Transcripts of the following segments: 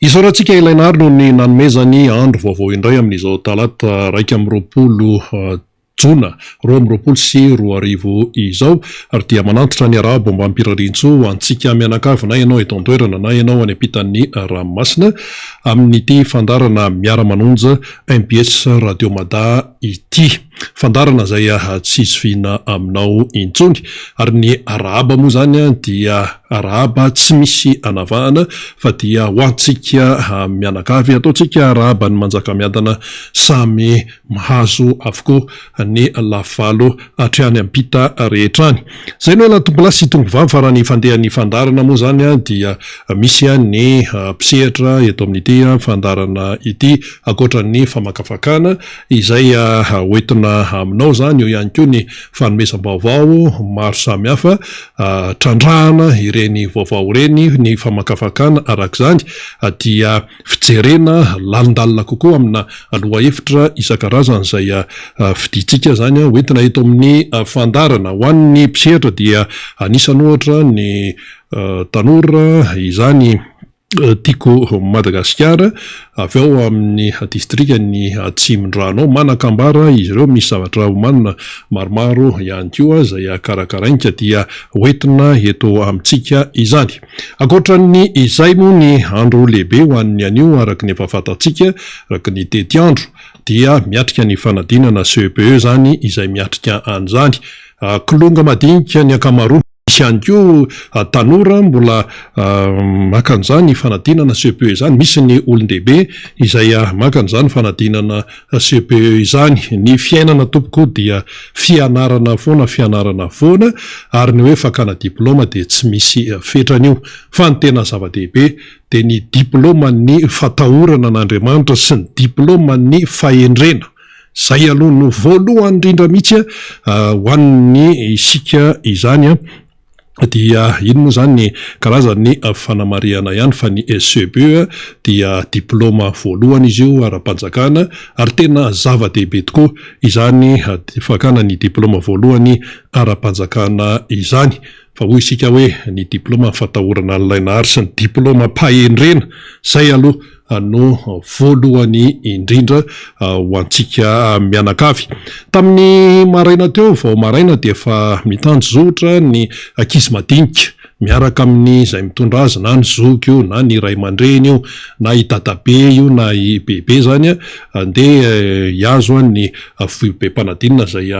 Isaorantsika ilainary no ny nanomezany andro vaovao indray amin'izao talata 20 jona 2024 izao ary dia manantitra ny arabo mba ampirarintso antsika mianakavy na ianao eto an-toerana na ianao any ampitan'ny ranomasina amin'ity fandarana miara-manonja MBS Radio Mada ity fandarana zay tsy izoviana aminao intsony ary ny araba moa zany dia araba tsy misy anavahana fa dia ho antsika mianakavy ataontsika araba ny manjaka miadana samy mahazo avokoa ny lafalo hatrany ampita rehetrany zay no ela tombolasy tongo vavy fa raha ny fandehan'ny fandarana moa zany dia misy ny mpisehatra eto amin'ity fandarana ity akoatra ny famakafakana izay hoentina aminao zany eo ihany koa ny fanomezam-baovao maro samihafa trandrahana ireny vaovao reny ny famakafakana arak'izany dia fijerena lalindalina kokoa amina aloha hevitra isan-karazany zay fiditsika zany hoentina eto amin'ny fandarana ho an'ny mpisehatra dia anisany ohatra ny tanora izany tiako Madagasikara avy ao amin'ny distrikany Tsimondranao manakambara izy ireo misy zavatra omanina maromaro ihany koa zay karakarainka dia hoentina eto amintsika izany akoatran'ny izay moa ny andro lehibe ho an'ny anio araky ny efa fantatsika araky ny tetiandro dia miatrika ny fanadinana CPE zany izay miatrika an'izany kilonga madinika ny akamaroany misy ihany koa tanora mbola makan'izany fanadinana CPE izany misy ny olon-dehibe izay makan'izany fanadinana CPE izany ny fiainana tompoko dia fianarana foana ary ny hoe fakana diploma dia tsy misy fetran'io fa ny tena zava-dehibe dia ny diploma ny fatahorana n'Andriamanitra sy ny diploma ny fahendrena zay aloha no voalohany indrindra mihitsy ho an'ny isika izany dia ino moa zany ny karazany fanamariana ihany fa ny CPE dia diploma voalohany izy io ara-panjakana ary tena zava-dehibe tokoa izany fakana ny diploma voalohany ara-panjakana izany fa hoy isika hoe ny diploma fatahorana laina ary sy ny diploma pahendrena zay aloha no voalohany indrindra ho antsika mianakavy tamin'ny maraina teo vao maraina dia efa mitanjo zotra ny ankizy madinika miaraka amin'ny izay mitondra azy na ny zoky io na ny ray aman-dreny io na i dadabe io na i bebe zany andeha hiazo ny foibe-panadinana zay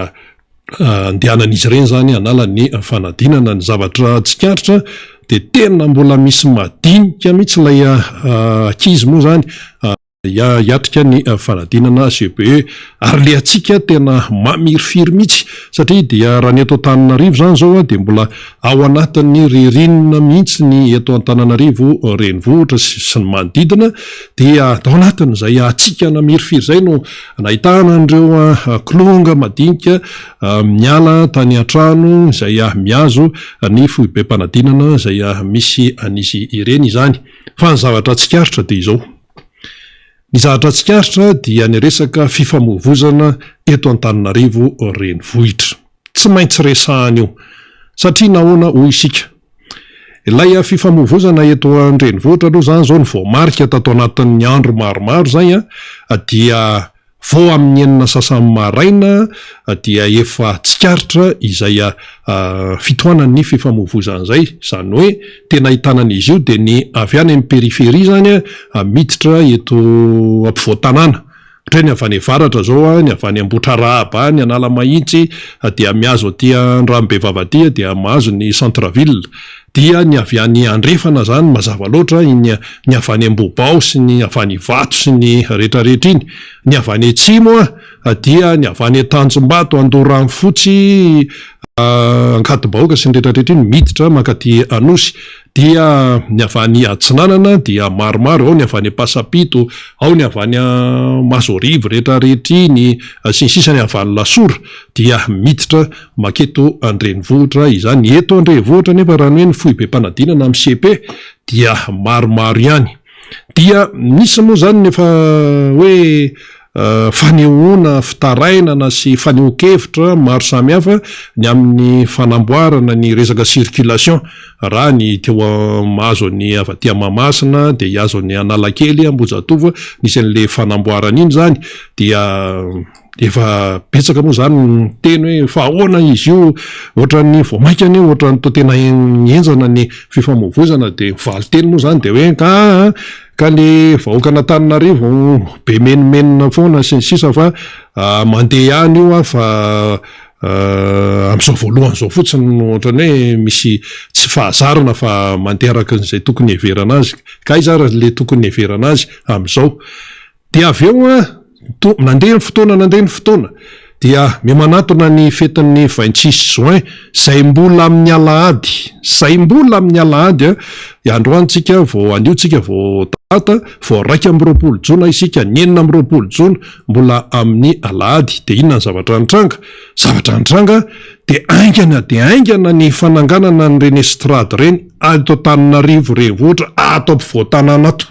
andehanan'izy ireny zany anala ny fanadinana ny zavatra tsikaritra dia tena mbola misy madinika mihitsy ilay ankizy moa zany hiatrika ny fanadinana CPE ary le atsika tena mamirifiry mihitsy satria dia raha ny eto Antananarivo zany zao dia mbola ao anatin'ny ririnina mihitsy ny eto Antananarivo renivohitra sy ny manodidina dia ao anatin'izay atsika namirifiry zay no nahitana an'ireo kilonga madinika miala tany an-trano izay miazo ny foibe-panadinana izay misy an'izy ireny izany fa ny zavatra tsikaritra dia izao ny zavatra tsikaritra dia ny resaka fifamoivoizana eto Antananarivo renivohitra tsy maintsy resahana io satria nahoana hoy isika ilay fifamoivoizana eto an-drenivohitra aloha zany zao ny voamarika tato anatin'ny andro maromaro zay dia vao amin'ny enina sasany maraina dia efa tsikaritra izay fitohanan'ny fifamoivoizana zay zany hoe tena hitanan'izy io dia ny avy any amin'ny periferia zany miditra eto ampovoan-tanàna ohatra ny avy any avaratra zao ny avy any Ambohitrarahaba ny Analamahitsy dia miazo aty Andranombevavadia dia mahazo ny centre-ville dia ny avy any Andrefana zany mazava loatra ny avy any Ambobao sy ny avy any Vato sy ny rehetrarehetra iny ny avy any Atsimo dia ny avy any Tanjombato Andoranfotsy Ankadibahoaka sy ny rehetrarehetra iny miditra makaty Anosy dia ny avy any Atsinanana dia maromaro ao ny avy any Pasapito ao ny avy any Masorivo rehetrarehetra iny sy ny sisa ny avy any Lasora dia miditra maketo an-drenivohitra izany eto an-drenivohitra nefa raha ny hoe ny foibe-panadinana amin'ny CP dia maromaro ihany dia misy moa zany nefa hoe fanehoana fitarainana sy faneho-kevitra maro samihafa ny amin'ny fanamboarana ny resaka circulation raha ny teo mahazo ny avaty Mahamasina dia hiazo ny Analakely Ambojatova nisy an'le fanamboarana iny zany dia efa betsaka moa zany ny teny hoe fa ahoana izy io ohatran'ny voamaikany ohatran'ny to tena enjana ny fifamoivoizana dia mivaly teny moa zany dia hoe ka le vahoaka an'Antananarivo be menimenina foana sy ny sisa fa mandeha ihany io fa amin'izao voalohan'izao fotsiny ohatrany hoe misy tsy fahazarana fa mandeha araka n'izay tokony heverana azy ka izy ary le tokony heverana azy amin'izao dia avy eo nandeha ny fotoana dia mimanatona ny fetin'ny 26 juin zay mbola amin'ny alahady androantsika vao aniotsika vao talata vao 2 jona isika 9 jona mbola amin'ny alahady dia inona ny zavatra nitranga dia aingana ny fananganana n'ireny estrady reny ato Antananarivo renivohitra ato ampovoan-tanàna ato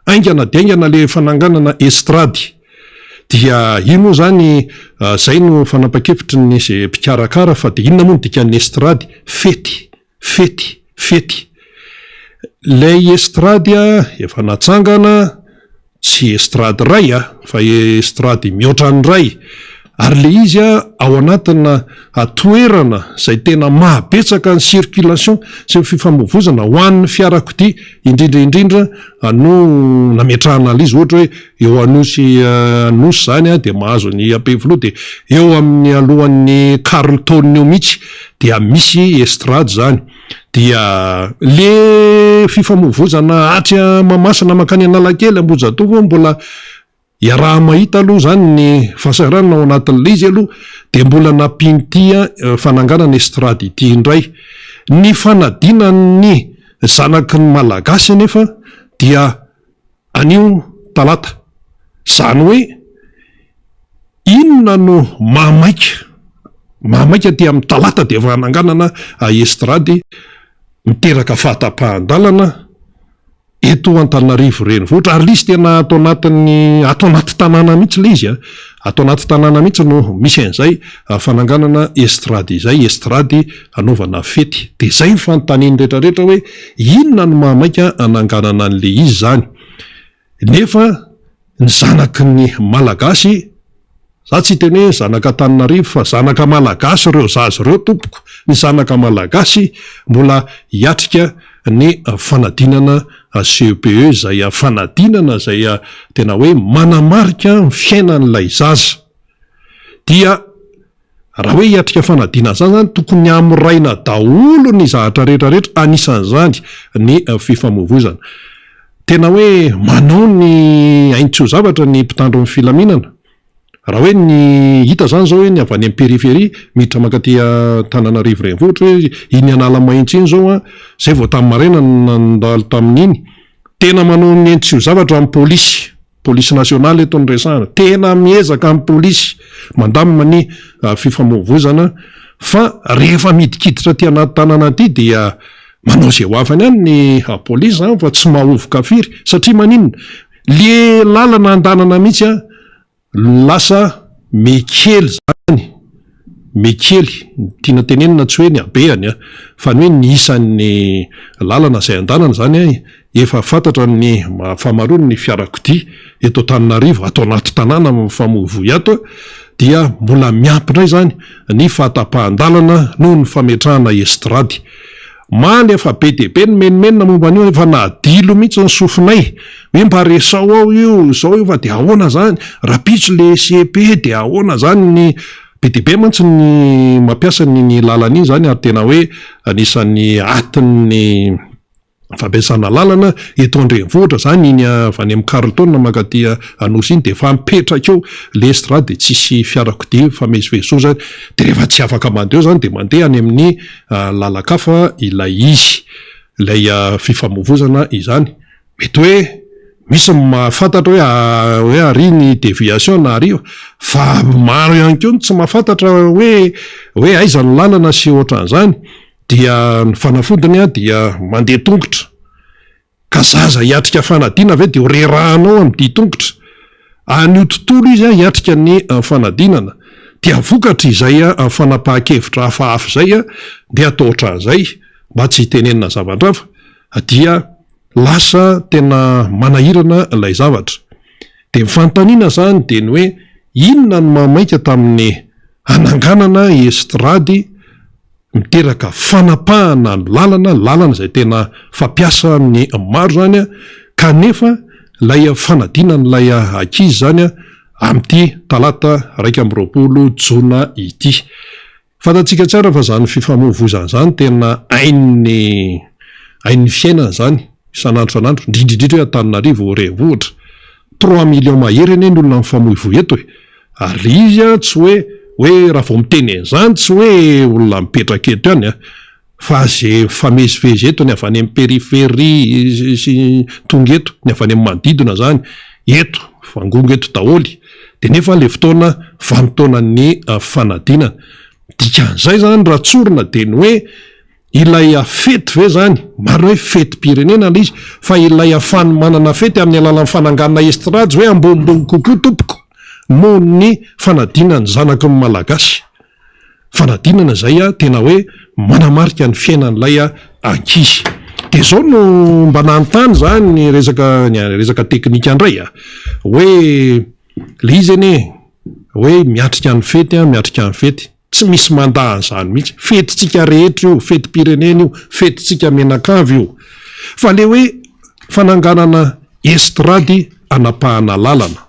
aingana le fananganana estrady dia ino moa zany zay no fanapa-kevitry ny zay mpikarakara fa dia inona moa ny dikan'ny estrady fety lay estrady efa natsangana tsy estrady ray fa estrady mihoatrany ray ary le izy ao anatina toerana zay tena mahabetsaka ny circulation sy ny fifamoivoizana ho an'ny fiarakodia indrindra no nametrahana an'izy ohatra hoe eo anosy zany dia mahazo ny Ampefilo dia eo amin'ny alohan'ny Carlton eo mihitsy dia misy estrady zany dia le fifamoivoizana atry Mahamasina makany Analakely Ambojatova mbola raha mahita aloha zany ny fahasaranana ao anatin'le izy aloha dia mbola nampintia fananganana estrady ity indray ny fanadinan'ny zanaky ny malagasy nefa dia anio talata zany hoe inona no mahamaika dia amin'ny talata dia fananganana estrady miteraka fahatapahan-dalana eto Antananarivo renivohitra ary lisy tena ato anaty tanàna mihitsy le izy ato anaty tanàna mihitsy no misy an'izay fananganana estrady izay estrady anaovana fety dia zay ny fanontaniany rehetrarehetra hoe inona no mahamaika ananganana an'le izy zany nefa ny zanaky ny malagasy za tsy teny hoe zanaka Antananarivo fa zanaka malagasy ireo zazy ireo tompoko ny zanaka malagasy mbola hiatrika ny fanadinana CEPE zay fanadinana zay tena hoe manamarika ny fiainan'ilay zaza dia raha hoe hiatrika fanadinana zany tokony amiraina daholo ny zavatra rehetrarehetra anisan'izany ny fifamoivoizana tena hoe manao ny aintso-zavatra ny mpitandro amin'ny filaminana raha hoe ny hita zany zao hoe ny avy any amin'ny périphérie miditra makaty Antananarivo renivohitra hoe iny Analamahintsy iny zao zay vao tamin'ny maraina nandalo tamin'iny tena manao ny aintso-zavatra amin'ny polisy nasionaly eto ny resahana tena miezaka amin'ny polisy mandamina ny fifamoivoizana fa rehefa midikiditra ty anaty tanàna ty dia manao zay ho afany any ny polisy zany fa tsy mahovoka firy satria maninona le lalana andanana mihitsy lasa mekely tiana tenenina tsy hoe ny abeany fa ny hoe ny isan'ny lalana zay andanana zany efa fantatra ny famarony ny fiarakodia eto Antananarivo ato anaty tanàna mifamoivoy ato dia mbola miampindray zany ny fahatapahan-dalana noho ny fametrahana estrady maly efa be dia be ny menimenina momba an'io efa nadilo mihitsy ny sofinay hoe mba resao ao io zao io fa dia ahoana zany raha pitso le CEPE dia ahoana zany ny be dia be mantsy ny mampiasa ny lalana iny zany ary tena hoe anisan'ny atin'ny fampiasana lalana eto an-drenivohitra zany iny avy any amin'ny Carlton makaty anosy iny dia efa mipetraka eo le estrady dia tsisy fiarakodia famezivezozany dia rehefa tsy afaka mandeha zany dia mandeha any amin'ny lalakafa ilay izy ilay fifamoivoizana izany mety hoe misy mahafantatra hoe ary ny déviation na ary fa maro ihany koa tsy mahafantatra hoe aiza ny lalana sy ohatran'izany dia ny fanafodiny dia mandeha tongotra ka zaza hiatrika fanadina ve dia ho rerahanao amin'ny ditongotra an'io tontolo izy a hiatrika ny fanadinana dia vokatra izay a fanapaha-kevitra hafahafa zay a de ataotra an'izay mba tsy hitenenina zavatra fa dia lasa tena manahirana ilay zavatra de mifantaniana zany de ny hoe inona ny mamaika tamin'ny hananganana estrady miteraka fanapahana lalana zay tena fampiasa amin'ny maro zany a kanefa lay fanadinana lay ankizy zany a am'ty talata 1 jona ity fantatsika tsara fa zany fifamoivozana zany tena ain'ny fiainana zany isan'andro indrindrindrindra hoe Antananarivo renivohitra 3 millions mahery eny olona mifamoivoy eto ary izy a tsy hoe raha vao miteny an'izany tsy hoe olona mipetraka eto ihany a fa zay famezivezy eto ny avy any amin'ny périphérie sy tonga eto ny avy any amin'ny manodidina zany eto vangongo eto daholy de nefa le fotoana vanim-taonan'ny fanadinana dikan'izay zany raha tsorina de ny hoe ilay fety ve zany marina hoe fety-pirenena la izy fa ilay afany manana fety amin'ny alalan'ny fananganana estrady hoe ambonimbony kokoa tompoko noho ny fanadinany zanaka ny malagasy fanadinana zay a tena hoe manamarika ny fiainan'ilay ankizy de zao no mba nanontany zany ny resaka teknika indray hoe le izy eny hoe miatrika ny fety miatrika ny fety tsy misy mandahan'izany mihitsy fetytsika rehetra io fety-pirenena io fetytsika menakavy io fa le hoe fananganana estrady anapahana lalana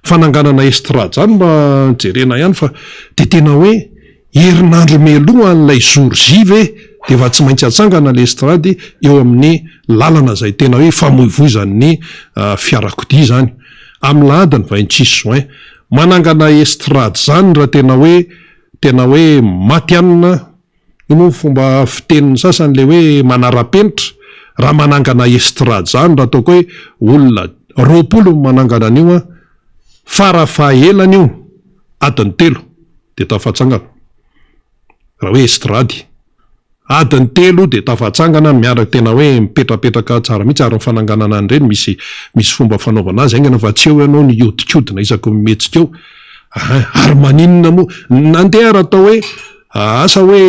fananganana estrady zany mba jerena ihany fa de tena hoe herinandro meloha an'ilay jour J ve de fa tsy maintsy atsangana le estrady eo amin'ny lalana zay tena hoe famoivozan'ny fiarakodia zany amin'ny lahadiny 26 juin manangana estrady zany raha tena hoe matyanina ino fomba fiteniny sasany le hoe manara-penitra raha manangana estrady zany raha ataoko hoe olona 20 manangana an'io a farafahaelany io adiny 3 de tafatsangana raha hoe estrady adiny 3 de tafatsangana miaraka tena hoe mipetrapetraka tsara mihitsy ary nyfananganana an'ireny misy fomba fanaovana azy aingana fa tsy eo ianao ny iodikodina isaky mimetsika eo ary maninona moa nandeha raha atao hoe asa hoe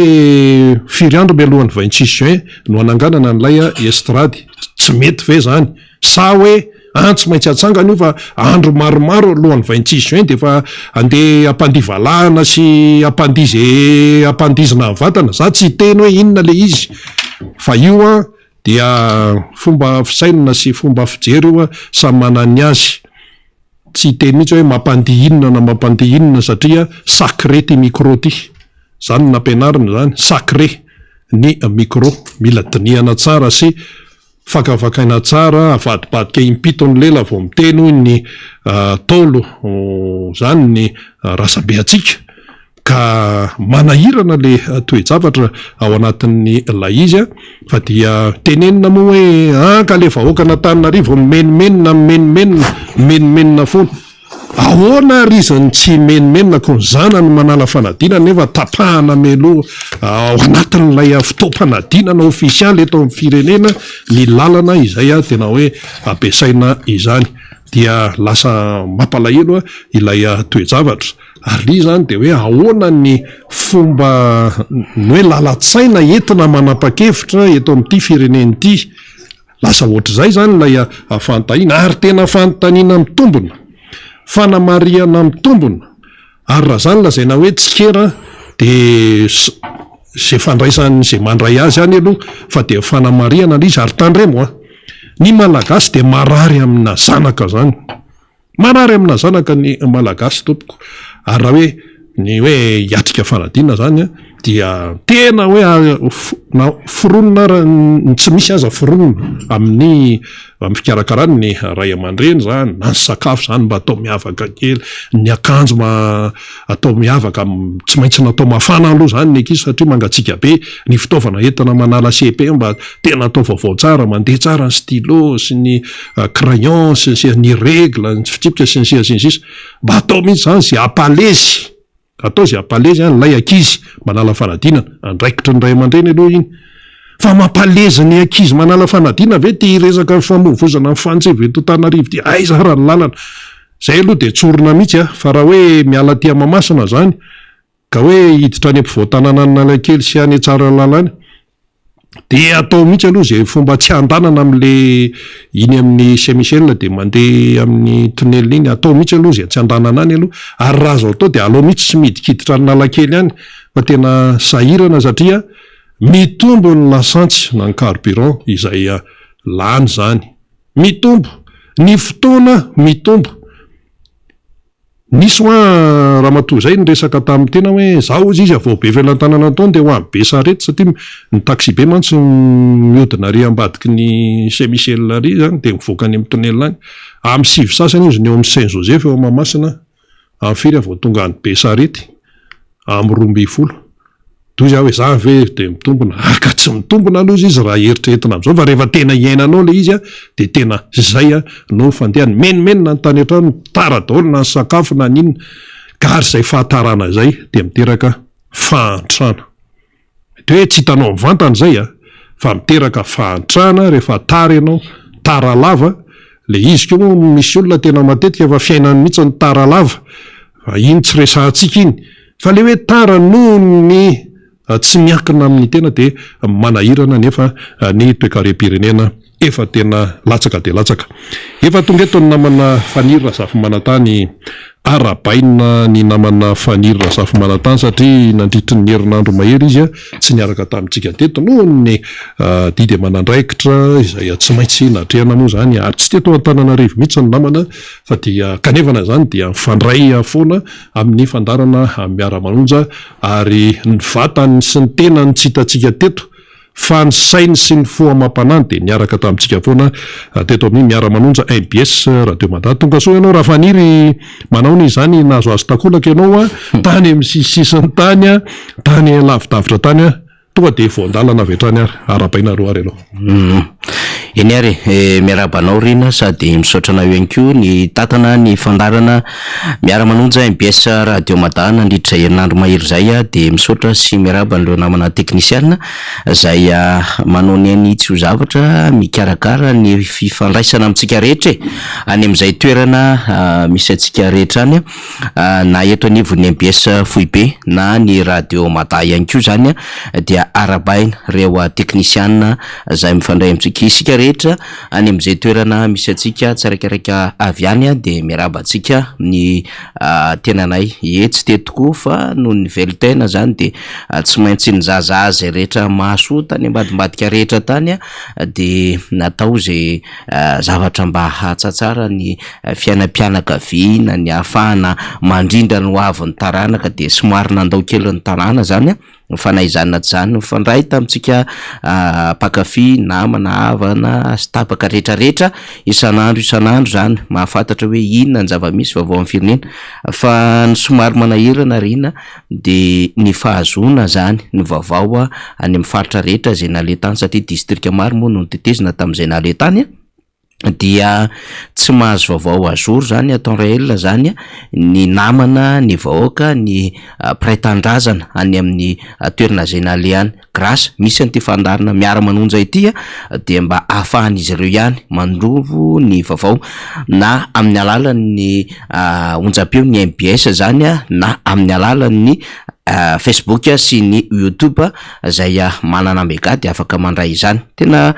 4 andro mialohan'ny 26 juin no ananganana n'ilay estrady tsy mety ve zany sa hoe tsy maintsy atsangana io fa andro maromaro alohan'ny 26 juin de fa andeha ampandivalahana sy ampandizina ny vatana za tsy teny hoe inona le izy fa io a dia fomba fisainana sy fomba fijery io a samy manany azy tsy teny mihitsy hoe mampandihinina na mampandihinina satria sacré ty micro ty zany nampianarina zany sacré ny micro mila dinihana tsara sy fakavakaina tsara avadibadika impitony lela vao miteny hoy ny taolo zany ny rasambeatsika ka manahirana le toe-javatra ao anatin'ny lay izy a fa dia tenenina moa hoe ka le vahoaka n'Antananarivo menimenina foana ahoana rizany tsy menimenina ko ny zanany manala fanadinana nefa tapahana melo ao anatin'ilay fitaopanadinana ofisialy eto amin'ny firenena ny lalana izay a tena hoe ampiasaina izany dia lasa mampalahelo ilay toe-javatra ary zany de hoe ahoana ny fomba ny hoe lalatsaina entina manapa-kevitra eto amin'ity fireneny ity lasa ohatr'izay zany lay fantahina ary tena fanontaniana mitombona fanamariana mitombona ary raha zany lazaina hoe tsikera de zay fandraisany zay mandray azy any aloha fa de fanamariana l izy ary tandremo ny malagasy de marary amina zanaka zany marary amina zanaka ny malagasy tompoko ary raha hoe ny hoe hiatrika fanadinana zany dia tena hoe foronina tsy misy aza foronina amin'ny fikarakarany ny ray aman-dreny zany na ny sakafo zany mba atao miavaka kely ny akanjo atao miavaka tsy maintsy natao mafana aloha zany ny ankizy satria mangatsika be ny fitaovana entina manala CP mba tena atao vaovao tsara mandeha tsara ny stylo sy ny crayon sy ny règle ny fitsipika sy ny sisa mba atao mihitsy zany zay apalezy atao zay apalezy lay ankizy manala fanadinana andraikitry ny ray aman-dreny aloha iny fa mampaleza ny ankizy manala fanadinana ve ty resaka famoivozana ny fanjeva eto Antananarivo ty aiza raha ny lalana zay aloha de tsorona mihitsy fa raha hoe miala tia Mahamasina zany ka hoe hiditra any ampivoatanana Analakely sy any Tsara lalàna de atao mihitsy aloha zay fomba tsy andanana am'le iny amin'ny Saint-Michel de mandeha amin'ny tunnel iny atao mihitsy aloha zay tsy andanana any aloha ary raha zao atao de alao mihitsy tsy midikiditra ny Analakely any fa tena sahirana satria mitombo ny lasantsy na ny carburant izay lany zany mitombo ny fotoana mitombo nisy hoa ramatoa zay ny resaka tamin'ny tena hoe zaho izy vao be velantanana taony de ho amin'ny be sarety satria ny taxi be mantsy mihodina ary ambadiky ny Saint-Michel ary zany de mivoaka any amin'ny tunnel any amin'ny sivy sasany izy ny eo amin'ny Saint-Joseph eo Mahamasina amin'ny firy vao tonga ny be sarety amin'ny 12 toy hoe za ve de mitombona ka tsy mitombona aloha izy raha eritreretina am'izao fa rehefa tena iainanao le izy de tena zay no fandehany menimenina ny tany an-trano tara daholo na ny sakafo na n'inona ka ary zay fahatarana zay de miteraka fahantrana de hoe tsy hitanao mivantana zay fa miteraka fahantrana rehefa tara ianao tara lava le izy ko moa misy olona tena matetika fa fiainany mihitsy ny tara lava fa iny tsy resahantsika iny fa le hoe tara noho ny tsy miakina amin'ny tena de manahirana nefa ny toe-karem-pirenena efa tena latsaka de latsaka efa tonga eto ny namana Fanirina Zafy Manantany arabaina ny namana Fanirina Zafy Manantany satria nandritry ny herinandro mahery izy tsy niaraka tamintsika teto noho ny didy aman'andraikitra izay tsy maintsy natrehana moa zany ary tsy teto Antananarivo mihitsy ny namana fa dia kanevana zany dia mifandray foana amin'ny fandarana miara-manonja ary ny vatany sy ny tenany tsy hitantsika teto fa ny sainy sy ny foamam-panany de niaraka tamintsika foana teto amin'ny miara-manonja MBS radio Mandady tonga soa ianao raha Faniry manao ny izany nahazo azo takolaka ianao tany amin'ny sisisisiny tany tany lavidavitra tany tonga de voandalana avetrany ary arabaina roa ary ianao eny ary miarabanao rina sady misaotrana eo ihany koa ny tatana ny fandarana miara-manonja MBS radio Mandady nandritra herinandro mahery zay de misaotra sy miaraba an'ireo namana teknisiana zay manao ny any tsy ho zavatra mikarakara ny fifandraisana amintsika rehetra any amin'izay toerana misy atsika rehetra any na eto anivon'ny MBS Foibe na ny radio Mandady ihany koa zany dia arabaina reo teknisiana zay mifandray amintsika isika rehetra any amin'izay toerana misy atsika tsarakaraka avy any de miaraba atsika ny tenanay tsy tetoko fa noho ny velotena zany de tsy maintsy ny zaza zay rehetra mahasoa tany ambadimbadika rehetra tany de natao zay zavatra mba hatsatsara ny fiainam-pianakaviana ny ahafahana mandrindra ny hoavin'ny taranaka de somary nandao kely ny tanàna zany fanaizana zany mifandray tamintsika pakafy namana havana sy tapaka rehetrarehetra isanandro zany mahafantatra hoe inona ny zava-misy vaovao amin'ny firenena fa ny somary manahirana rina de ny fahazona zany ny vaovao any amin'ny faritra rehetra zay nale tany satria distrika maro moa no nitetezina tamin'izay nale tany dia tsy mahazo vaovao azory zany atao réel zany ny namana ny vahoaka ny praitan-drazana any amin'ny toerana zay nale any grâce misy an'ity fandarana miara-manonja ity de mba ahafahan'izy ireo ihany mandrovo ny vaovao na amin'ny alalan'ny onjam-peo ny MBS zany na amin'ny alalan'ny Facebook sy ny YouTube zay manana megady afaka mandray izany tena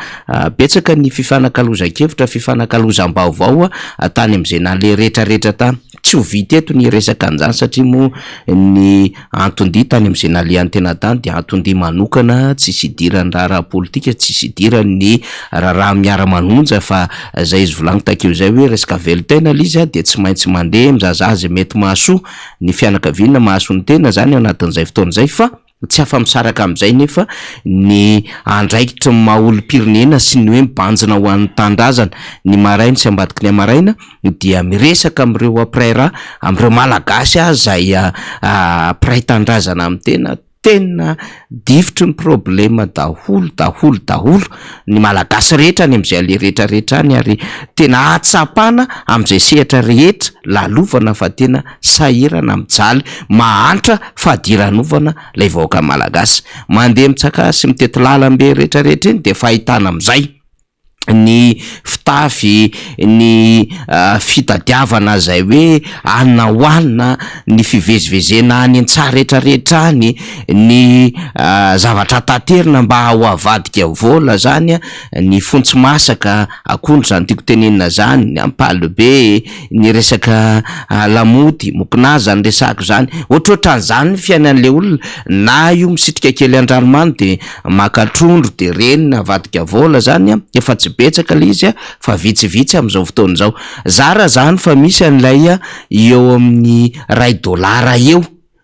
betsaka ny fifanakaloza-kevitra fifanakaloza-baovao tany amin'izay nale rehetrarehetra tany tsy ho vita eto ny resaka an'izany satria moa ny antondia tany amin'izay nale any tena tany de antondia manokana tsy sidirany raha politika tsy sidirany raha miara-manonja fa zay izy volagny takeo zay hoe resaka velotena lizy de tsy maintsy mandeha mizazazy mety mahasoa ny fianakaviana mahasoa ny tena zany anatin'izay fotoan'izay fa tsy afa-misaraka amin'izay nefa ny andraikitra maha-olo-pirenena sy ny hoe mibanjina ho an'ny tandrazana ny maraina sy ambadiky ny amaraina dia miresaka amin'ireo praira amin'ireo malagasy zay pray tandrazana amin'ny tena difitry ny problema daholo ny malagasy rehetra any amin'izay ale rehetrarehetra any ary tena atsapana amin'izay sehatra rehetra lalovana fa tena sahirana mijaly mahantra fahadiranovana lay vahoaka malagasy mandeha mitsaka sy mitety lalambe rehetrarehetra iny de fahitana amin'izay ny fitafy, ny fitadiavana zay hoe anina hoanina, ny fivezivezena any an-tsaha rehetrarehetra any, ny zavatra taterina mba ho avadika vola zany, ny fontsy masaka akondro zany tiako tenenina zany, ny ampalibe, ny resaka lamody, mokonazy ny resako zany, ohatrohatran'izany ny fiainan'le olona. Na io misitrika kely an-dranomany de makatrondro de renina avadika vola zany, efa tsy betsaka le izy fa vitsivitsy am'izao fotoana zao. Zara zany fa misy an'ilay eo amin'ny $1 eo.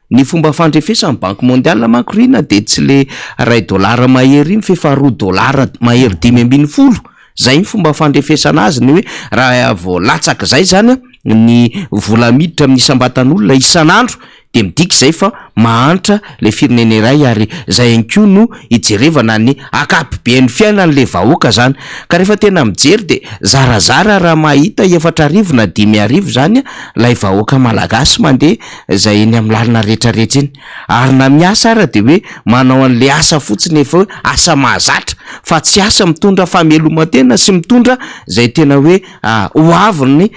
Ny fomba fandrefesany Banque Mondiale mankorina de tsy le $1 mahery iny fa $2 mahery 5.10. Zay ny fomba fandrefesana azy, ny hoe raha vao latsaka zay zany ny vola miditra amin'ny isam-batan'olona isan'andro de midika zay fa mahantra le firenena iray, ary zay ihany no ijerevana ny akapobean'ny fiainan'le vahoaka zany. Ka rehefa tena mijery de zarazara raha mahita 4,000 na 5,000 zany lay vahoaka malagasy mandeha zay eny amin'ny lalana rehetrarehetra iny, ary na miasa ara de hoe manao an'le asa fotsiny, efa hoe asa mahazatra fa tsy asa mitondra famelomantena sy mitondra zay tena hoe hoaviny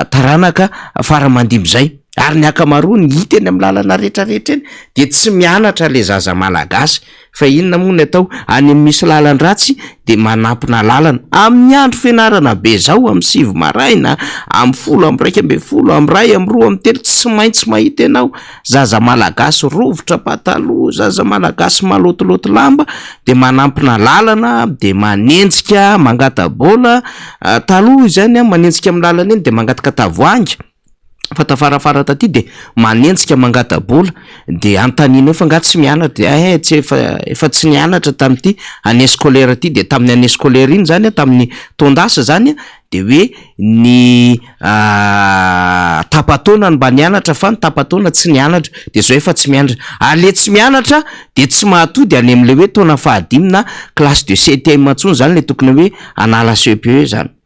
taranaka faramandimby zay. Ary ny akamaroany hita eny amin'ny lalana rehetrarehetra eny de tsy mianatra le zaza malagasy, fa inona moa ny atao any misy lalan-dratsy de manampina lalana amin'ny andro fianarana be zao, amin'ny 7 maraina, amin'ny 10, amin'ny 12, amin'ny 1, amin'ny 2, amin'ny 3, tsy maintsy mahita ianao zaza malagasy rovotra pataloha, zaza malagasy malotoloto lamba de manampina lalana, de manenjika mangata-bola. Taloha zany manenjika amin'ny lalana eny de mangataka tavoahangy, fa tafarafara taty de manenjika mangata-bola de antanina fa ngatsy mianatra de tsy efa tsy nianatra tam'ty année scolaire ty. De tamin'ny année scolaire iny zany, tamin'ny tondasa zany de hoe ny tapataona no mba nianatra, fa ny tapataona tsy nianatra, de zao efa tsy mianatra. Ale tsy mianatra de tsy mahatody any am'le hoe taona fahadimy na classe de CTM intsony zany le tokony hoe anala CPE zany.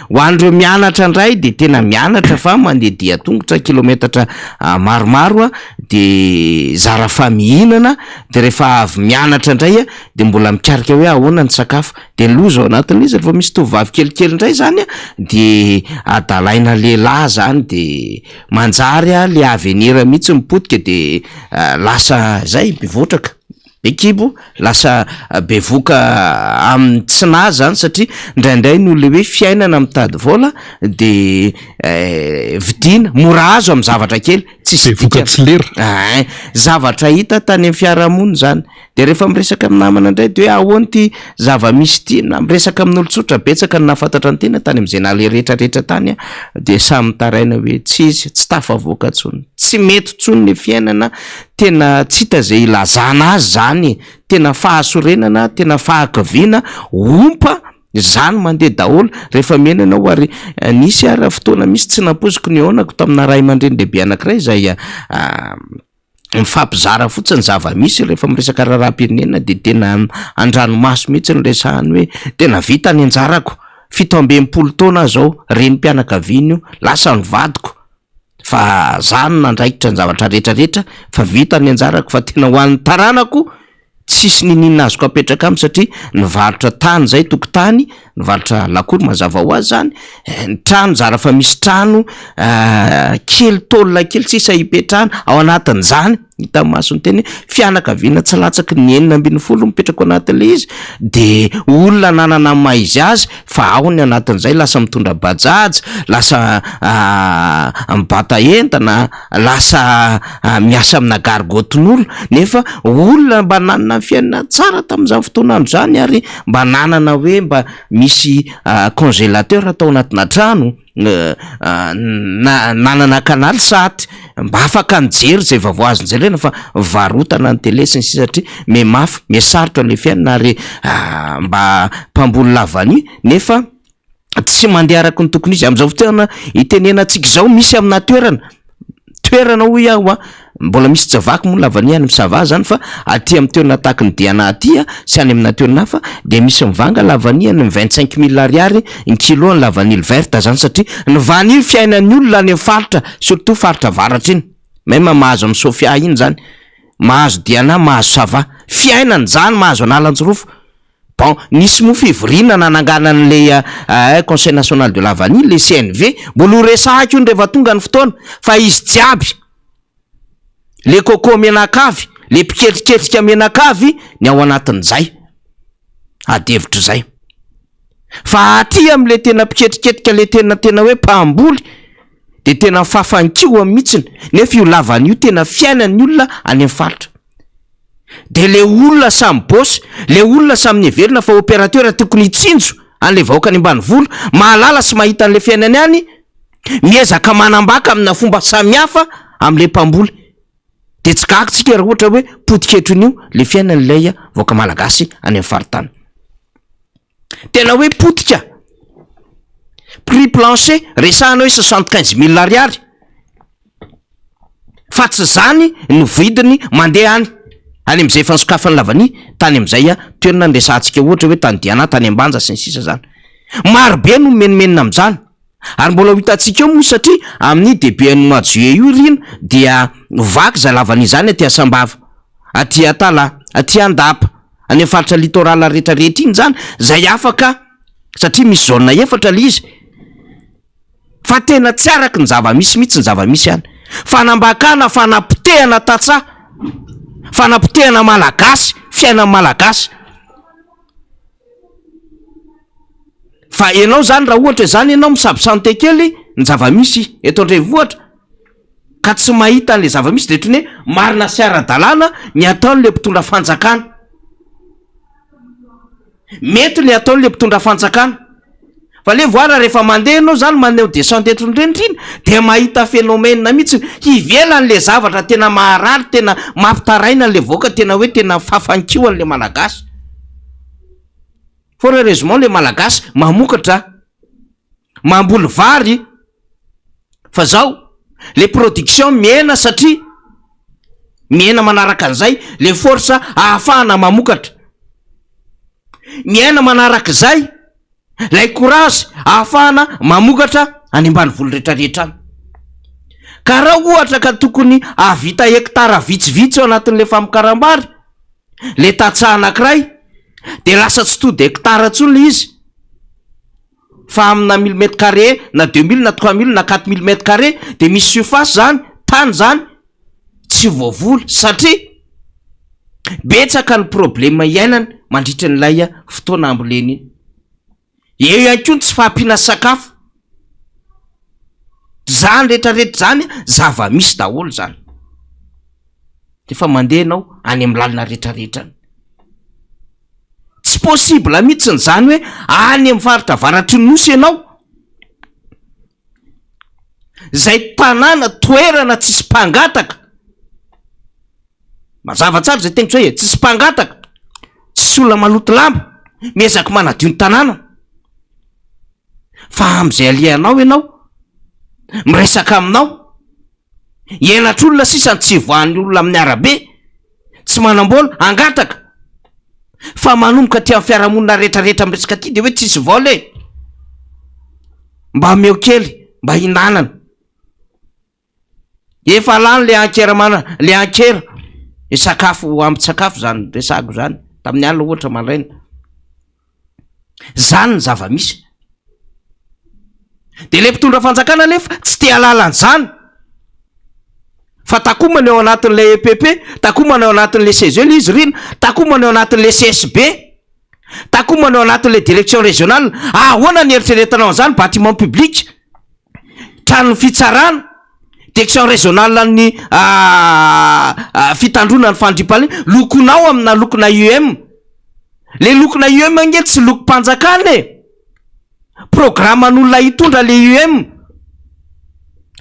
Ho an'ireo mianatra indray de tena mianatra fa mandeha dia tongotra kilometatra maromaro de zara fa mihinana, de rehefa avy mianatra indray de mbola mikarika hoe ahoana ny sakafo, de loza ao anatin'izy rehefa misy tovovavy kelikely indray zany de adalaina lehilahy zany de manjary le avenir mihitsy mipotika de lasa zay bevotraka ekibo, lasa bevoka amin'ny tsinazy zany, satria indraindray no le hoe fiainana mitady vola de vidina mora azo amin'ny zavatra kely, tsisy dikany zavatra hita tany amin'ny fiarahamonina zany. De rehefa miresaka amin'ny namana indray de hoe ahoana ty zava-misy ty, na miresaka amin'ny olon-tsotra betsaka ny nafantatra ny tena tany amin'izay nale rehetrarehetra tany de samy taraina hoe tsy tafavoaka tsony, tsy mety tsony le fiainana, tena tsy hita zay ilazana azy zany, tena fahasorenana, tena fahakaviana, ompa zany mandeha daholo rehefa menanao. Ary nisy ara fotoana misy tsy napoziko ny onako tamina ray aman-dreny lehibe anankiray zay mifampizara fotsiny zava-misy rehefa miresaka raharam-pirenena, de tena andranomaso mihitsy ny resahany hoe tena vita ny anjarako, 17 taona zao renim-pianakaviana io lasa ny vadiko, fa zany nandraikitra ny zavatra rehetrarehetra, fa vita ny anjarako, fa tena ho an'ny taranako tsisy ninina azoko apetraka aminy, satria nivarotra tany zay tokotany, nivarotra lakoly mazava ho azy zany, ny trano zara fa misy trano kely tolona kely tsisa hipetrahana ao anatin'izany. Hita masony teny fianakaviana tsy latsaky ny 9-10 mipetraka ao anatin'le izy, de olona nanana maizy azy fa ao ny anatin'izay lasa mitondra bajaj, lasa mibata entana, lasa miasa amina gargoton'olo, nefa olona mba nanana fiainana tsara tamin'izany fotoanandro zany, ary mba nanana hoe mba misy congélateur atao anatina trano, nanana kanaly saty mba afaka nijery zay vao azo nijerena, fa varotana ny tele sy ny sisa, satria memafy mesarotra le fiainana, ary mba mpambolo lavany, nefa tsy mandeha araky ny tokony izy. Am'izao fotoana itenenantsika zao misy amina toerana ho iaho mbola misy tsavaky moa lavany any misava zany, fa aty amin'ny toerana tahaky ny diana aty sy any amina toerana hafa de misy mivanga lavaniany 25,000 ariary ny kilo ny lavanily verte zany, satria ny vanily fiainan'ny olona any faritra, surtout faritra varatra iny, même mahazo amin'ny Sofia iny zany, mahazo diana, mahazo sava, fiainany zany, mahazo analanjirofo bon nisy mo fivoriana nanangana n'le conseil national de la vanille le CNV mbola resahako iny rehefa tonga ny fotoana fa izy jiaby le coco menakavy le piketriketrika menakavy ny ao anatin'izay adevitra zay fa aty am'le tena piketriketrika le tena hoe mpamboly de tena fafankio mihitsiny nefa io lavany io tena fiainan'ny olona any am'faritra de le olona samy bosy le olona samy neverina fa opérateur tokony hitsinjo an'le vahoaka any ambanivolo mahalala sy mahita an'le fiainany any miezaka manambaka amina fomba samihafa am'le mpamboly de tsy kakitsika raha ohatra hoe potiketronyio le fiainan'ilay vahoaka malagasy any amin'ny faritany tena hoe potika prix plancher resahana hoe 75 000 ariary fa tsy zany no vidiny mandeha any am'izay efa nisokafany lavany tany am'izay toerana nresantsika ohatra hoe tany Diana tany Ambanja sy ny sisa zany marobe no menomenina am'zany ary mbola hitantsika eo moa satria amin'ny début mois de juillet io rino dia vaky za lavany zany aty Asambava aty Atala aty Andapa any faritra littoral rehetrarehetra iny zany zay afaka satria misy zone efatra le izy fa tena tsy araky ny zava-misy mihitsy ny zava-misy any fanambakana fanapotehana tatsa fanapotehana malagasy fiaina malagasy fa ianao zany raha ohatra zany ianao misabosante kely ny zava-misy eto Andrenivohitra ka tsy mahita an'le zava-misy de trony hoe marina sy ara-dalàna ny ataon'le mpitondra fanjakana mety le ataon'le mpitondra fanjakana fa le voara rehefa mandeha anao zany maneo descente etrondrentriny de mahita phénomène mihitsy hivela an'le zavatra tena maharary tena mampitaraina an'le vahoaka tena hoe tena fafankio an'le malagasy for heureusement le malagasy mamokatra mamboly vary fa zao le production miena satria miena manaraka an'izay le force ahafahana mamokatra miena manaraka izay lay courage ahafahana mamokatra any ambanivolo rehetrarehetra any ka raha ohatra ka tokony avita hektara vitsivitsy ao anatin'le famokarambary le tatsaha anankiray de lasa tsy tody hektara tsony le izy fa amina 1000 mètres carré na 2000 na 3000 na 4000 mètres carré de misy surface zany tany zany tsy voavoly satria betsaka ny problème iainany mandritra n'ilay fotoana amboleny eo ihany koa tsy fahampiana sakafo zany rehetrarehetra zany zava-misy daholo zany defa mandeha anao any amin'ny lalina rehetrarehetra tsy possible mihitsy ny zany hoe any amin'ny faritra avaratry ny nosy ianao zay tanàna toerana tsisy mpangataka mazava tsara zay teniko zay tsisy mpangataka tsisy olona maloto lamba miezaka manadio ny tanàna fa am'izay alianao ianao miresaka aminao iainatr'olona sisany tsy voan'ny olona amin'ny arabe tsy manambola angataka fa manomboka ty amin'ny fiarahamonina rehetrarehetra miresaka ty de hoe tsisy vola mba meo kely mba hinanana efa lany le ankera le ankera e sakafo ampy sakafo zany resako zany tamin'ny alina ohatra mandraina zany ny zava-misy de le mpitondra fanjakana lefa tsy te alalan'zany fa takomana eo anatin'le EPP takomana eo anatin'le CGE izy rina takomana eo anatin'le CSB takomana eo anatin'le direction régionale ahoana ny eritreretanao an'izany bâtiment public trano fitsarana direction régionale ny fitandrona ny fandrimpany lokonao amina lokona UM le lokona UM nge tsy loko mpanjakana programme an'olona hitondra le UM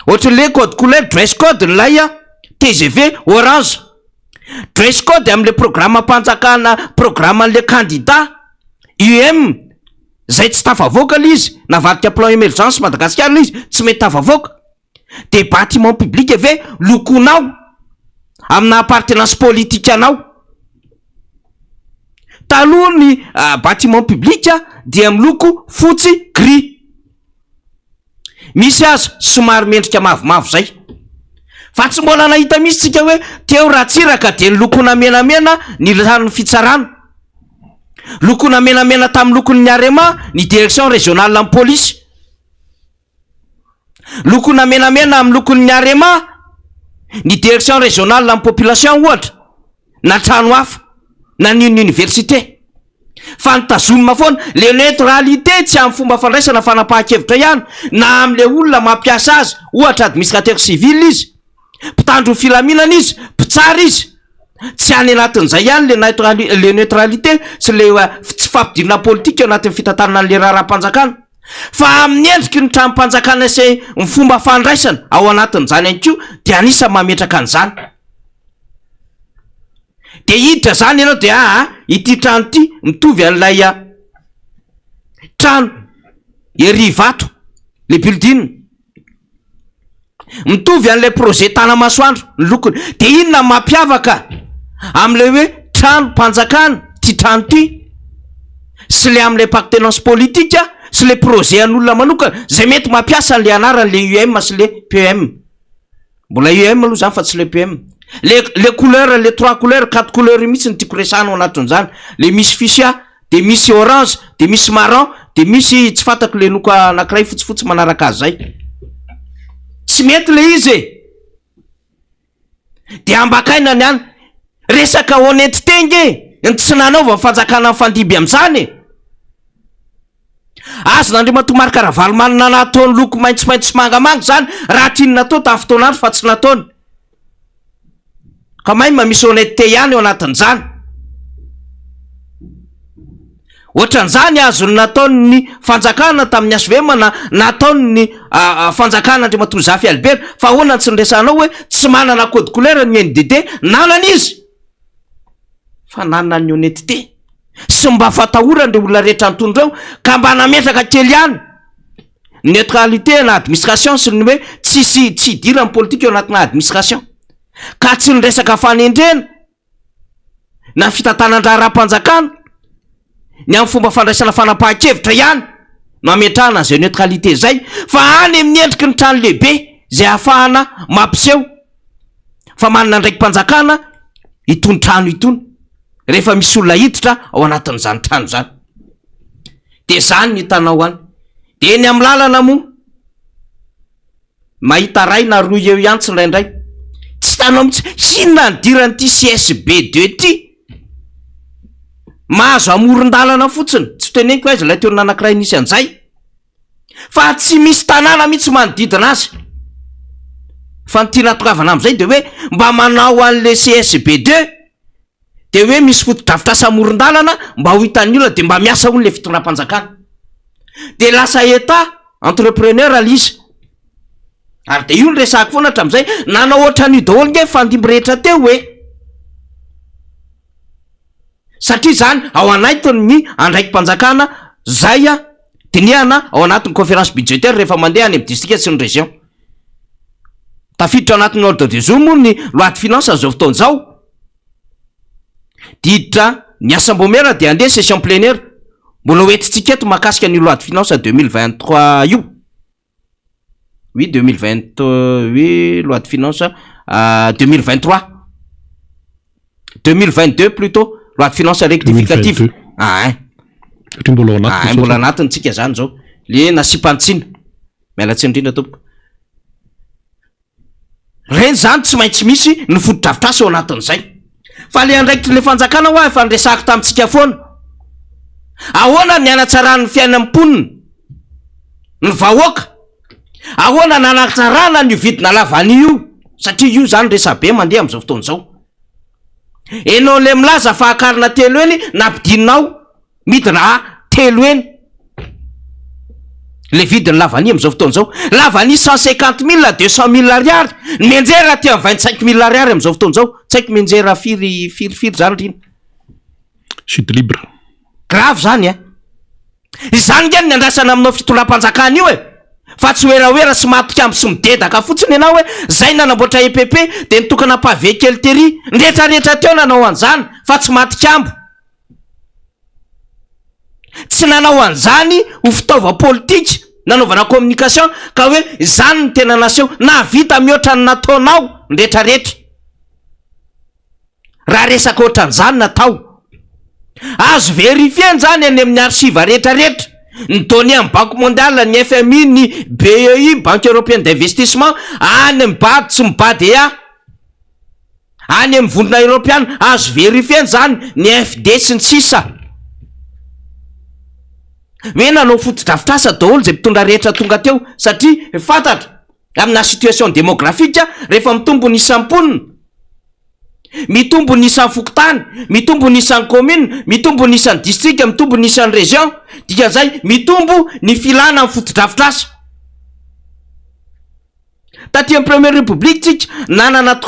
ohatra le code couleur dress code nylay TGV orange dress code am'le programme mpanjakana programme an'le candidat UM zay tsy tafavoaka le izy navadika plan émergence Madagasikara le izy tsy mety tafavoaka de bâtiment public ave lokonao amina appartenance politique anao taloha ny bâtiment public dia miloko fotsy gris misy azy somary mendrika mavomavo zay fa tsy mbola nahita misy tsika hoe teo ratsiraka de ny lokona menamena ny rano fitsarana lokona menamena tamin'ny lokon'ny Arema ny direction régionale amin'ny police, lokona menamena amin'ny lokon'ny Arema ny direction régionale amin'ny population ohatra, na trano hafa na ny université. Fa nitazomina foana le neutralité tsy amin'ny fomba fandraisana fanapahan-kevitra ihany na amin'le olona mampiasa azy, ohatra administrateur civil izy, mpitandro filaminana izy, mpitsara izy, tsy any anatin'izay ihany le neutralité sy le tsy fampidirana politika eo anatin'ny fitantanana an'le raharam-panjakana, fa amin'ny endriky ny trano-panjakana sy ny fomba fandraisana ao anatin'izany ihany koa dia anisa mametraka an'izany. De hiditra zany ianao de ity trano ity mitovy an'ilay trano Erivato, le building mitovy an'ilay projet Tanamasoandro ny lokony. De inona mampiavaka am'le hoe trano mpanjakana ty trano ty sy le am'le appartenance politika sy le projet an'olona manokana zay mety mampiasa an'le anaran'le UM sy le PM. Mbola UM aloha zany fa tsy le PM. Le couleurs, les 3 couleurs, 4 couleurs mihitsy ny tiako resahana ao anatin'izany. Le misy fuchsia, de misy orange, de misy marron, de misy tsy fantako le loko anankiray fotsifotsy manaraka azy zay. Tsy mety le izy de ambakaina ny any resaka honnêteté nge ny tsy nanaova fanjakana amin'ny fandiby amin'izany. Azo n'Andriamanitra marika Ravalomanana nataony loko maitsomaitso sy mangamanga zany raha tiany natao tamin'ny fotoanandro fa tsy nataony. Ka mahay misy honnêteté ihany eo anatin'izany. Ohatran'izany azony nataony ny fanjakana tamin'ny HVM na nataony ny fanjakana Andriamatoa Zafy Albert, fa ahoana tsy nresanao hoe tsy manana code couleur ny NDD, nanana izy fa nanana ny honnêteté sy mba fatahorany le olona rehetra antondra eo ka mba nametraka kely ihany neutralité na administration sy ny hoe tsy idira amin'ny politika eo anatina administration, ka tsy nyresaka fanendrena na fitantanandra raha-mpanjakana ny amin'ny fomba fandraisana fanapahan-kevitra ihany no ametrahana zay neutralité zay, fa any amin'ny endriky ny trano lehibe zay ahafahana mampiseho fa manana ndraiky mpanjakana itony trano itony rehefa misy olona hiditra ao anatin'izany trano zany. De zany ny tanao any. De ny amin'ny lalana moa mahita ray na roy eo ihany tsy ndraindray, tsy tanao mihitsy inona nidiran'ity CSB2 ty, mahazo amoron-dalana fotsiny, tsy teneniko aiza ilay toerana anankiray nisy an'izay, fa tsy misy tanàna mihitsy manodidina azy. Fa ny tiana tokavana amin'izay de hoe mba manao an'le CSB2 de hoe misy foto-drafitrasa amoron-dalana mba ho hitan'ny olona de mba miasa hono le fitondram-panjakana. De lasa état entrepreneur alizy. Ary de io ny resahako foana hatramin'izay, nanao ohatran'io daholo nge fandimby rehetra teo hoe. Satria zany ao anatiny ny andraiky mpanjakana zay dinihana ao anatin'ny conférence budgétaire rehefa mandeha any amin'ny district sy ny région. Tafiditra ao anatin'ny ordre de jour moa ny loi de finance zao fotoana zao. Diditra ny assemblée de andeha session plénière. Mbola hoentitsika eto mahakasika ny loi de finance 2023 io. Oui, 2020, oui, loi de finance 2023. 2022 plutôt, loi de finance rectificative. Mbola anatiny tsika zany zao. Le nasipantsina. Mialatsy indrindra tompoko. Reny zany tsy maintsy misy ny foto-drafitrasa ao anatin'izay. Fa le andraikitry le fanjakana hoa efa nresahako tamintsika foana. Ahoana ny anatsarana ny fiainam-ponina ny vahoaka, ahoana ny anatsarana ny vidina lavan'io, satria io zany resabe mandeha amin'izao fotoana zao. Enao le milaza fahakarina telo eny nampidinao midina telo eny le vidiny lavany amin'izao fotoana zao. Lavany 150 000 à 200 000 ariary, menjera ty amin'ny 25 000 ariary amin'izao fotoana zao. Tsy haiko menjera firy zany rino. Chute libre. Grave zany izany nge ny andrasana aminao fitondram-panjakana io fa tsy hoerahoera sy matokamby sy midedaka fotsiny ianao hoe zay nanamboatra EPP de nitokana pavé kely tery ndretrarehetra teo nanao an'izany fa tsy matikambo. Tsy nanao an'izany ho fitaova politika nanaovana communication ka hoe zany ny tena naseho na vita mihoatra ny nataonao ndretrarehetra. Raha resaka ohatran'izany natao azo verifieny zany any amin'ny archive rehetrarehetra, ny donnée amin'ny banque mondiale, ny FMI, ny BEI, banque européenne d'investissement, any amin'ny BAD sy mibady any amin'ny vondrona européenne, azo verifieny zany ny FD sy ny sisa. Hoe nanao fotodrafitrasa daholo zay mpitondra rehetra tonga teo, satria fantatra amina situation démographique rehefa mitombo ny isamponina, mitombo ny isan'ny fokotany, mitombo ny isan'ny commune, mitombo ny isan'ny district, mitombo ny isan'ny région, dikan'izay mitombo ny filana amin'ny fotodrafitrasa. Taty amin'ny première république tsika nanana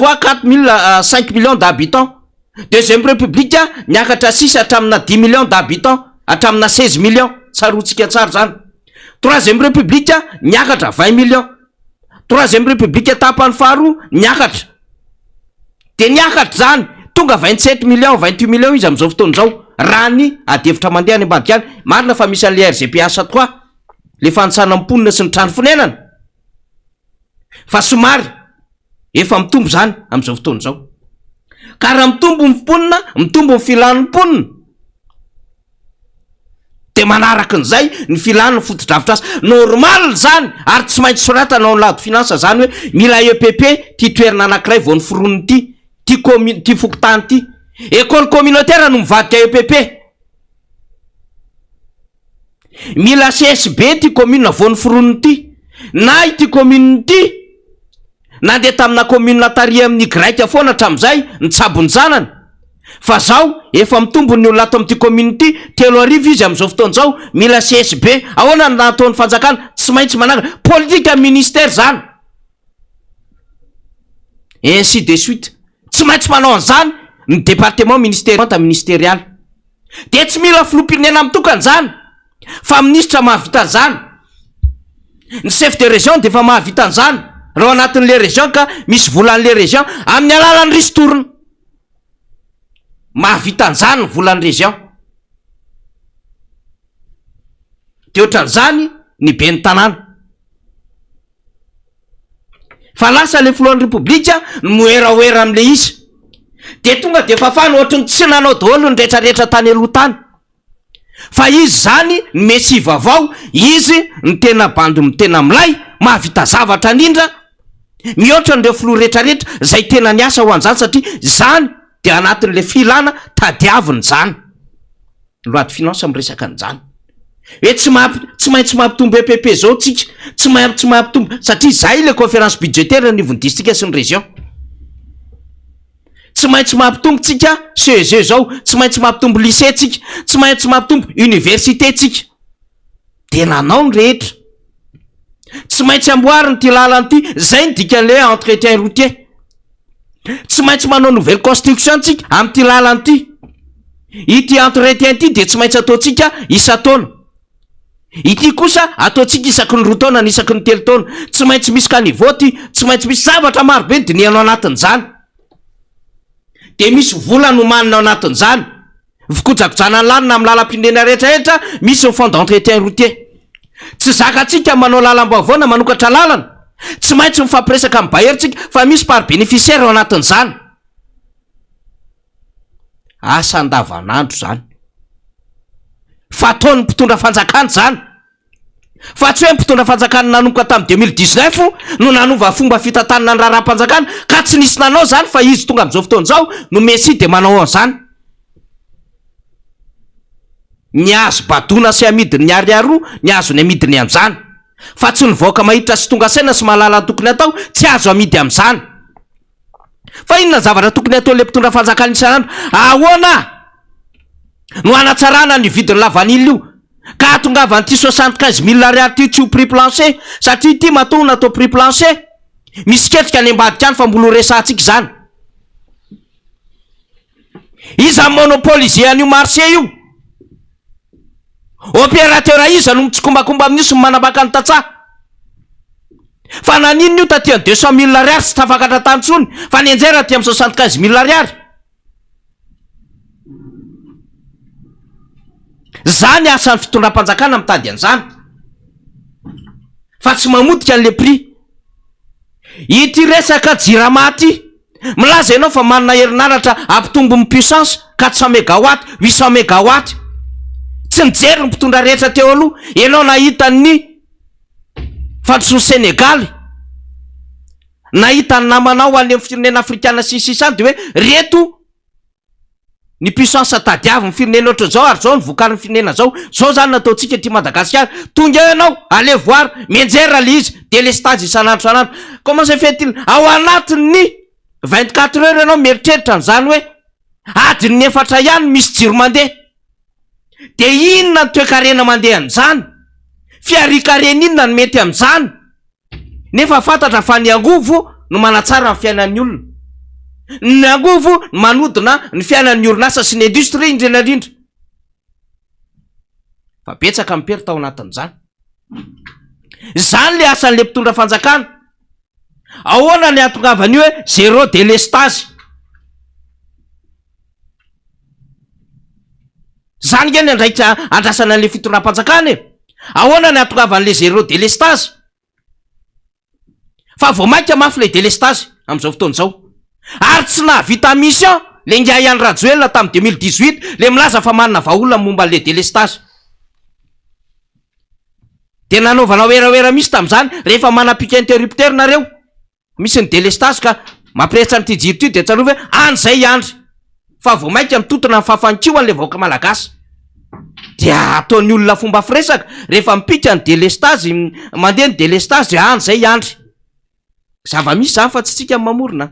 5 millions d'habitants, deuxième république niakatra 6 hatramina 10 millions d'habitants, hatramina 16 millions, tsarotsika tsara zany. Troisième république niakatra 20 millions, troisième république tapany faharoa niakatra, de niakatra zany tonga 27 millions 28 millions izy am'izao fotoana zao, raha ny adevitra mandeha any ambadiky any. Marina fa misy an'le RGPH 3 le fanitsana mponina sy ny trano fonenana, fa somary efa mitombo zany am'izao fotoana zao. Ka raha mitombo ny mponina, mitombo ny filan'ny mponina, de manaraka an'izay ny filan'ny fotodrafitrasa normal zany, ary tsy maintsy soratana ao lado finance zany hoe mila EPP ty toerana anankiray vao ny foroniny ty fokotany ty, école communautaire no mivadika EPP, mila CSB ty commune vao ny foroniny ty, na ity commune ty nandeha tamina commune tary amin'ny grec foana hatram'izay nitsabony zanany. Fa zao efa mitombo ny olona ato amin'ity commune ty 3 arivo izy am'izao fotoana zao, mila CSB. Ahoana ny nataon'ny fanjakana? Tsy maintsy mananga politika ministère zany, ainsi de suite. Tsy maintsy manao an'izany ny département ministérial. De tsy mila filoham-pirenena mitokana zany, fa ministra mahavita an'izany, ny chef de région de fa mahavita an'izany raha anatin'le région ka misy volan'le région amin'ny alalan'ny ristourna, mahavita an'izany ny volan'ny région. De ohatran'izany ny be ny tanàna, fa lasa le filohan'ny republika ny moeraoera am'le izy, de tonga de fafany ohatrany tsy nanao daholo ny rehetrarehetra tany aloha tany, fa izy zany ny mesy vaovao, izy ny tena bandy ny tena milay, mahavita zavatra indrindra mihoatra n'ireo filoha rehetrarehetra zay tena niasa ho an'izany, satria zany de anatin'le filana tadiaviny zany. Loi de finance miresaka an'izany hoe tsy maintsy mampitombo EPP zao tsika, tsy mampitombo, satria zay le conférence budgétaire nivon'ny district sy ny région. Tsy maintsy mampitombo tsika CEG zao, tsy maintsy mampitombo lycée tsika, tsy maintsy mampitombo université tsika, de nanao ny rehetra. Tsy maintsy amboariny ty lalany ty, zay ny dikan'le entretien routier. Tsy maintsy manao nouvelle construction tsika amin'ty lalany ty, ity entretien ty de tsy maintsy ataotsika isa-taona, ity kosa ataotsika isaky ny 2 taona ny isaky ny 3 taona. Tsy maintsy misy caniveau ty, tsy maintsy misy zavatra marobe ny dinihanao anatin'izany, de misy vola nomanina ao anatin'izany, fikojakojana ny lanina amin'ny lalam-pirenena rehetrarehetra, misy ny fond d'entretien routier. Tsy zakatsika manao lalam-baovao na manokatra lalana, tsy maintsy mifampiresaka amin'ny baheritsika, fa misy par bénéficiaire ao anatin'izany. Asa andavanandro zany, fataon'ny mpitondra fanjakana zany, fa tsy hoe mpitondra fanjakana nanomboka tamin'ny 2019 no nanova fomba fitantanana ny raharam-panjakana ka tsy nisy nanao zany, fa izy tonga am'izao fotoana zao no mesy de manao an'izany. Ny azo badona sy amidiny ny ariaro, ny azo ny amidiny am'izany, fa tsy nivoaka mahitra sy tonga saina sy mahalala tokony atao, tsy azo amidy am'izany. Fa inona zavatra tokony atao le mpitondra fanjakana isan'andro? Ahoana no anatsarana ny vidiny lavanila io ka atongavan'ity 75 000 ariary ty tsy ho prix plancher, satria ty matoa natao prix plancher, misy ketrika any ambadika any fa mbola resantsika zany. Iza monopoliser an'io marché io, opérateur iza no mitsikombakomba amin'io sy manabaka ny tatsaha. Fa nanino io taty amin'ny 200 000 ariary sy tafakatra tany tsony, fa ny anjera aty amin'ny 75 000 ariary. Zany asan'ny fitondram-panjakana mitady an'izany, fa tsy mamodika an'le prix. Ity resaka jirama ty milaza ianao fa manana herinaratra ampitombo ny puissance 400 mégawatt 800 mégawatt tsy mijery ny mpitondra rehetra teo aloha ianao nahita ny fandrosoany Senegaly nahita ny namanao any amin'ny firenena afrikana sisisany de hoe reto ny puissance tadiavy ny firenena oatra zao ary zao ny vokariny firenena zao zany nataontsika ty Madagasikara tonga eo ianao allez voir mienjera le izy délestage isanandro comment ça fait-il ao anatin'ny 24 heures ianao mieritreritra n'zany hoe adiny 4 ihany misy jiro mandeha de inona ny toe-karena mandeha an'izany fiarikarena inona ny mety am'izany nefa fantatra fa ny angovo no manatsara ny fiainan'ny olona ny angovo no manodina ny fiainan'ny orinasa sy ny industrie indrindrandrindra fa betsaka mipery tao anatin'izany zany le asan'le mpitondra fanjakana ahoana ny atongavany hoe zéro délestage zany geny andraikitra andrasana an'le fitondram-panjakana e ahoana ny atongavan'le zéro délestage fa vao mainka mafy le délestage am'izao fotoana zao ary tsy nahavita mission le ngia iany rajoelina tamin'ny 2018 le milaza fa manana vahaolona momba le délestage de nanaovana oeraoera misy tam'izany rehefa manapika interrupteur nareo misy ny délestage ka mampirehitra nyty jiro ty de tsarova hoe an'izay andry fa vao mainka mitotona ny fahafankioan'le vahoaka malagasy dia ataon'ny olona fomba firesaka rehefa mipika ny délestage mandeha ny délestage de an'izay andry zava-misy zany fa tsy tsika mamorona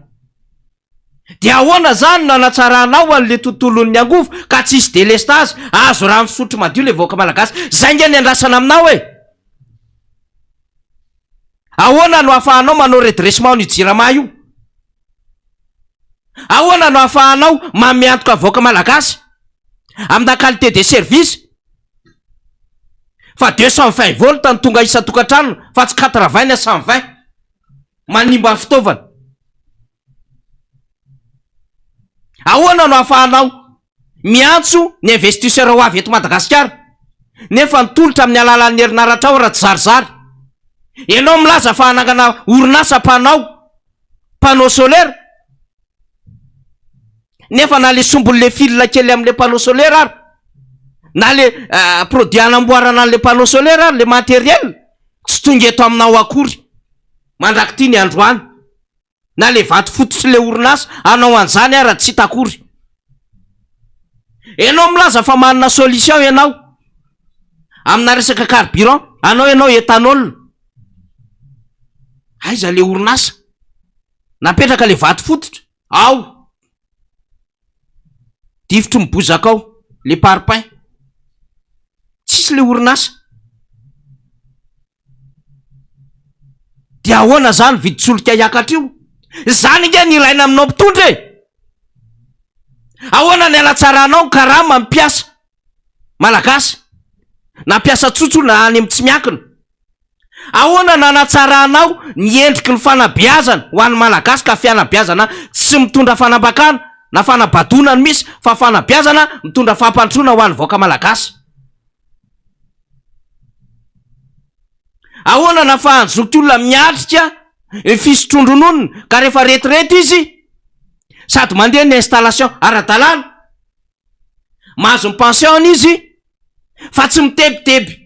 dia ahoana zany nanatsaranao an'le tontolon'ny angovo ka tsisy délestage azo raha misotro madio le vahoaka malagasy zay nge ny andrasana aminao e ahoana no ahafahanao manao redressement ny jirama io ahoana no ahafahanao mamiantoka vahoaka malagasy amina qualité de service fa 220 volt ny tonga isa-tokantrano fa tsy 80 na 120 manimba ny fitaovana ahoana no ahafahanao miantso ny investisseur ho avy eto Madagasikara nefa nitolotra amin'ny alalan'ny herinaratra ao raha tsy zarizary ianao milaza fa hanangana orinasa panneau solaire nefa na le sombon'le fil kely am'le panneau solaire ary na le produit anamboarana an'le panneau solaire ary le matériel tsy tonga eto aminao akory mandraky ty ny androany na le vato fototry le orinasa anao an'izany ary tsy hita akory ianao milaza fa manana solution ianao amina resaka carburant ianao etanol aiza le orinasa napetraka le vato fototra ao difotry mibozaka ao le parpaing tsisy le orinasa dia ahoana zany viditsoloka hiakatra io zany nge ny ilaina aminao mpitondra e ahoana ny alatsaranao karama mampiasa malagasy na mpiasa tsotsolo na any amin'ny tsy miakina ahoana nanatsaranao ny endriky ny fanabeazana ho an'ny malagasy ka fianabeazana tsy mitondra fanambakana na fanabadona ny misy fa fanabeazana mitondra fahampantrona ho an'ny vahoaka malagasy ahoana na fahanjoky olona miatrika fisotrondrononona ka rehefa retirety izy sady mandeha ny installation ara-dalàna mahazo ny pension izy fa tsy mitebiteby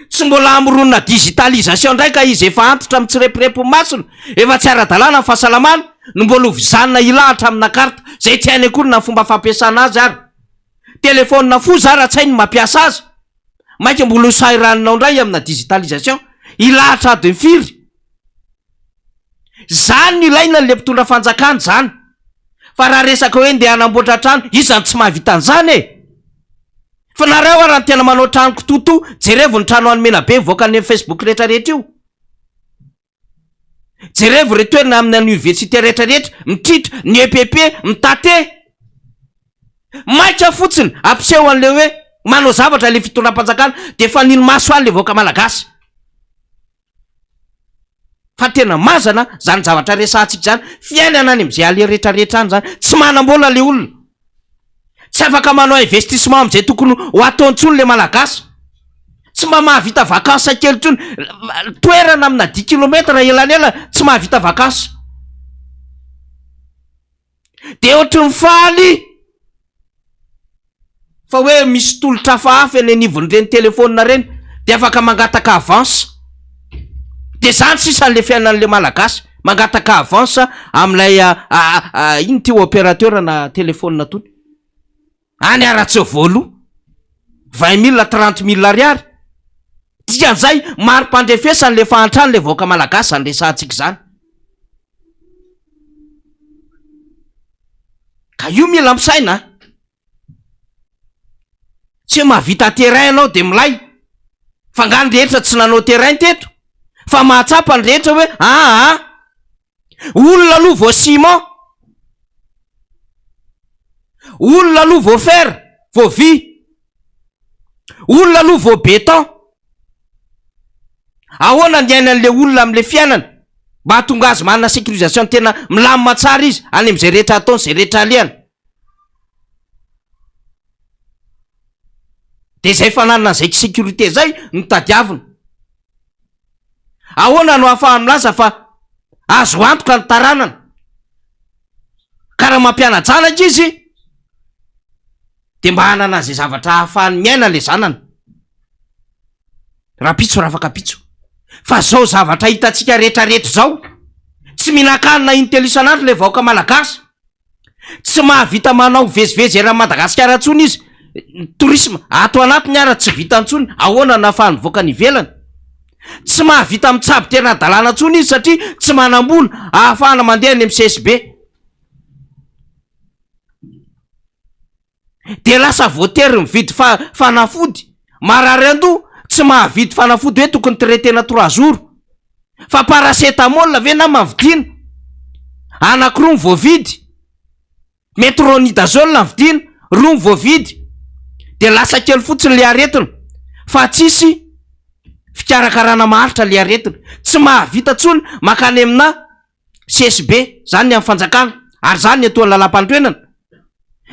tsy mbola amoronona digitalisation ndraika izy efa antitra amin'ny tsirepirepo masina efa tsy ara-dalàna ny fahasalamana no mbola ovizanina ilahatra amina karta zay tsy hainy akory na fomba fampiasana azy ary telefônina fo zara tsy hainy mampiasa azy mainka mbola hosairanina ndray amina digitalisation ilahatra ady ny firy zany ny ilaina n'le mpitondra fanjakana zany fa raha resaka hoe ndeha hanamboatra trano izany tsy mahavita an'izany e fa nareo raha ny tena manao trano kitoto jerevo ny trano anomena be mivoaka ny Facebook rehetrarehetra io jerevo retoerina amin'ny université rehetrarehetra mitritra ny EPP mitate maika fotsiny ampiseho an'le hoe manao zavatra le fitondram-panjakana de fa nino maso any le vahoaka malagasy fa tena mazana zany zavatra resantsika zany fiainana any am'izay ale rehetrarehetra any zany tsy manam-bola le olona tsy afaka manao investissement am'izay tokony ho ataontsony le malagasy tsy mba mahavita vakansa kely tsony toerana amina 10 kilometra elanela tsy mahavita vakansa de ohatry ny faly fa hoe misy tolotra fahafa eny anivon'ireny telefônina reny de afaka mangataka avance de zany sisan'le fiainan'le malagasy mangataka avance am'ilay iny ty opérateur na telefônina tony any aratsy voalo 20 000 30 000 ariary dikan'izay maro-pandrefesan'le fahantrany le vaoaka malagasy andresantsika zany ka io mila misaina tsy mahavita terrain anao de milay fa ngany rehetra tsy nanao terrain teto fa mahatsapa ny rehetra hoe olona aloha vo ciment olona aloha vo fer vo vy olona aloha vo béton ahoana ny ainan'le olona am'le fiainana mba hatonga azy manana sécurisation tena milamina tsara izy any am'izay rehetra ataony zay rehetra alehana de zay fananana zay sécurité zay no tadiavina ahoana no ahafahany milaza fa azo antoka ny taranana karaha mampiana-janaka izy de mba hanana zay zavatra ahafahany miaina le zanany raha pitso raha afaka pitso fa zao zavatra hitatsika rehetrarehetra zao tsy mihinan-kanina intelo isan'andro le vaoaka malagasy tsy mahavita manao vezivezy era Madagasikara ntsony izy tourisme ato anatiny ara tsy vita ntsony ahoana nahafahany voaka ny ivelany tsy mahavita mitsaby tena dalàna ntsony izy satria tsy manam-bola ahafahana mandeha ny MCSB de lasa voatery mividy fanafody marary ando tsy mahavidy fanafody hoe tokony traitena 3 jours fa paracetamol ve na mavidina anankiroa ny voavidy metronidazole na vidina roa ny voavidy de lasa kely fotsiny le aretina fa tsisy fikarakarana maharitra le aretina tsy mahavita tsony makany amina CSB zany ny amin'ny fanjakana ary zany ny atoany lalam-pandroenana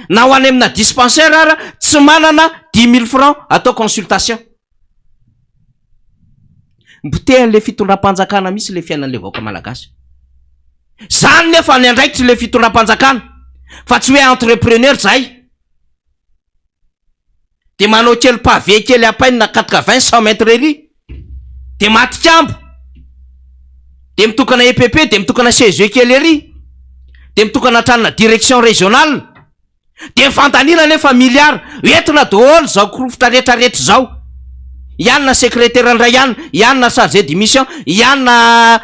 na ho any amina dispensaire ara tsy manana 10 000 francs atao consultation mbotehan'le fitondram-panjakana misy le fiainan'le vaoaka malagasy zany nefa ny andraikitry le fitondram-panjakana fa tsy hoe entrepreneur zay de manao kely pavé kely apainina 80-100 mètres ry de matikambo de mitokana EPP de mitokana CGE kely ery de mitokana tranona direction régionale de fantanina nefa miliara entina daholo zao korofitra rehetrarehetra zao ianna secrétaire andray ianna chargé de mission ianna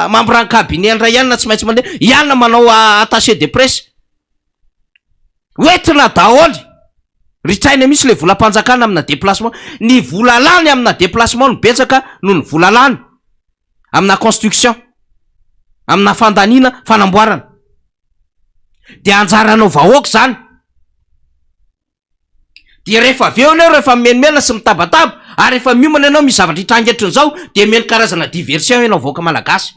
membre en cabinet andray ianna tsy maintsy mandeha ianna manao attaché de presse entina daholo ritsaina misy le volam-panjakana amina déplacement ny vola lany amina déplacement no betsaka noho ny vola lany amina construction amina fandanina fanamboarana de anjaranao vahoaka zany de rehefa aveo anao rehefa mimenimena sy mitabataba ary rehefa miomana ianao misy zavatra hitrangetronyzao de meno karazana diversion ianao vahoaka malagasy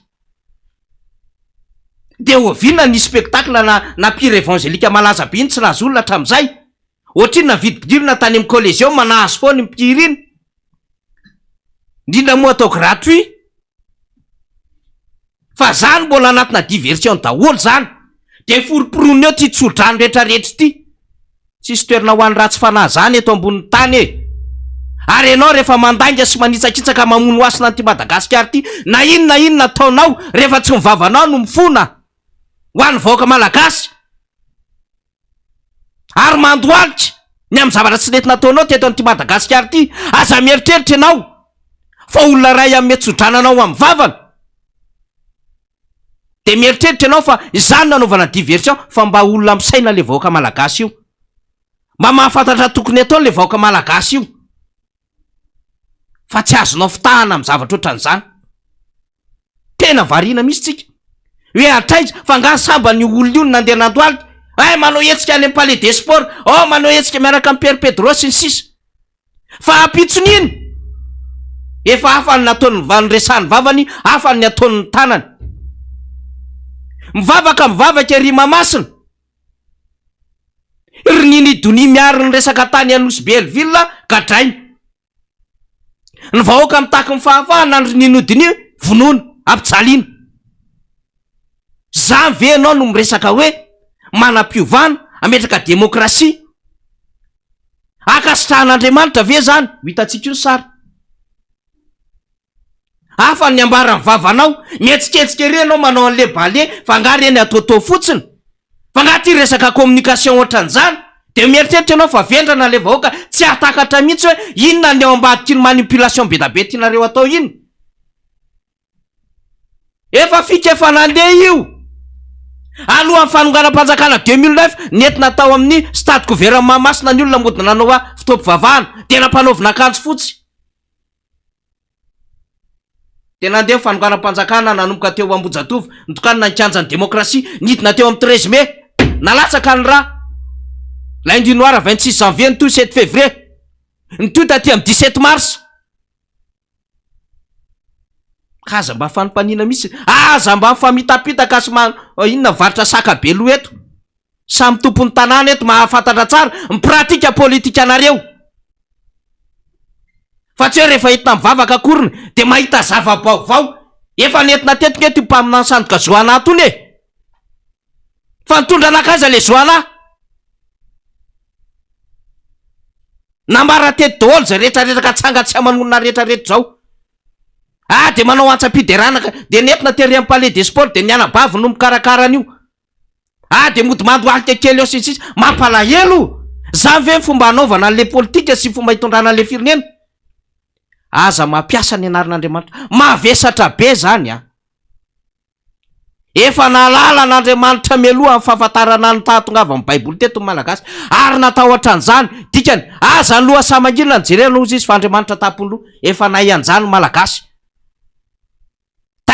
de ovinona ny spectacle na pire évangélika malaza be iny tsy laza olona hatram'izay ohatriny na vidibidirina tany amin'ny collégion manahazo foany mpiriny indrindra moa atao gratuit fa zany mbola anatina diversion daholo zany de foroporoniny eo ty tsodrano rehetrarehetra ty tsisy toerina ho any ratsy fanahy zany eto ambonin'ny tany ary ianao rehefa mandainga sy manitsakitsaka mamono asina anty Madagasikara ty na inona ataonao rehefa tsy mivavanao no mifona ho an'ny vahoaka malagasy ary mandoalitra ny amin'ny zavatra tsy nety nataonao teto anty Madagasikara ty aza mieritreritra ianao fa olona ray amin'ny metsodrananao amin'ny vavana de mieritreritra ianao fa izany nanaovana diversion fa mba olona misaina le vahoaka malagasy io mba mahafantatra tokony atao le vahoaka malagasy io fa tsy azonao fitahana amin'ny zavatra ohatran'izany tena variana misy tsika hoe atraiza fa nga samba ny olona io nandeha nandoalika manao hetsika any amin'ny palais des sports manao hetsika miaraka amin'ny Pierre Pedro sy ny sisa fa apitsony iny efa afany nataony nyresany vavany afany ny ataony ny tanany mivavaka ery Mamasina rinini-doni miary ny resaka tany Anosy Belleville gadrainy ny vahoaka mitaky ny fahafahana ny rininodiny vonoana ampijaliana zany ve anao no miresaka hoe manam-piovana ametraka demokrasia akasitrahan'Andriamanitra ve zany ho hitantsika io sara hafa ny ambara ny vavanao mietsiketsika ery anao manao an'le bale fa nga reny ataotao fotsiny fa nga ty resaka communication ohatran'izany de mieritreritra ianao fa vendrana le vahoaka tsy atakatra mihitsy hoe inona ny ao ambadiky ny manipulation be da be tianareo atao iny efa fika efa nandeha io alohan'ny fanonganam-panjakana 2009 nentina tao amin'ny stade gouvernement masina ny olona modina nanao a fitoam-pivavahana tena mpanaovina akanjo fotsy tena andeha fanonganam-panjakana nanomboka teo Ambohijatovo nitokanina nikanjany demokrasia nidina teo amin'ny 13 mai nalatsaka ny raha lundi noir 26 janvier ny 7 février ny taty amin'ny 17 mars kaza mba fanimpanina misy aza mba famitapitaka sy inona varitra saka be lo eto samy tompony tanàna eto mahafantatra tsara mipratika politika anareo fa tsy hoe rehefa hitina mivavaka akoriny de mahita zava-baovao efa nentina tetika eto mpaminany sandoka zoana tony e fa nitondra anakaiza le zoana nambara tety daholo zay rehetrarehetra tsanga tsy amanonona rehetrarehetra zao de manao antsapideranaka de nentina tery amin'ny palais des sports de nianabavy no mikarakara an'io de mody mandoaly kekely eo sisisy mampalahelo zany ve ny fomba anaovana an'le politika sy fomba hitondrana an'le firenena aza mampiasa ny anarin'Andriamanitra mavesatra be zany efa nalala an'Andriamanitra meloha amin'ny fahafantarana ny tahatongava amin'ny baiboly teto ny malagasy ary natahotra an'izany dikany aza ny loha samangilona nijerena ozy izy fa Andriamanitra tampony efa nahy an'izany malagasy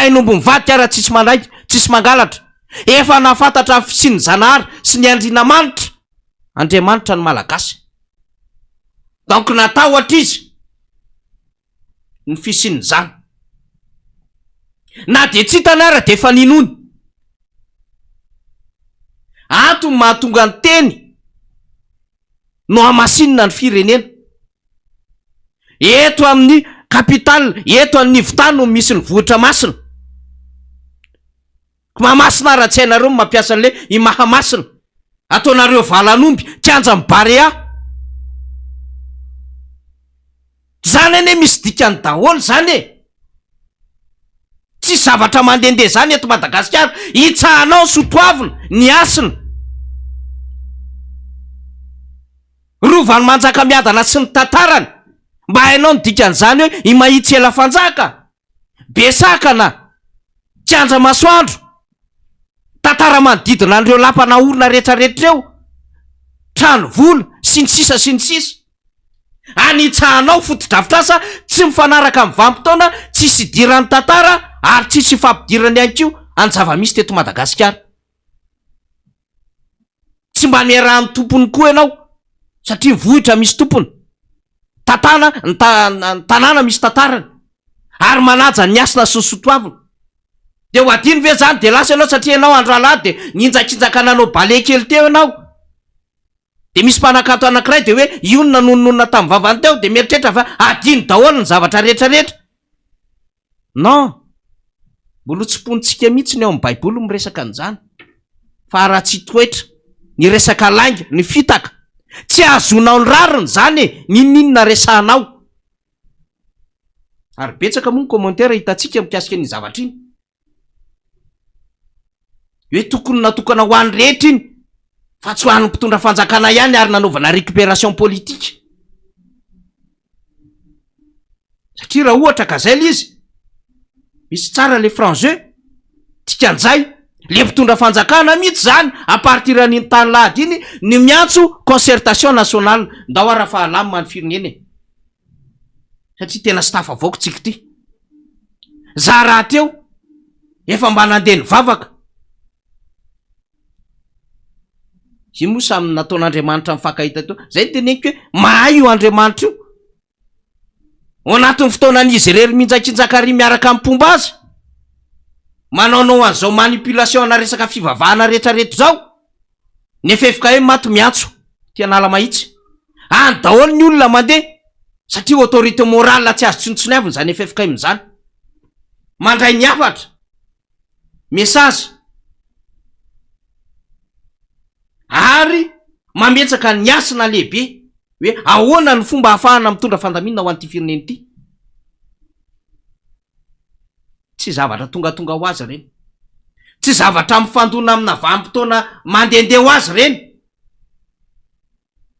tainombo mivadika raha tsisy mandraiky tsisy mangalatra efa nafantatra ny fisiny zanahary sy ny andrina manitra Andriamanitra ny malagasy donc natahotra izy ny fisiny zany na de tsy hitana ara de efa ninony antony mahatonga ny teny no hamasinina ny firenena eto amin'ny kapitale eto amin'ny votany no misy ny vohitra masina mahamasina raha tsy hainareo mampiasa an'le imahamasina ataonareo valanomby kianja my barea zany ane misy dikany daholo zany e tsy zavatra mandendeha zany eto Madagasikara hitsahanao sotoavina ny asina rovany manjaka miadana sy ny tantarany mba hainao ny dikan'izany hoe imahitsy ela fanjaka besakana kianja masoandro tantara manodidina an'ireo lampana orona rehetrarehetra eo trano vola sy ny sisa sy ny sisa anitsahanao fotodrafitrasa tsy mifanaraka amin'ny vanim-potoana tsisy idiran'ny tantara ary tsisy fampidirany ihany ko any zava-misy teto Madagasikara tsy mba niarahan'ny tompony koa ianao satria vohitra misy tompony tanàna misy tantarany ary manaja ny asina sy ny sotoavina de ho adiny ve zany de lasa ianao satria ianao andro alady de ninjakinjaka nanao bale kely teo ianao de misy mpanakanto anankiray de hoe ionona nononona tamin'ny vavany teo de mieritreritra fa adiny daholo ny zavatra rehetrarehetra non mbola tsy ponitsika mihitsy ny ao amin'ny baiboly miresaka an'izany fa raha tsy toetra ny resaka lainga ny fitaka tsy azonao ny rariny zany e ninninona resahanao ary betsaka moa ny commentaire hitantsika mikasika ny zavatra iny hoe tokony natokana ho an'ny rehetra iny fa tsy ho an'ny mpitondra fanjakana ihany ary nanaovana récupération politique satria raha ohatra ka zay le izy misy tsara le franjeu tikan'izay le mpitondra fanjakana mihitsy zany a partir an'iny tany lahady iny ny miantso concertation nationale ndao ara-fahalamina ny firenena satria tena sy tafavoako tsika ty za raha teo efa mba nandeha ny vavaka zy moa samy nataon'Andriamanitra mifakahita teo zay teneniko hoe mahay io Andriamanitra io ao anatin'ny fotoanan'izy irery minjakinjakary miaraka amin'ny mpomba azy manaonao an'izao manipulation na resaka fivavahana rehetrarehetra zao nefefika hoe maty miantso tianala mahitsy any daholo ny olona mandeha satria autorité morale tsy azo tsinotsoniaviny zany efefika min'izany mandray ny afatra message ary mametsaka ny asina lehibe hoe ahoana ny fomba hahafahana mitondra fandaminana ho an'ity fireneny ity. Tsy zavatra tongatonga ho azy reny, tsy zavatra mifandona amina vanim-potoana mandehandeha ho azy reny,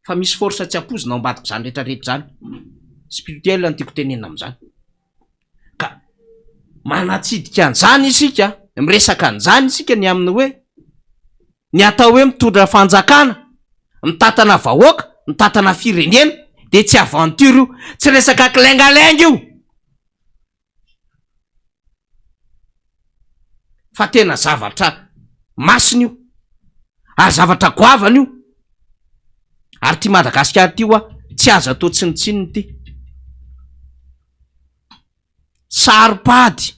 fa misy forsa tsy ampozina ao ambadiko zany rehetrarehetra zany. Spirituel no tiako tenena am'izany. Ka manatsidika an'izany isika, miresaka an'izany isika ny amin'ny hoe ny atao hoe mitondra fanjakana, mitatana vahoaka, mitatana firenena, de tsy aventure io, tsy resaka kilengalenga io, fa tena zavatra masina io, ary zavatra goavana io. Ary ty Madagasikara ty hoa tsy azo atao tsinitsininy ty. Saripady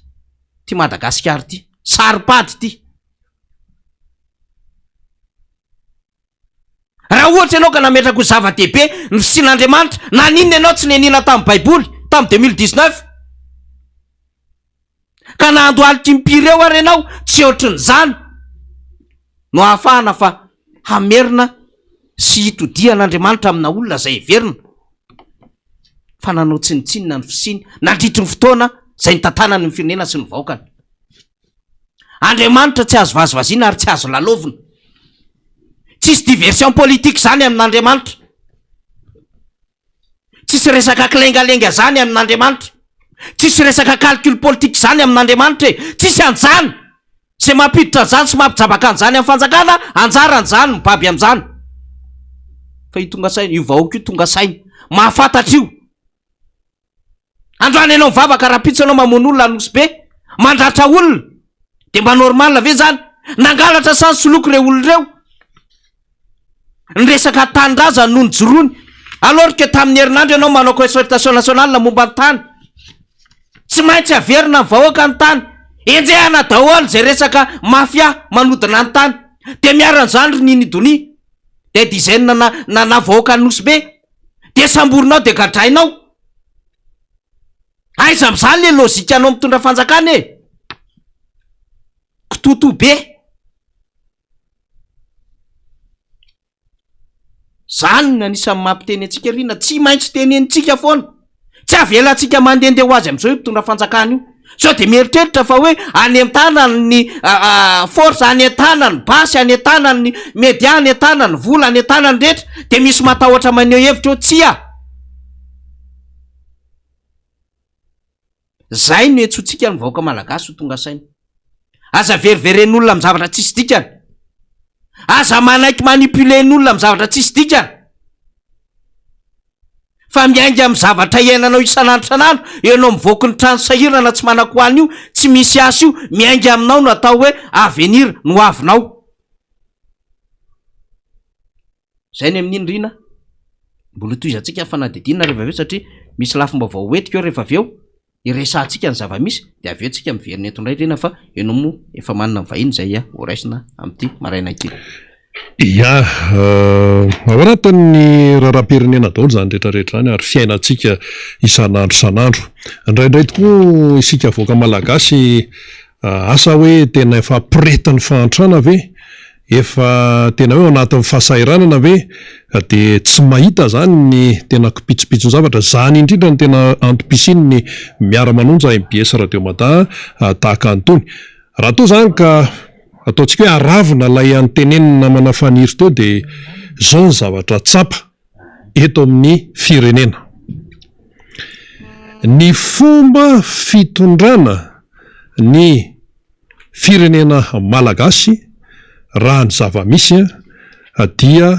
ty Madagasikara ty, saripady ty. Raha ohatra ianao ka nametraka ho zava-dehibe ny fisian'Andriamanitra, na ninona ianao tsy nenina tamin'ny Baiboly tamin'ny 2019, ka nahandohalitra impireo ary ianao tsy ohatrin'izany no ahafahana fa hamerina sy hitodian'Andriamanitra amina olona zay heverina, fa nanao tsinitsinina ny fisiny nandritry ny fotoana zay nitantanany ny firenena sy ny vahoakany. Andriamanitra tsy azo vazivaziana ary tsy azo lalovina. Tsisy diversion politique zany amin'Andriamanitra, tsisy resaka kilengalenga zany amin'Andriamanitra, tsisy resaka calcul politique zany amin'Andriamanitra, tsisy an'izany. Zay mampiditra an'izany sy mampijabaka an'izany amin'ny fanjakana, anjara an'izany, mibaby amin'izany. Fa io tonga saina, io vahoaka io tonga saina, mahafantatra io. Androany ianao mivavaka rapitsa anao mamono olona anosy be, mandratra olona, de mba normal ve zany? Nangalatra sany soloko reo olona reo, ny resaka tanindrazana noho ny jorony, alors que tamin'ny herinandro ianao manao concertation nationale momba ny tany, tsy maintsy averina ny vahoaka ny tany, enjehana daholo zay resaka mafia manodina ny tany, de miaran'izany roninidoni, de dizaine na vahoaka anosy be, de samborinao de gadrainao. Aiza am'izany le lozika anao mitondra fanjakana e? Kitoto be. Zany no anisan'ny mampiteny antsika rina, tsy maintsy tenenitsika foana. Tsy avelantsika mandehandeha ho azy am'izao io mitondra fanjakana io. Sao de mieritreritra fa hoe anentana ny force, anentana ny basy, anentana ny media, anentana ny vola, anentana ny rehetra, de misy matahotra maneho hevitra eo, tsy a. Zay no etsotsika ny vahoaka malagasy ho tonga saina. Aza veriveren'olona amin'ny zavatra tsisy dikany, aza manaiky manipulen'olona amin'ny zavatra tsisy dikany, fa miainga amin'ny zavatra iainanao isan'andro isan'andro, ianao mivoaky ny trano sahirana tsy manan-koany io, tsy misy asa io, miainga aminao no atao hoe avenir no avinao. Zay ny amin'iny rina, mbola toizantsika ny fanadidinina rehefa aveo, satria misy lafim-baovao hoetika eo rehefa aveo iresantsika ny zava-misy, de aveo tsika miverina eto indray rena, fa ianao moa efa manana ny vahiny zay horaisina amin'ity maraina ity. Ya, ao anatin'ny raharam-pirenena daholo zany rehetrarehetra zany, ary fiainantsika isan'andro isan'andro. Indraindray tokoa isika voaka malagasy asa hoe tena efa piretin'ny fahantrana ve, efa tena hoe anatin'ny fahasairanana ve, de tsy mahita zany ny tena kipitsopitso zavatra. Zany indrindra ny tena antom-pisiny ny miara-manonja MBS Radio Mata tahaka antony. Raha to zany ka ataontsika hoe aravina lay antenenina manafaniry teo, de zao ny zavatra tsapa eto amin'ny firenena. Ny fomba fitondrana ny firenena malagasy raha ny zava-misy dia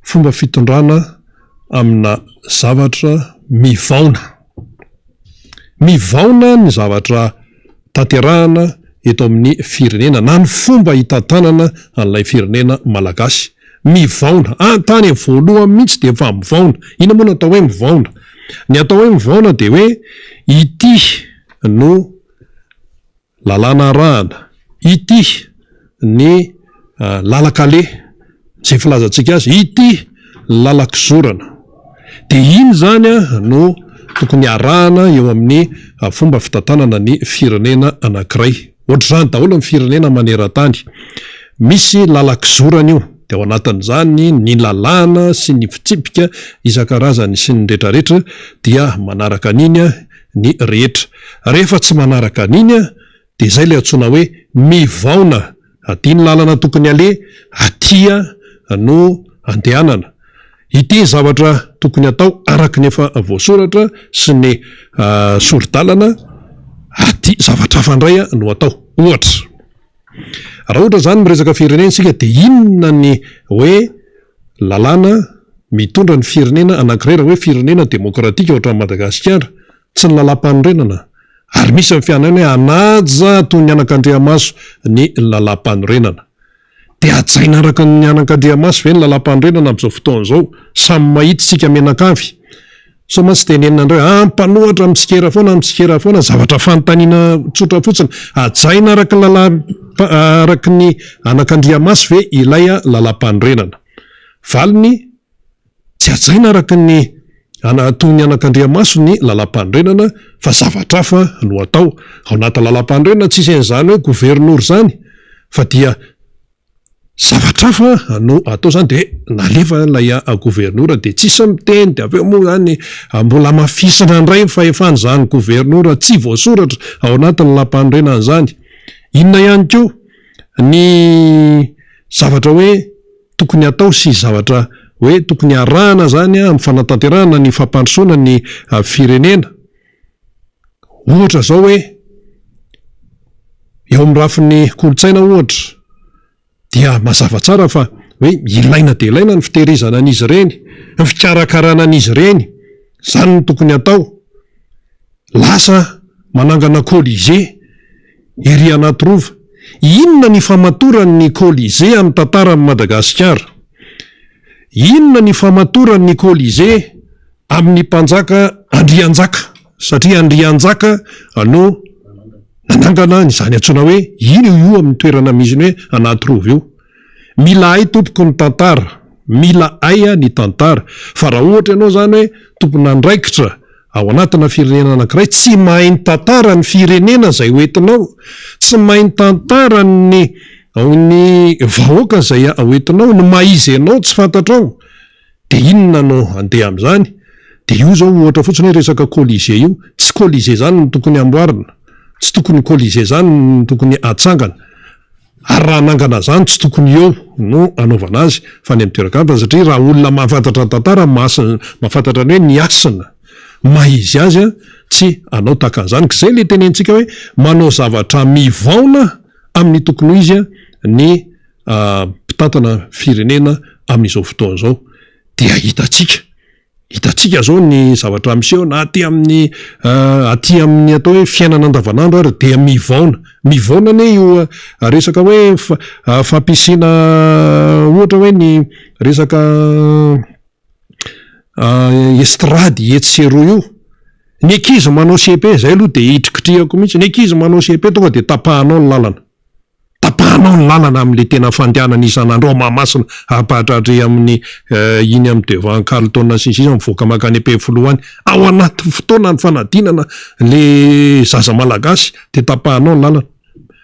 fomba fitondrana amina zavatra mivaona. Mivaona ny zavatra tanterahana eto amin'ny firenena, na ny fomba hitantanana an'ilay firenena malagasy. Mivaona, tany amin'ny voalohany mihitsy de efa mivaona. Ina moa no atao hoe mivaona? Ny atao hoe mivaona de hoe ity no lalàna arahana, ity ny lalakale zay filazantsika azy, ity lalakizorana, de iny zany no tokony arahana eo amin'ny fomba fitantanana ny firenena anankiray. Ohatr'izany daholo ny firenena maneran-tany, misy lalakizorana io, de ao anatin'izany ny lalàna sy ny fitsipika isan-karazany sy ny rehetrarehetra dia manaraka an'iny ny rehetra. Rehefa tsy manaraka an'iny de zay le antsoina hoe mivaona, aty ny lalana tokony ale, atia no andehanana. Ity zavatra tokony atao araka ny efa voasoratra sy ny soro-dalana, aty zavatra fandray no atao. Ohatra, raha ohatra zany miresaka firenena sika de inona ny hoe lalàna mitondra ny firenena anankiray raha hoe firenena demokratika ohatra Madagasikara, tsy ny lalam-panorenana. Ary misy ny fianana hoe anaja toy ny anak'Andriamaso ny lalam-panorenana. De ajaina araka ny anak'Andriamaso ve ny lalam-panorenana amin'izao fotoana izao, samy mahita sika menakavy. So matsy tenenina indray ampanohatra am'sikera foana zavatra fanontaniana tsotra fotsiny, ajaina araka ny anak'Andriamaso ve ilay lalam-panorenana. Valiny tsy ajaina araka ny toy ny anak'Andriamaso ny lalam-panorenana fa zavatra hafa no atao. Ao anaty lalam-panorenana tsisy an'izany hoe gouverneur zany, fa dia zavatra hafa no atao zany. De nalefa ilay gouverneur de tsisy miteny, de aveo moa zany mbola mafisina indray fahefany zany gouverneur tsy voasoratra ao anatin'ny lalam-panorenana zany. Inona ihany koa ny zavatra hoe tokony atao sy zavatra hoe tokony arahana zany amin'ny fanatanterahana ny fampandrosoana ny firenena. Ohatra zao hoe eo amin'ny rafin'ny kolotsaina ohatra dia mazava tsara fa hoe ilaina de ilaina ny fitehirizana an'izy ireny, ny fikarakarana an'izy ireny, zany no tokony atao. Lasa manangana Colisée ery anaty rova. Inona ny famatoran'ny Colisée amin'ny tantaran'i Madagasikara? Inona ny famatoran'ny Colisée amin'ny mpanjaka Andrianjaka? Satria Andrianjaka no nanangana izany antsoina hoe ino io amin'ny toerana misy ny hoe anaty rova io. Mila hay tompoko ny tantara, mila hay ny tantara. Fa raha ohatra ianao zany hoe tompona andraikitra ao anatina firenena anankiray, tsy mahay ny tantara ny firenena zay hoentinao, tsy mahay ny tantara ny vahoaka zay hoentinao, no maizy ianao tsy fantatrao, de inona no andeha am'izany? De io zao ohatra fotsiny hoe resaka Colisée io, tsy Colisée zany no tokony amboarina, tsy tokony Colisée zany no tokony atsangana, ary raha nangana zany tsy tokony eo no anaovana azy fa ny am'toeran-kafa, satria raha olona mahafantatra ny tantara mahafantatra ny hoe ny asina maizy azy tsy anao takan'izany. Zay le tenentsika hoe manao zavatra mivaona amin'ny tokony ho izy ny mpitantana firenena amin'izao fotoana izao. Dia hitatsika zao ny zavatra miseho na aty amin'ny atao hoe fiainana andavanandro ary dia mivaona ne io resaka hoe fampisina ohatra hoe ny resaka estrady etsero io. Ny ankizy manao CP zay aloha de hitrikitrihako mihitsy, ny ankizy manao CP tonga de tapahanao ny lalana amin'le tena fandehanana isan'andro ao Mahamasina ampahatratre amin'ny iny amin'ny devant Carlton sy mivoaka makany Ampefiloha any, ao anaty fotoana ny fanadinana le zaza malagasy de tapahanao ny lalana.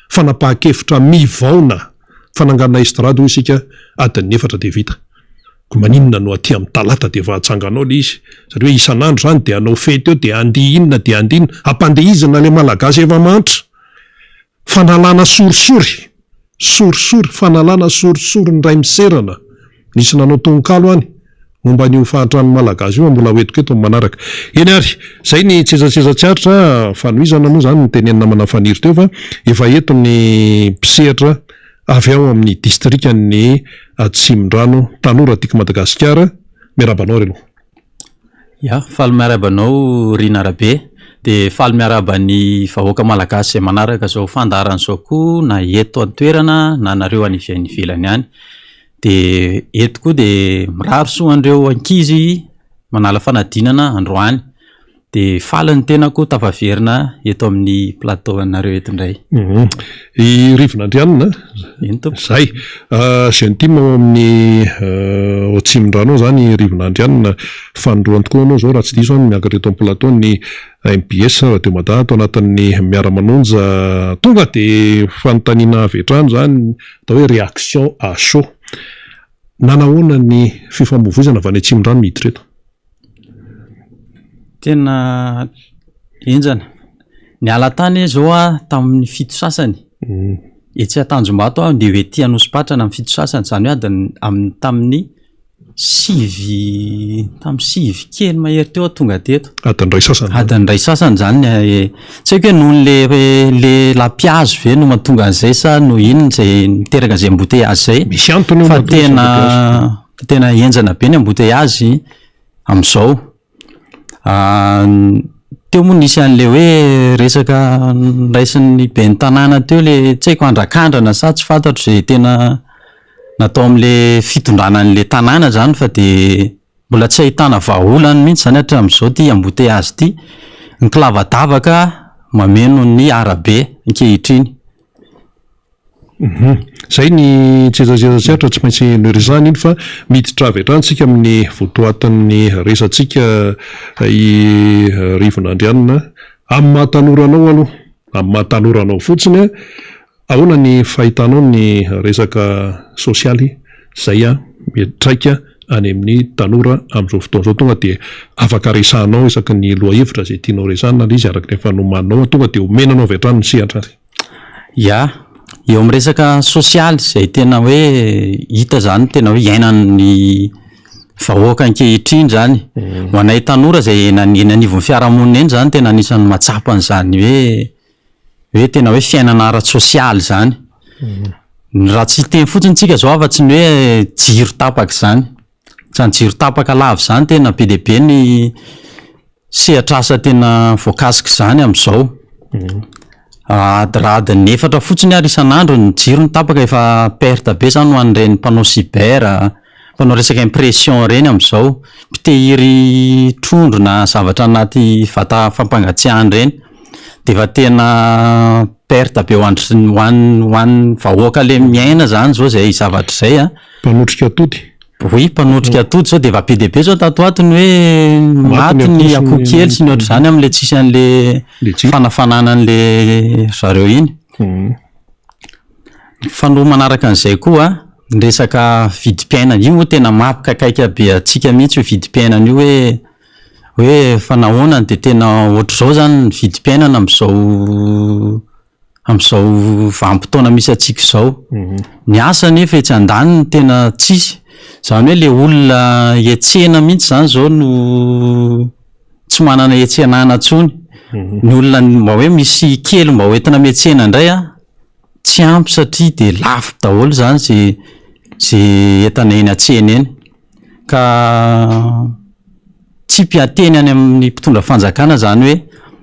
Fanapahan-kevitra mivaona fananganana estrady hoy isika adiny 4 de vita. Ko maninona no aty amin'ny talata de efa atsanganao le izy, satria hoe isan'andro zany de anao fety eo de andihy inona de andina, ampandehizina le malagasy efa mantra. Fanalana sorisory, fanalana sorisory ny ray miserana, nisy nanao tononkalo any momba n'io fahantrano malagasy io, mbola hoetiko eto manaraka. Eny ary, zay ny tsezatseza-tsiaritra fanohizana moa zany ny tenenina manafaniry teo, fa efa eto ny mpisehatra avy ao amin'ny distriktan'ny Tsimondrano, tanora tiako Madagasikara. Miarabanao reno. Ya, faly miarabanao Rina Rabe, de faly miaraban'ny vahoaka malagasy izay manaraka zao fandarana zao koa, na eto an-toerana na nareo any ivelany any. De eto koa de miraro soa andreo ankizy manala fanadinana androany. De faly ny tenako tafaverina eto amin'ny plateau anareo eto indray. I Rivinandrianina zay Gentima amin'ny Tsimondrano zany Rivinandrianina fanondroany tokoa anao zao raha tsy diso any miakatra eto amin'ny plateau ny MBS Radio Mada ato anatin'ny miara-manonja tonga de fanontaniana avy hatrany zany atao hoe réaction à chaud. nanahoana ny fifamoivoizana avy any Atsimon-drano miditra eto? Tena enjana ny alatany zao a tamin'ny fito sasany etsy Tanjombato a de hoe tia Nosy-Patrana amin'ny fito sasany, zany hoe adiny tamin'ny sivy kely mahery teo tonga teto adiny ray sasany zany tsy haiko hoe noho le lapiazo ve no mahatonga an'izay sa no inona zay miteraka an'izay embouteillage zay misy antony fa tena enjana be ny embouteillage amin'izao. Teo moa nisy an'le hoe resaka raisin'ny ben'ny tanàna teo le tsy haiko andrakandrana sa tsy fantatro zay tena natao am'le fitondranan'le tanàna zany fa de mbola tsy ahitana vahaolany mihitsy zany hatramin'izao ty embouteillage ty, ny kilavadavaka mameno ny arabe ankehitriny. Zay ny tsezatsehatra tsy maintsy noresahana iny fa miditra avy hatrany tsika amin'ny votoatin'ny resantsika i Rivonandrianina amin'ny mahatanorana aloha, amin'ny mahatanorana fotsiny ahoana ny fahitanao ny resaka sosialy zay mitraika any amin'ny tanora amin'izao fotoan'izao, tonga de afaka resahanao isaky ny lohahevitra zay tianao resahana izy araka ny efa nomaninao tonga de omenanao avy hatrany ny sehatra azy. Eo amin'ny resaka sosialy zay tena hoe hita zany tena hoe iainan'ny vahoaka ankehitriny zany ho anay tanora zay nanivon'ny fiarahamonina eny zany tena anisan'ny matsapany zany hoe tena hoe fiainana ara-sosialy zany. Raha tsy teny fotsiny tsika zao afa-tsy ny hoe jiro tapaka zany, zany jiro tapaka lavy zany tena be dia be ny sehatr'asa tena voakasika zany amin'izao. Raha adiny 4 fotsiny ary isan'andro ny jiro ny tapaka efa perte be zany ho an'ireny mpanao cyber, mpanao resaka impression reny amin'izao, mpitehiry trondro na zavatra anaty vata fampangatsiahana reny de efa tena perte be ho an'ny vahoaka le miaina zany zao zay zavatra zay mpanotrika atody. Mpanotrika atody zao de efa be dia be zao tatoatiny hoe maty ny akoho kely sy ny ohatry zany amin'le tsisy an'le fanafanana an'le zareo iny. Fa no manaraka an'izay koa ny resaka vidim-piainana io moa tena mampikaikaika be atsika mihitsy io vidim-piainana io hoe fa nahoana de tena ohatr'izao zany ny vidim-piainana amin'izao vanim-potoana misy atsika izao. Ny asa nefa etsy andaniny tena tsisy, zany hoe le olona ietsena mihitsy zany zao no tsy manana ietsenana tsony. Ny olona mba hoe misy kely mba hoentina mietsena indray tsy ampy satria de lafo daholo zany zay entana eny an-tsena eny, ka tsy mpianteny any amin'ny mpitondra fanjakana zany hoe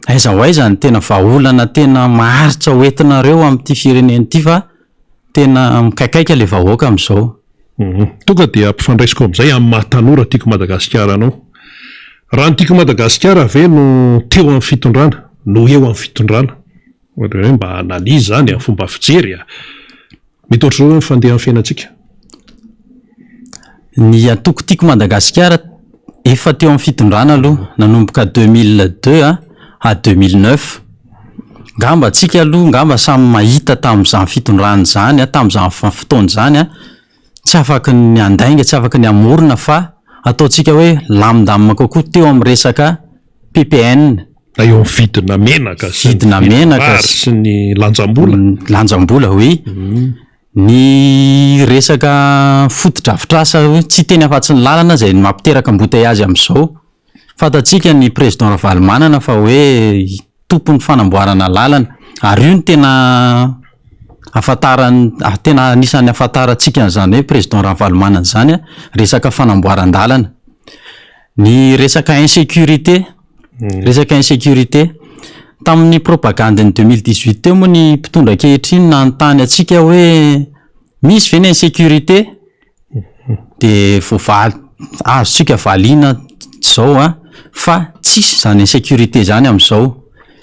aiza ho aiza ny tena vahaolana tena maharitra hoentinareo amin'ity firenena ity fa tena mikaikaika le vahoaka amin'izao. Tonga de ampifandraisiko amin'izay amin'ny mahatanora tiako Madagasikara anao. Raha ny tiako Madagasikara ve no teo amin'ny fitondrana no eo amin'ny fitondrana, ohatra hoe mba analizy zany amin'ny fomba fijery mety ohatr'izao hoe mifandeha amin'ny fiainantsika. Ny atoko tiako Madagasikara efa teo amin'ny fitondrana aloha nanomboka 2002 à 2009. Ngamba tsika aloha ngamba samy mahita tamin'izany fitondrana zany tamin'izany fotoana zany tsy afaka ny andainga, tsy afaka ny amorona fa ataotsika hoe lamindamina kokoa teo amin'ny resaka PPN. Eo amin'ny vidina menaka sy ny lanjam-bola hoy. Ny resaka fotodrafitrasa tsy teny afa-tsy ny lalana zay mampiteraka embouteillage amin'izao. Fantatsika ny président Ravalomanana fa hoe tompon'ny fanamboarana lalana ary io ny tena tena anisan'ny afantarantsika an'izany hoe président Ravalomanana zany resaka fanamboaran-dalana. Ny resaka insécurité tamin'ny propagandany 2018 teo moa ny mpitondra ankehitriny nanontany atsika hoe misy ve ny insécurité de azontsika valiana zao fa tsisy zany insécurité zany amin'izao.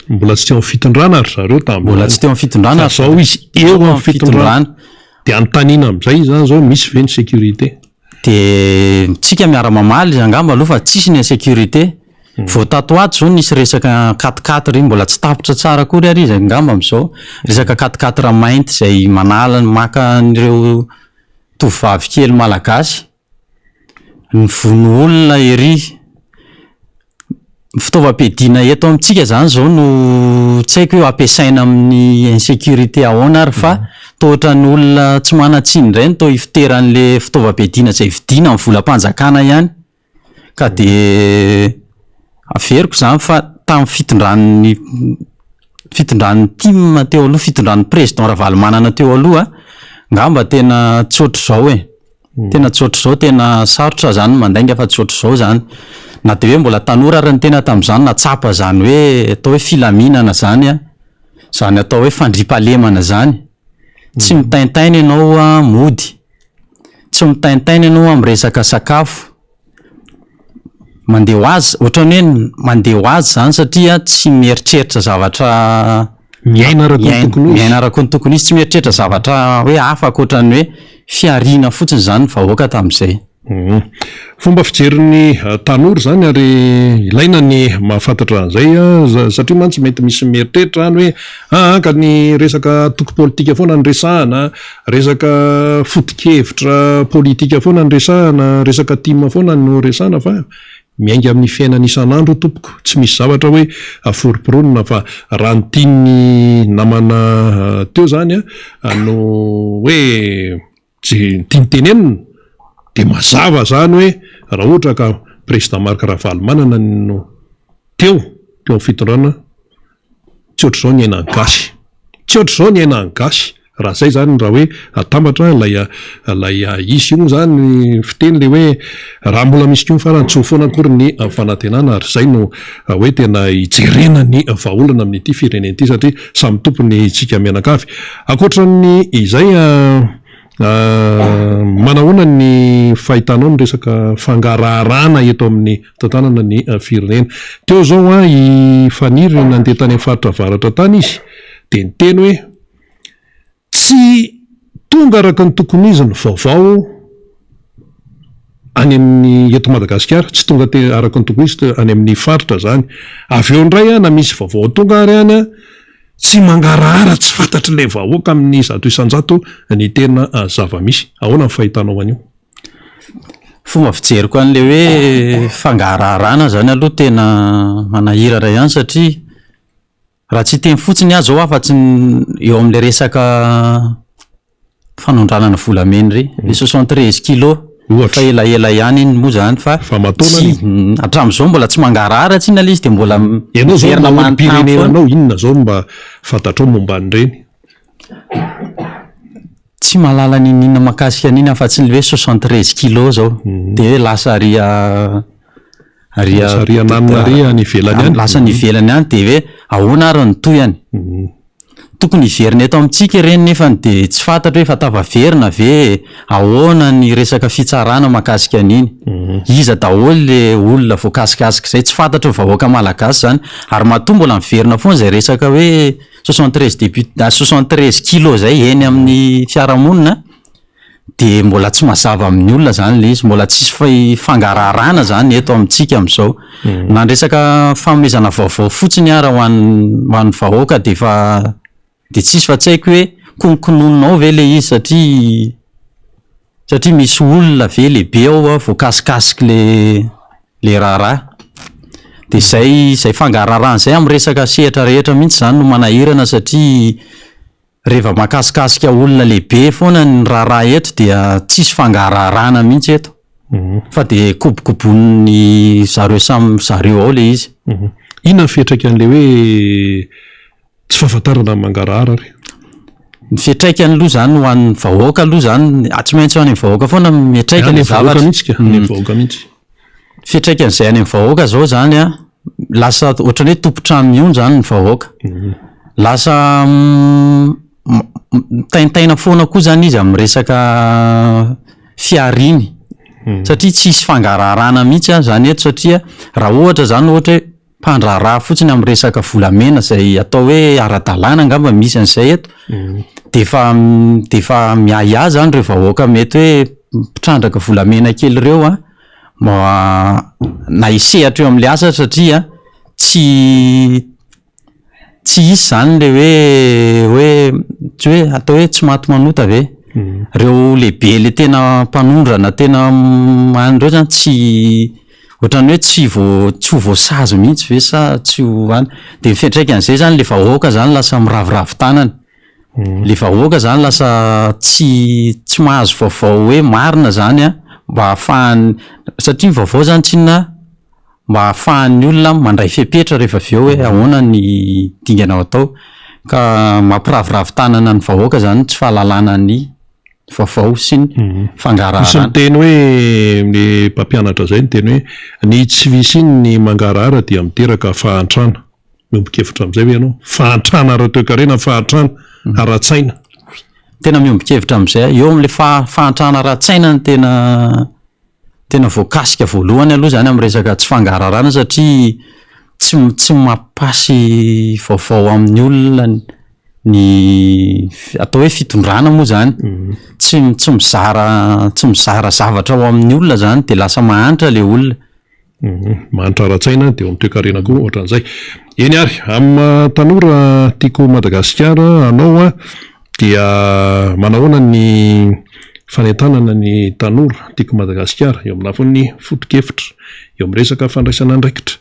Mbola tsy teo amin'ny fitondrana ary zareo mbola tsy teo amin'ny fitondrana zao izy eo amin'ny fitondrana de antanina amin'izay zany zao misy ve ny sécurité de tsika miara-mamaly angamba aloha fa tsisy ny insécurité. Vao tatoato zao nisy resaka 4x4 iny mbola tsy tapitra tsara kory ary izy angamba amin'izao, resaka 4x4 mainty zay maka an'ireo tovovavy kely malagasy ny vono olona ery fitaovam-piadiana eto amintsika zany zao no tsy haiko hoe ampiasaina amin'ny insécurité ahoana ary fa tohatra ny olona tsy manatsiny indray no to hifiteran'le fitaovam-piadiana izay vidiana amin'ny volam-panjakana ihany ka de averiko zany fa tamin'ny fitondran'ny team teo aloha, fitondran'ny président Ravalomanana teo aloha ngamba tena tsotra zao tena tsotra zao, tena sarotra zany mandainga fa tsotra zao zany, na de hoe mbola tanora ary ny tena tamin'izany natsapa zany hoe atao hoe filaminana zany zany atao hoe fandripahalemana zany, tsy mitaintaina ianao mody, tsy mitaintaina ianao amin'ny resaka sakafo, mandeha ho azy ohatrany hoe mandeha ho azy zany satria tsy mieritreritra zavatra miaina araka ny tokony izy, tsy mieritreritra zavatra hoe hafa akoatrany hoe fiarina fotsiny zany vahoaka tamin'izay. Fomba fijerin'ny tanora zany ary ilaina ny mahafantatra an'izay satria mantsy mety misy mieritreritra any hoe ka ny resaka toko politika foana ny resahana, resaka foto-kevitra politika foana ny resahana, resaka tima foana no resahana, fa miainga amin'ny fiainana isan'andro tompoko, tsy misy zavatra hoe aforiporonina fa raha ny tiany namana teo zany no hoe tsy tianytenenina de mazava zany hoe raha ohatra ka président Marc Ravalomanana no teo amin'ny fitondrana tsy ohatr' izao ny aina gasy, tsy ohatr' izao ny aina gasy raha zay zany raha hoe atambatra lay isy io zany fiteny le hoe raha mbola misy koa farany tsy ho foana akory ny fanantenana, ary zay no hoe tena hijerena ny vahaolana amin'ity firenena ity satria samy tompony tsika mianakavy. Akoatran'ny izay manahoana ny fahitanao ny resaka fangaraharaana eto amin'ny tantanana ny firenena teo zao ifaniry nandeha tany amin'ny faritra avaratra tany izy de niteny hoe tsy tonga araka ny tokony izy ny vaovao any amin'ny eto Madagasikara, tsy tonga araka ny tokony izy any amin'ny faritra zany, avy eo indray na misy vaovao tonga ary any tsy mangarahara, tsy fantatry le vahoaka amin'ny zato isan-jato ny tena zava-misy. Ahoana ny fahitanao an'io? Fomba fijeriko an'le hoe fangaraharana zany aloha tena manahirana ihany satria raha tsy teny fotsiny azy zao afa-tsy eo amin'le resaka fanondranana volamena ry, le 73 kilos fa elaela ihany iny moa zany fa hatramin'izao mbola tsy mangarahara tsina le izy de mbola ianao zao maolo-pirenenanao inona zao mba fantatrao momba an'ireny? Tsy mahalala ninina makasika an'iny afa-tsy ny hoe 73 kilos zao de hoe lasa nanina ny ivelany any, lasa ny ivelany any de hoe ahoana ary ny toyany tokony hiverina eto amintsika ireny nefa de tsy fantatra hoe fa tavaverina ve ahoana ny resaka fitsarana makasika an'iny, iza daholo le olona voakasikasika zay tsy fantatra vahoaka malagasy zany, ary matoa mbola miverina foana zay resaka hoe 73 kilos zay eny amin'ny fiarahamonina de mbola tsy mazava amin'ny olona zany le izy, mbola tsisy fangaraharaana zany eto amintsika amin'izao na resaka fanomezana vaovao fotsiny ara ho an'ny vahoaka de tsisy fa tsy haiko hoe kononkonononao ve le izy satria misy olona ve lehibe ao voakasikasika le raharaha de zay fangaraharaana zay amin'ny resaka sehatra rehetra mihitsy zany no manahirana satria rehefa makasikasika olona lehibe foana ny raharaha eto dia tsisy fangaraharaana mihitsy eto fa de kobokobon'ny zareo samy zareo ao le izy. Inona ny fiantraikan'le hoe tsy fahafantarana mangarahara ry? Ny fiantraikany aloha zany ho an'ny vahoaka aloha zany tsy maintsy ho any amin'ny vahoaka foana miantraika le vahoaka mihitsy. Fiantraikan'izay any amin'ny vahoaka zao zany lasa ohatrany hoe tompotrano miony zany ny vahoaka, lasa taintaina foana koa zany izy amin'ny resaka fiariny satria tsisy fangaraharaana mihitsy zany eto satria raha ohatra zany ohatra hoe mpandraharaha fotsiny amin'ny resaka volamena zay atao hoe ara-dalàna angamba misy an'izay eto de fa miaya zany reo vahoaka mety hoe mpitrandraka volamena kely ireo na isehatra eo amin'le asa satria tsy isy zany le hoe atao hoe tsy maty manota ve reo lehibe le tena mpanondrana tena an'ireo zany tsy ohatrany hoe tsy ho voasazy mihitsy ve sa tsy ho any de mifetraikan'izay zany le vahoaka zany lasa miraviravy tanany le vahoaka zany lasa tsy mahazo vaovao hoe marina zany a mba hahafahany satria ny vaovao zany tsinona mba hahafahan'ny olona mandray fepetra rehefa avy eo hoe ahoana ny dinganao atao ka mampiraviravy tanana ny vahoaka zany tsy fahalalana ny vaovao sy ny fangarahara. Misy miteny hoe ny mpampianatra zay ny teny hoe ny tsy visy iny ny mangarahara dia miteraka fahantrana. Miombon-kevitra amin'izay hoe ianao fahantrana ara-toekarena fahantrana ara-tsaina. Tena miombon-kevitra amin'izay eo amin'le fahantrana ara-tsaina ny tena voakasika voalohany aloha zany amin'ny resaka tsy fangarahana satria tsy mampasy vaovao amin'ny olona ny atao hoe fitondrana moa zany tsy mizara zavatra ao amin'ny olona zany de lasa mahantra le olona mahantra ara-tsaina de eo amin'ny toe-karena koa ohatran'izay. Eny ary amin'ny tanora tiako Madagasikara anao a dia manahoana ny fanentanana ny tanora tiako Madagasikara eo amin'ny lafiny foto-kevitra eo amin'ny resaka fandraisana andraikitra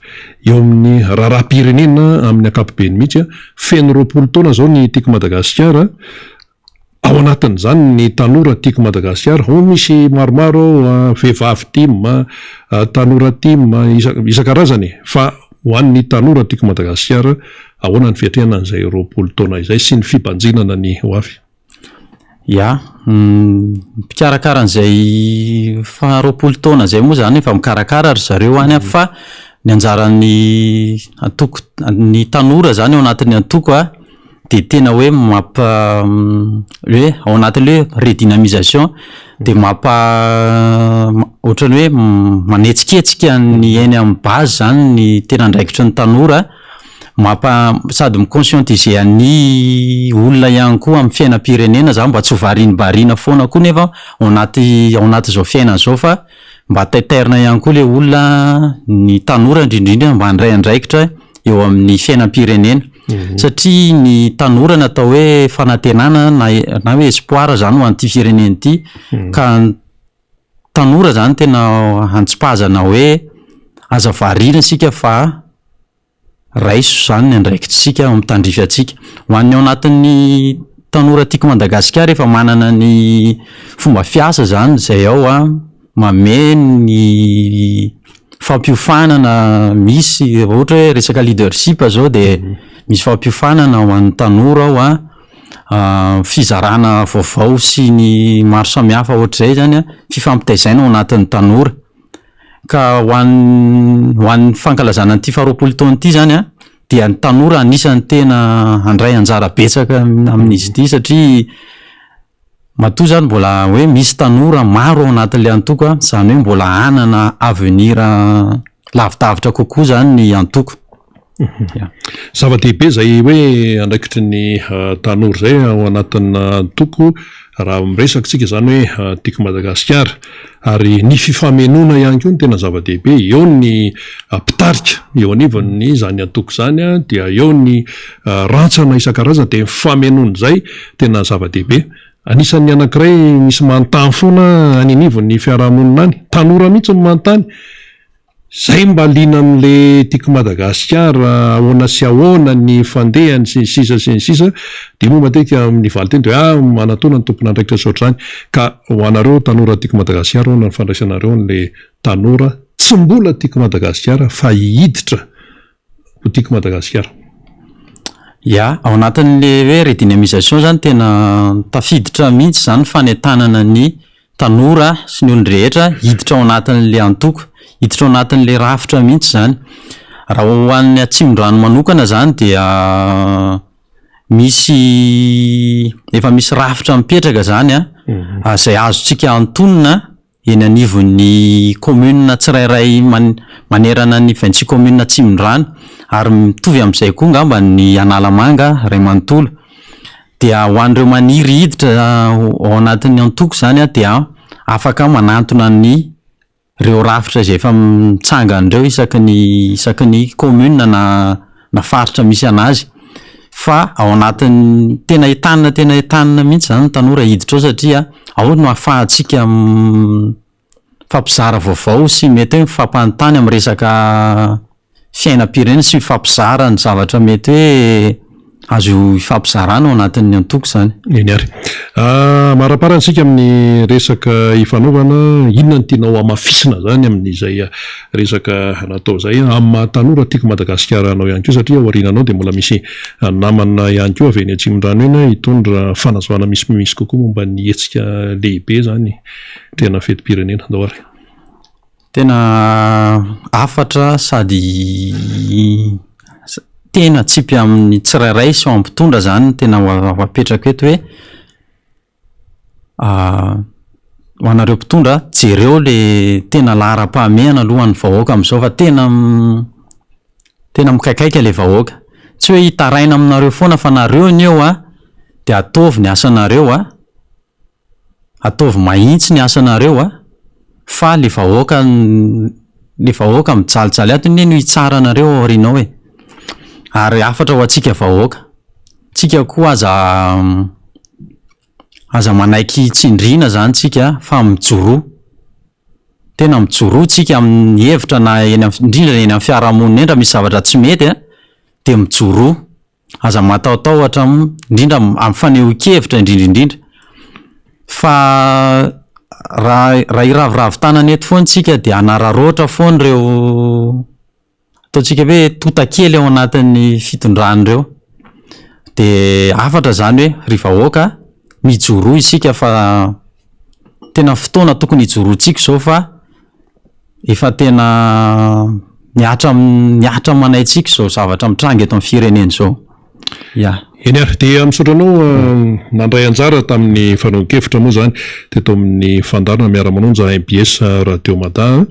eo amin'ny raharaham-pirenena amin'ny ankapobeny mihitsy feno 20 taona zao ny tiako Madagasikara ao anatin'izany ny tanora tiako Madagasikara misy maromaro vehivavy tima tanora tima isan-karazany fa ho an'ny tanora tiako Madagasikara ahoana ny fiatrehana an'izay 20 taona izay sy ny fibanjinana ny ho avy. Ya, mpikarakara an'izay fa 20 taona zay moa zany efa mikarakara ry zareo any fa ny anjaran'ny antoko ny tanora zany ao anatin'ny antoko de tena hoe hoe ao anatin'le redynamisation de ohatrany hoe manetsiketsika ny eny amin'ny base zany ny tena andraikitry ny tanora sady miconscientiser any olona ihany koa amin'ny fiainam-pirenena zany mba tsy ho variana foana koa nefa ao anaty zao fiainana zao fa mba taiterina ihany koa le olona ny tanora indrindrindra mba handray andraikitra eo amin'ny fiainam-pirenena satria ny tanora natao hoe fanantenana na hoe espoir zany ho an'ity firenena ity ka tanora zany tena antsipazana hoe aza variana sika fa raiso zany ny andraikitsika mitandrify atsika ho an'ny ao anatin'ny tanora tiako Madagasikara efa manana ny fomba fiasa zany zay ao mame ny fampiofanana misy ohatra hoe resaka leadership zao de misy fampiofanana ho an'ny tanora ao fizarana vaovao sy ny maro samihafa ohatr'izay zany fifampitaizaina ao anatin'ny tanora ka ho an'ny fankalazana an'ity fa 20 taona ity zany dia ny tanora anisany tena handray anjara betsaka amin'izy ity satria matoa zany mbola hoe misy tanora maro ao anatin'le antoko zany hoe mbola hanana avenir lavidavitra kokoa zany ny antoko. Zava-dehibe zay hoe andraikitry ny tanora zay ao anatin'ny antoko raha miresaka tsika zany hoe tiako Madagasikara ary ny fifamenona ihany koa ny tena zava-dehibe eo ny mpitarika eo anivon'ny zany antoko zany dia eo ny rantsana isan-karazany de mifamenona zay tena zava-dehibe. Anisan'ny anankiray misy manontany foana aninivon'ny fiarahamonina any tanora mihitsy ny manontany zay mba liana amin'le tiako Madagasikara ahoana sy ahoana ny fandehany sy ny sisa de moa matetika amin'ny valiteny de manatona ny tompona andraikitra sotrany ka ho anareo tanora tiako Madagasikara ahoana ny fandraisanareo n'le tanora tsy mbola tiako Madagasikara fa hiditra ho tiako Madagasikara. Ya, ao anatin'le hoe redynamisation zany tena tafiditra mihitsy zany fanentanana ny tanora sy ny olon-drehetra hiditra ao anatin'le antoko hiditra ao anatin'le rafitra mihitsy zany raha ho an'ny atsimon-drano manokana zany dia efa misy rafitra mipetraka zany zay azontsika antonina eny anivon'ny commune tsirairay manerana ny 26 commune atsimon-drano ary mitovy amin'izay koa ngamba ny Analamanga, Raimantolo dia ho an'ireo maniry hiditra ao anatin'ny antoko zany dia afaka manantona ny reo rafitra izay efa mitsangandreo isaky ny commune na faritra misy anazy fa ao anatin'ny tena hitanina mihitsy zany tanora hiditra ao satria ao no ahafahantsika fampizara vaovao sy mety hoe mifampanontany amin'ny resaka fiainam-pirenena sy mifampizara ny zavatra mety hoe azo ifampizarana ao anatin'ny antoko zany. Eny ary maraparantsika amin'ny resaka ifanaovana inona ny tianao amafisina zany amin'izay resaka natao zay amin'ny mahatanora tiako Madagasikara anao ihany koa satria aorinanao dia mbola misy namana ihany koa avy eny Atsimondrano eny hitondra fanazavana misy kokoa momba ny hetsika lehibe zany tena fetim-pirenena andao ary. Tena afatra sady tena tsipy amin'ny tsirairay sy ampitondra zany tena apetraka eto hoe ho anareo mpitondra jereo le tena lahara-pahamehana alohan'ny vahoaka amin'izao fa tena mikaikaika le vahoaka tsy hoe hitaraina aminareo foana fa nareo ny eo dia ataovy ny asanareo ataovy mahitsy ny asanareo fa le vahoaka mijalijaly ato ny no hitsara anareo aorinao ary afatra ho atsika vahoaka tsika koa aza manaiky tsindrina zany tsika fa mijoro tena mijoro tsika amin'ny hevitra na indrindra eny amin'ny fiarahamonina endra misy zavatra tsy mety dia mijoro aza mataotaohatra indrindra amin'ny fanehoan-kevitra indrindra fa raha iraviravin-tanana eto foana tsika dia anararoatra foana ireo ataontsika hoe totakely ao anatin'ny fitondrany dia afatra zany hoe ry vahoaka mijoro isika fa tena fotoana tokony hijoroantsika izao fa efa tena miatra manaitsika izao zavatra mitranga eto amin'ny firenena izao. Eny ary dia misaotra anao nandray anjara tamin'ny fanaohan-kevitra moa zany teto amin'ny fandarana miara-manonja MBS Radio Matin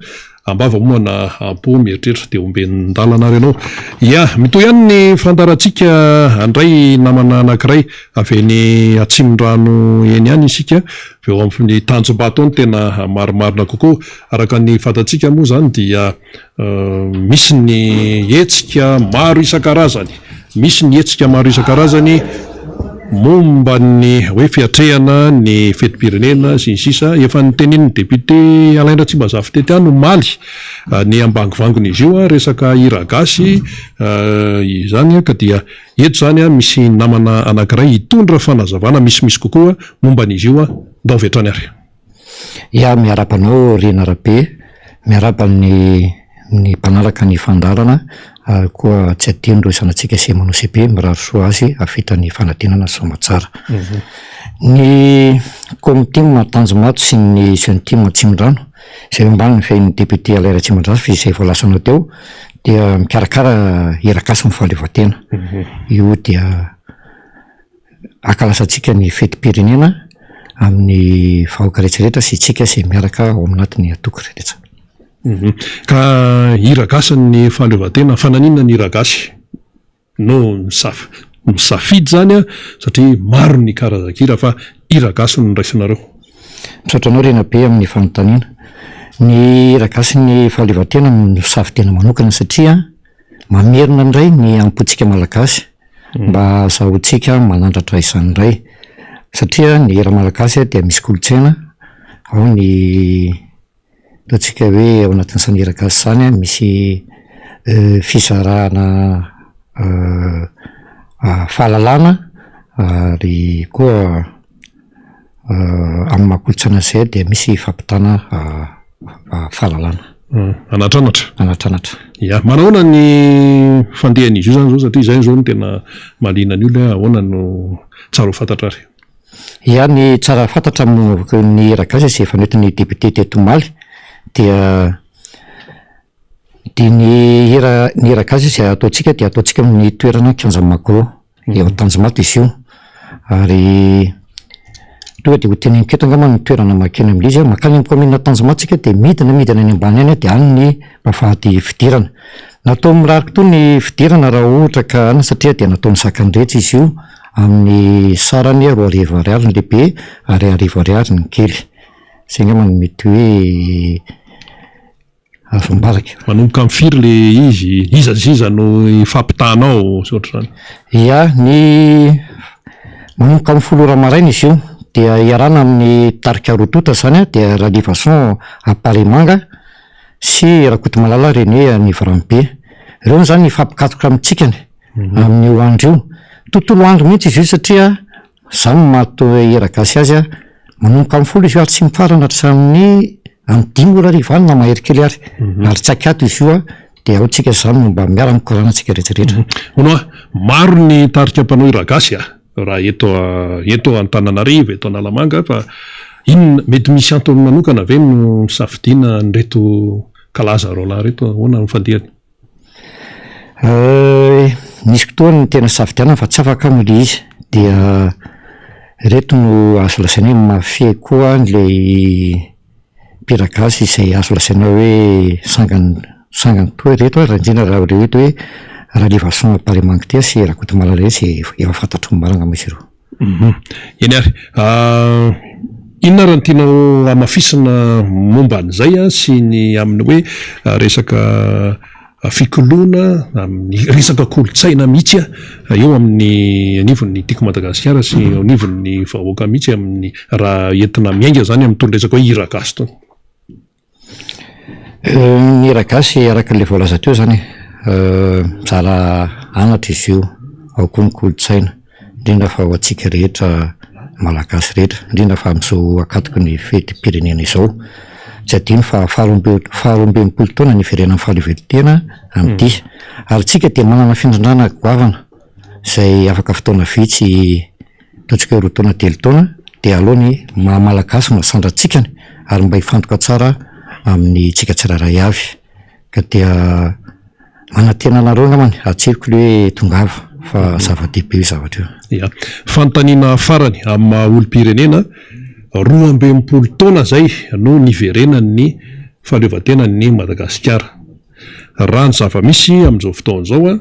ambava moa na ampo mieritreritra dia omben-dalana ary ianao. Mitoy ihany ny fandarantsika andray namana anankiray avy eny Atsimondrano eny ihany isika eo amin'ny Tanjombato any tena marimarina kokoa araka ny fantatsika moa zany dia misy ny hetsika maro isan-karazany momba ny hoe fiatrehana ny fetim-pirenena sy ny sisa efa nytenenin'ny député Alain Ratsimbazafi tety any Omaly ny ambangivangony izy io resaka hira gasy izany ka dia eto zany misy namana anankiray hitondra fanazavana misy kokoa momba n'izy io ndao vetrany ary. Miarabanao Rina Rabe, miaraba ny mpanaraka ny fandarana koa tsy adino ireo sanantsika semanao CP mirary soa azy afitany fanadinana somatsara. Ny komitiana Tanjombato sy ny sentima Atsimondrano izay ombany ny fehin'ny député Alain Ratsimbazafi izay voalasanao teo dia mikarakara hira-gasy ny fahaleovantena. Io dia akalasantsika ny fetim-pirenena amin'ny vahoaka rehetrarehetra sy tsika izay miaraka ao aminatiny atoko rehetra. Ka hira gasy ny fahaleovantena fananinana ny hira gasy no misafidy zany satria maro ny karazan-kira fa hira gasy no raisinareo. Misaotra anao Rena be amin'ny fanontaniana. Ny hira gasy ny fahaleovantena no safidina manokana satria mamerina indray ny ampontsika malagasy mba azahoantsika manandratra izany indray satria ny hira malagasy dia misy kolotsaina ao ny ataontsika hoe ao anatin'izany hira gasy zany misy fizarana fahalalana ary koa amin'ny mahakolotsaina izay dia misy fampitana fahalalana anatranatra. Manahoana ny fandehan'izy io zany zao satria izay zao no tena mahaliana ny olona ahoana no tsara ho fantatra ary. Ny tsara fantatra ny hira gasy izay efa noentin'ny député teto Omaly dia ny hira gasy izay ataontsika dia ataontsika amin'ny toerana Kianja Makro eo Tanjombato izy io ary tonga dia ho teneniko eto angamba ny toerana makeny amin'izy makany amin'ny commune Tanjombato tsika dia midina any ambany any dia any ny mpavady fidirana. Natao mirariko toy ny fidirana raha ohatra ka any satria dia natao nisakany rehetra izy io amin'ny sarany 2,000 ny lehibe ary 2,000 ny kely. Izay angamba no mety hoe Avombaraka. Manomboka amin'ny firy le izy izaziza no ifampitanao sotra zany? Ia, ny manomboka amin'ny 10 ora maraina izy io dia iarana amin'ny tarika rotota zany dia Ralivason Amparimanga sy Rakotomalala reny hoe Nivarambe. Ireo zany ifampikatoka amintsikany amin'io andro io. Tontolo andro mihitsy izy io satria zany mahatao eragasy azy manomboka amin'ny 10 izy io ary tsy mifarana hatramin'ny amin'ny 5 ora rivany na mahery kely ary tsy akato izy io dia aotsika zany no mba miara mikorana antsika rehetrarehetra. Hono maro ny tarika mpanao eragasy raha eto Antananarivo, eto Analamanga, fa inona mety misy antony manokana ve no safidiana nyreto kalaza roalahy reto ahoana ny fandehany? Nisy fotoana ny tena safidiana fa tsy afaka amle izy dia reto no azo lasaina hoe mafia koa le mpiragasy izay azo lasaina hoe sangany toa reto raha indrindra raha reto hoe Ralivason Amparimanga tia sy Rakotomalala sy efa fantatro maranga misy ireo. Eny ary inona raha ny tianao amafisina momba an'izay sy ny amin'ny hoe resaka fikoloana amin'ny resaka kolotsaina mihitsy eo amin'ny anivon'ny tiako Madagasikara sy anivon'ny vahoaka mihitsy amin'ny raha entina miainga zany amin'ny tony resaka hoe hira gasy tony? Ny hira gasy araka le voalaza teo zany mizara anatra izy io ao koa ny kolotsaina indrindra fa ho antsika rehetra malagasy rehetra indrindra fa amin'izao akatoky ny fetim-pirenena izao tsy adino fa faharoambinipolo taona ny firenena fahalevelo-tena amin'ity ary tsika dia manana findrindrana goavana izay afaka fotoana vitsy ataontsika hoe 2 taona 3 taona dia alohany maha-malagasy masandratsikany ary mba hifantoka tsara amin'ny tsika tsirairay avy ka dia manantena nareo angambany atsiriko le hoe tongava fa zava-dehibe io zavatra io. Ia, fanontaniana farany amin'ny maha olom-pirenena 12 taona zay no niverenan'ny fahaleovan-tenan'ny Madagasikara. Raha ny zava-misy amin'izao fotoana izao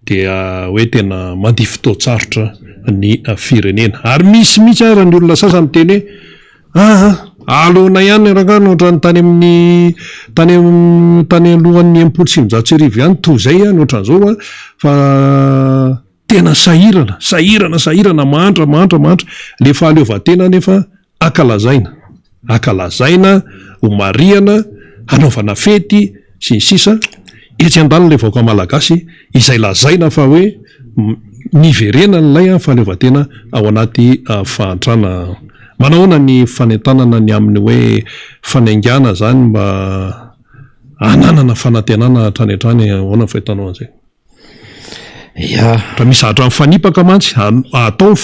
dia hoe tena mandihy fotoan-tsarotra ny firenena ary misy mihitsy ara ny olona sasany teny hoe aloana ihany rangano ohatrany tany alohan'ny 1970 ihany toy zay ohatran'izao fa tena sahirana mahantra le fahaleovan-tena nefa akalazaina homariana hanaovana fety sy ny sisa etsy andalina le vahoaka malagasy izay lazaina fa hoe niverena n'ilay fahaleovan-tena ao anaty fahantrana. Manahoana ny fanentanana ny amin'ny hoe fanaingana zany mba hananana fanantenana hatrany ahoana ny fahitanao an'izay? Raha misy hatrany fanipaka mantsy atao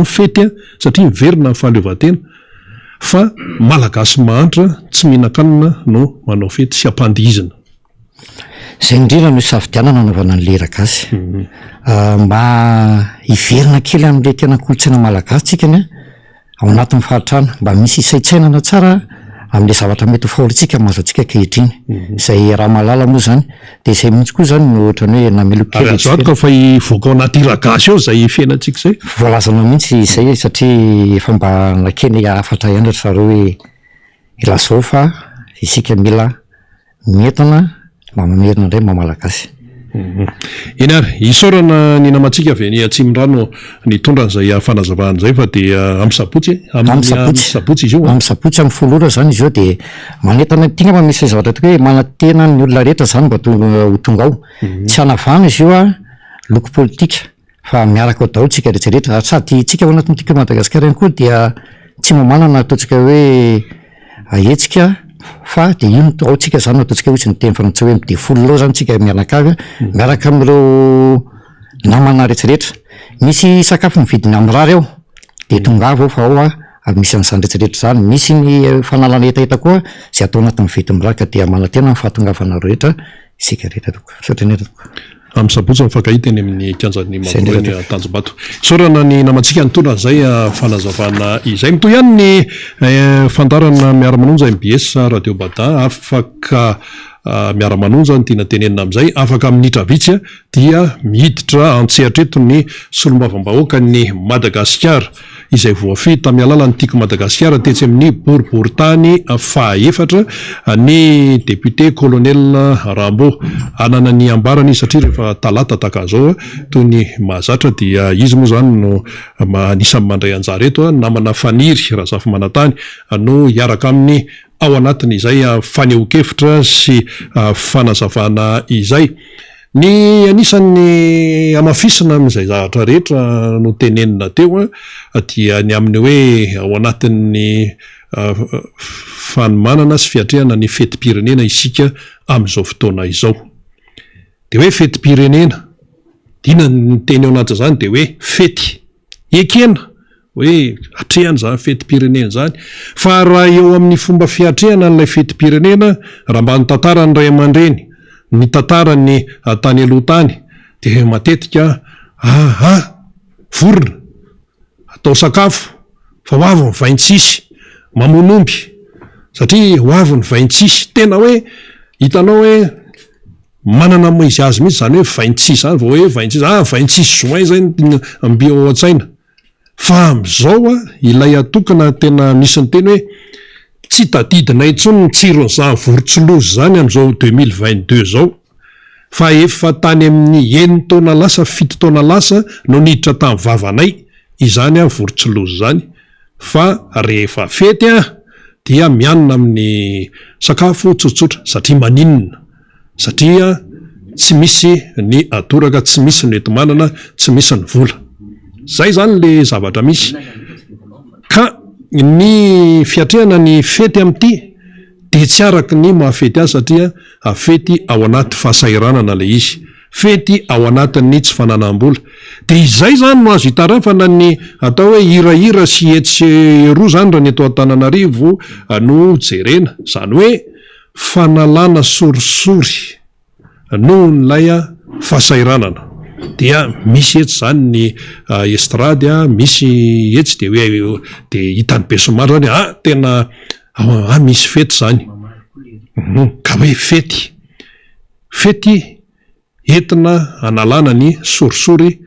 fety satria miverina ny fahaleovan-tena fa malagasy mahantra tsy mihinan-kanina no manao fety sy ampandihizina. Izay indrindra no safidianana anaovana ny hira gasy mba hiverina kely amin'le tena kolotsaina malagasy tsikany ao anatin'ny fahatrana mba misy isaitsainana tsara amin'le zavatra mety ho faholintsika mahazo antsika ankehitriny izay raha mahalala moa zany dia izay mihitsy koa zany no ohatrany hoe namelokely azoka fa hivoaka ao anaty hira gasy eo zay fiainantsika izay voalazana mihitsy izay satria efa mba nakeny afatra ihany zareo hoe ilazao fa isika mila mientana mba mamerina indray mamalagasy. Eny ary isaorana ny namantsika avy ny Atsimondrano nitondran'izay fanazavana izay fa dia amin'ny sabotsy izy io amin'ny sabotsy amin'ny 10 ora zany izy io dia manentana tina mba misy zavatra toka hoe manantena ny olona rehetra zany mba ho tonga ao tsy hanavana izy io loko politika fa miaraka ao daholo tsika rehetrarehetra sady tsika ao anatin'ny tika Madagasikara ihany koa dia tsy mamanana ataontsika hoe ahetsika fa dia ino aotsika zany ataontsika hoe tsy niteny frantsay hoe midefolo lao zany tsika mianakavy miaraka amin'ireo namana rehetrarehetra misy sakafo mividina amin'ny rary ao dia tongava ao fa ao ary misy an'izany rehetrarehetra zany misy ny fanalana hetaheta koa zay atao anatin'ny vidy miraka dia manantena ny fahatongavana rehetra isika rehetra tokoa sotrany rehetra tokoa amin'ny sabotsy mifankahitany amin'ny kianjan'ny mamoreny Tanjombato. Saorana ny namantsika nitondra izay fanazavana izay mitoy ihany ny fandarana miara-manonja MBS Radio Bada afaka miara-manonja ny tiana tenenina amin'izay afaka minitra vitsy dia miditra antsehatra eto ny solombavambahoaka ny Madagasikara izay voafety tamin'ny alalan'ny tiako Madagasikara tetsy amin'ny boriboritany fahaefatra ny député colonel Rambo anana ny ambarany satria rehefa talata taka zao toy ny mahazatra dia izy moa zany no anisany mandray anjara eto namana faniry Razafy Manatany no hiaraka amin'ny ao anatiny izay faneho-kevitra sy fanazavana izay ny anisan'ny amafisina amin'izay zavatra rehetra no tenenina teo dia ny amin'ny hoe ao anatin'ny fanomanana sy fiatrehana ny fetim-pirenena isika amin'izao fotoana izao de hoe fetim-pirenena dina ny teny ao anatin' zany de hoe fety ekena hoe atrehana zany fetim-pirenena zany fa raha eo amin'ny fomba fiatrehana n'ilay fetim-pirenena raha mba ny tantara ny ray aman-dreny ny tantarany tany aloha-tany de matetika vorona atao sakafo fa hoavy ny vaintsisy mamonomby satria hoavy ny vaintsisy tena hoe hitanao hoe manana maizy azy mihitsy zany hoe vaintsisy zany vao hoe vaintsisy vaintsisy zoin zay ambio ao an-tsaina fa am'izao ilay atokana tena misy ny teny hoe tsy tadidina intsony ny tsiron'izany vorotsilozy zany am'izao 2022 zao fa efa tany amin'ny 9 taona lasa 7 taona lasa no niditra tamin'ny vavanay izany vorotsilozy zany fa rehefa fety dia mianina amin'ny sakafo tsotsotra satria maninona satria tsy misy ny atoraka tsy misy ny entimanana tsy misy ny vola zay zany le zavatra misy ka ny fiatrehana ny fety am'ty de tsy araky ny mahafety azy satria fety ao anaty fahasairanana le izy fety ao anatin'ny tsy fananam-bola de izay zany no azo hitarafana ny atao hoe hirahira sy etsy roa zany raha ny eto Antananarivo no jerena zany hoe fanalana sorisory noho nylay fahasairanana dia misy etsy zany ny estrady misy etsy de hoe de hitany be somaro zany tena misy fety zany ka hoe fety entina analana ny sorisory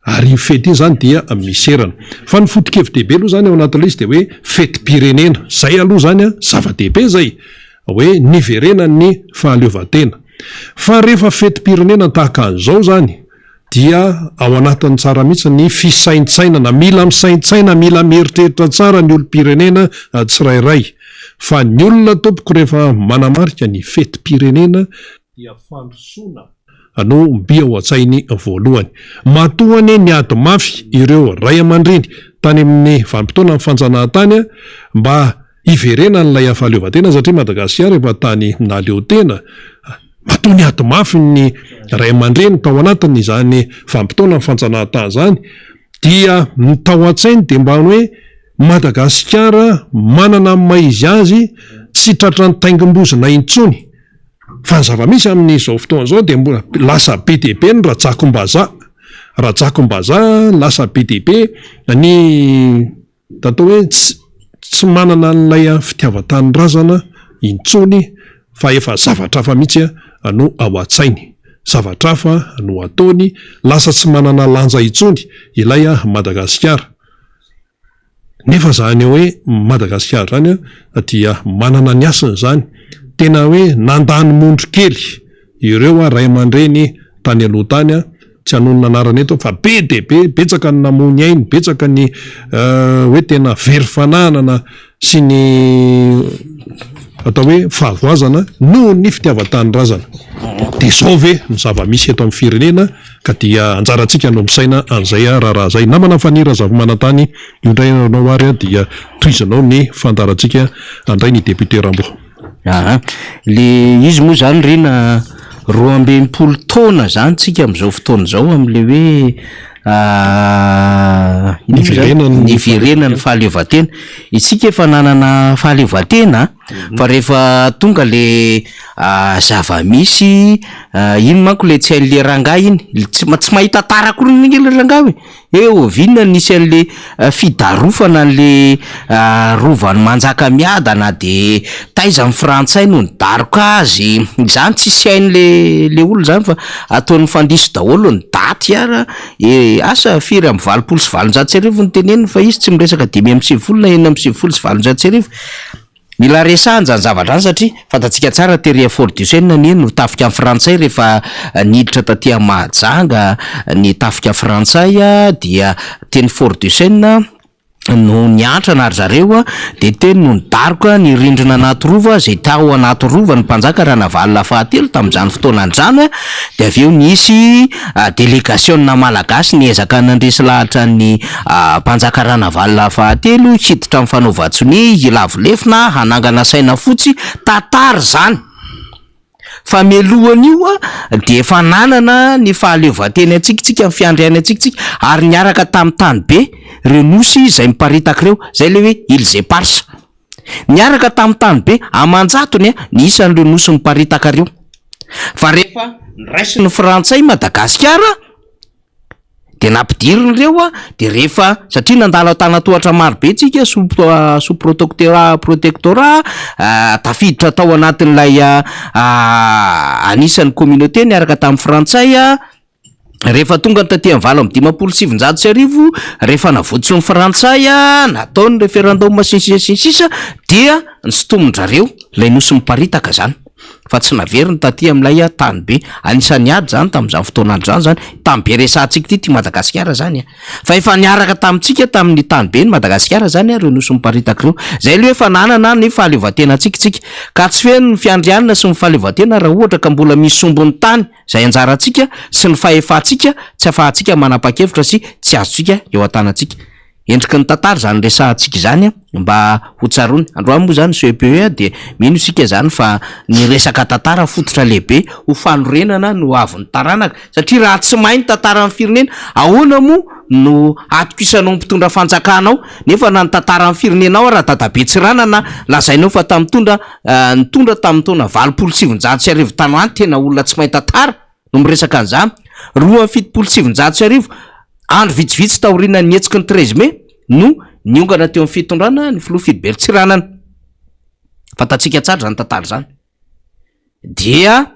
ary fety iny zany dia miserana fa ny foto-kevin-dehibe aloha zany ao anatin'ilay izy de hoe fetim-pirenena zay aloha zany zava-dehibe zay hoe niverena ny fahaleovantena fa rehefa fetim-pirenena tahaka an'izao zany dia ao anatin'ny tsara mihitsy ny fisaintsainana mila misaintsaina mila mieritreritra tsara ny olo-pirenena tsirairay fa ny olona tompoko rehefa manamarika ny fetim-pirenena dia fandrosoana no mbi ao an-tsainy voalohany matohany ny ady mafy ireo ray aman-dreny tany amin'ny vanim-potoana ny fanjanahantany mba iverena n'ilay fahaleovantena satria Madagasikara efa tany naleotena matoa ny ady mafy ny ray aman-dreny tao anatiny izany vanim-potoana ny fanjanahantany zany dia mitao an-tsainy de mba hoe Madagasikara manana maizy azy tsy tratra ny taingim-bozina intsony fa ny zava-misy amin'izao fotoana zao de mbola lasa be dehibe ny rajakom-bazaha lasa be dehibe ny tatao hoe tsy manana n'ilay fitiavan-tany razana intsony fa efa zavatra hafa mihitsy no ao an-tsainy zavatra hafa no ataony lasa tsy manana lanja intsony ilay Madagasikara nefa zany hoe Madagasikara zany dia manana ny asiny zany tena hoe nandany mondro kely ireo ray aman-dreny tany aloha-tany tsy hanonona anarana eto fa be dehibe betsaka ny namony ainy betsaka ny hoe tena very fananana sy ny atao hoe fahavoazana noho ny fitiavan-tany razana de zao ve ny zava-misy eto amin'ny firenena ka dia anjarantsika no misaina an'izay raha zay namana fanira Razafy Manatany indrainanao ary dia toizanao ny fandarantsika andray ny député Rambo le izy moa zany rena 12 taona zany tsika am'izao fotoana zao am'le hoe niverena ny fahaleovantena isika efa nanana fahaleovantena fa rehefa tonga le zava-misy iny manko le tsy ain'le rangah iny tsy mahita tarakory le rangah hoe eo vinona nisy an'le fidarofana an'le rovan'ny Manjakamiada na de taiza amin'ny frantsay no nidaroka azy zany tsy siain'le olona zany fa ataon'ny fandiso daholo ny daty ara asa firy amin'ny 20 ny teneniny fa izy tsy miresaka 5 na 4 mila resahany zany zavatra any satria fantatsika tsara teria Fort du Sena ny no tafika amin'ny frantsay rehefa niditra taty Mahajanga ny tafika frantsay dia teny Fort du Sena no niantrana ary zareo de teny no nidaroka ny rindrina anaty rova zay tao anaty rova ny mpanjaka Ranavalona fahatelo tamin'izany fotoanan'izany de avy eo nisy délégation-na malagasy niezaka nandresy lahatra ny mpanjaka Ranavalona fahatelo hiditra amin'ny fanaovan-tsony lavolefina hanangana saina fotsy tatara zany fa mialohan'io de efa nanana ny fahaleovanteny antsika amin'ny fiandriany antsika ary niaraka tamin'ny tany be renosy izay miparitaka reo zay le hoe Îles Éparses niaraka tamin'ny tany be amanjatony ny isan'ny renosy miparitaka reo fa rehefa niraisy ny frantsay Madagasikara de nampidiriny reo de rehefa satria nandalo tanatohatra maro be tsika sous protectorat tafiditra tao anatin'ilay anisan'ny communauté niaraka tamin'ny frantsay rehefa tonga ny taty amin'ny 27,700 rehefa navotsy ny frantsay nataony référendum sinsisa dia nysotomondrareo lay nosy miparitaka zany fa tsy naveriny taty amin'ilay tany be anisan'ny ady zany tamin'izany fotoanandro zany tamin'ny be resantsika ty Madagasikara zany fa efa niaraka tamintsika tamin'ny tany be ny Madagasikara zany reo nosy miparitaka reo zay le efa nanana ny fahaleovantena antsika ka tsy feno ny fiandrianina sy ny fahaleovantena raha ohatra ka mbola misy sombony tany zay anjarantsika sy ny fahefantsika tsy afahantsika manapa-kevitra sy tsy azotsika eo an-tanantsika endriky ny tantara zany resantsika zany mba ho tsarony androany moa zany CPE de mino isika zany fa ny resaka tantara fototra lehibe ho fanorenana no avy ny taranaka satria raha tsy mahay ny tantaran'ny firenena ahoana moa no atokisanao mpitondra fanjakanao nefa na ny tantaran'ny firenenao raha dadabe tsiranana lazainao fa tamin'ny nitondra tamin'ny taona 27,700 tanoany tena olona tsy mahay tantara no miresaka an'izany 27,700 andro vitsivitsy taorina nietsiky ny 13 mai no niongana teo amin'ny fitondrana ny filoha Philibert Tsiranana fantatsika tsara zany tantara zany dia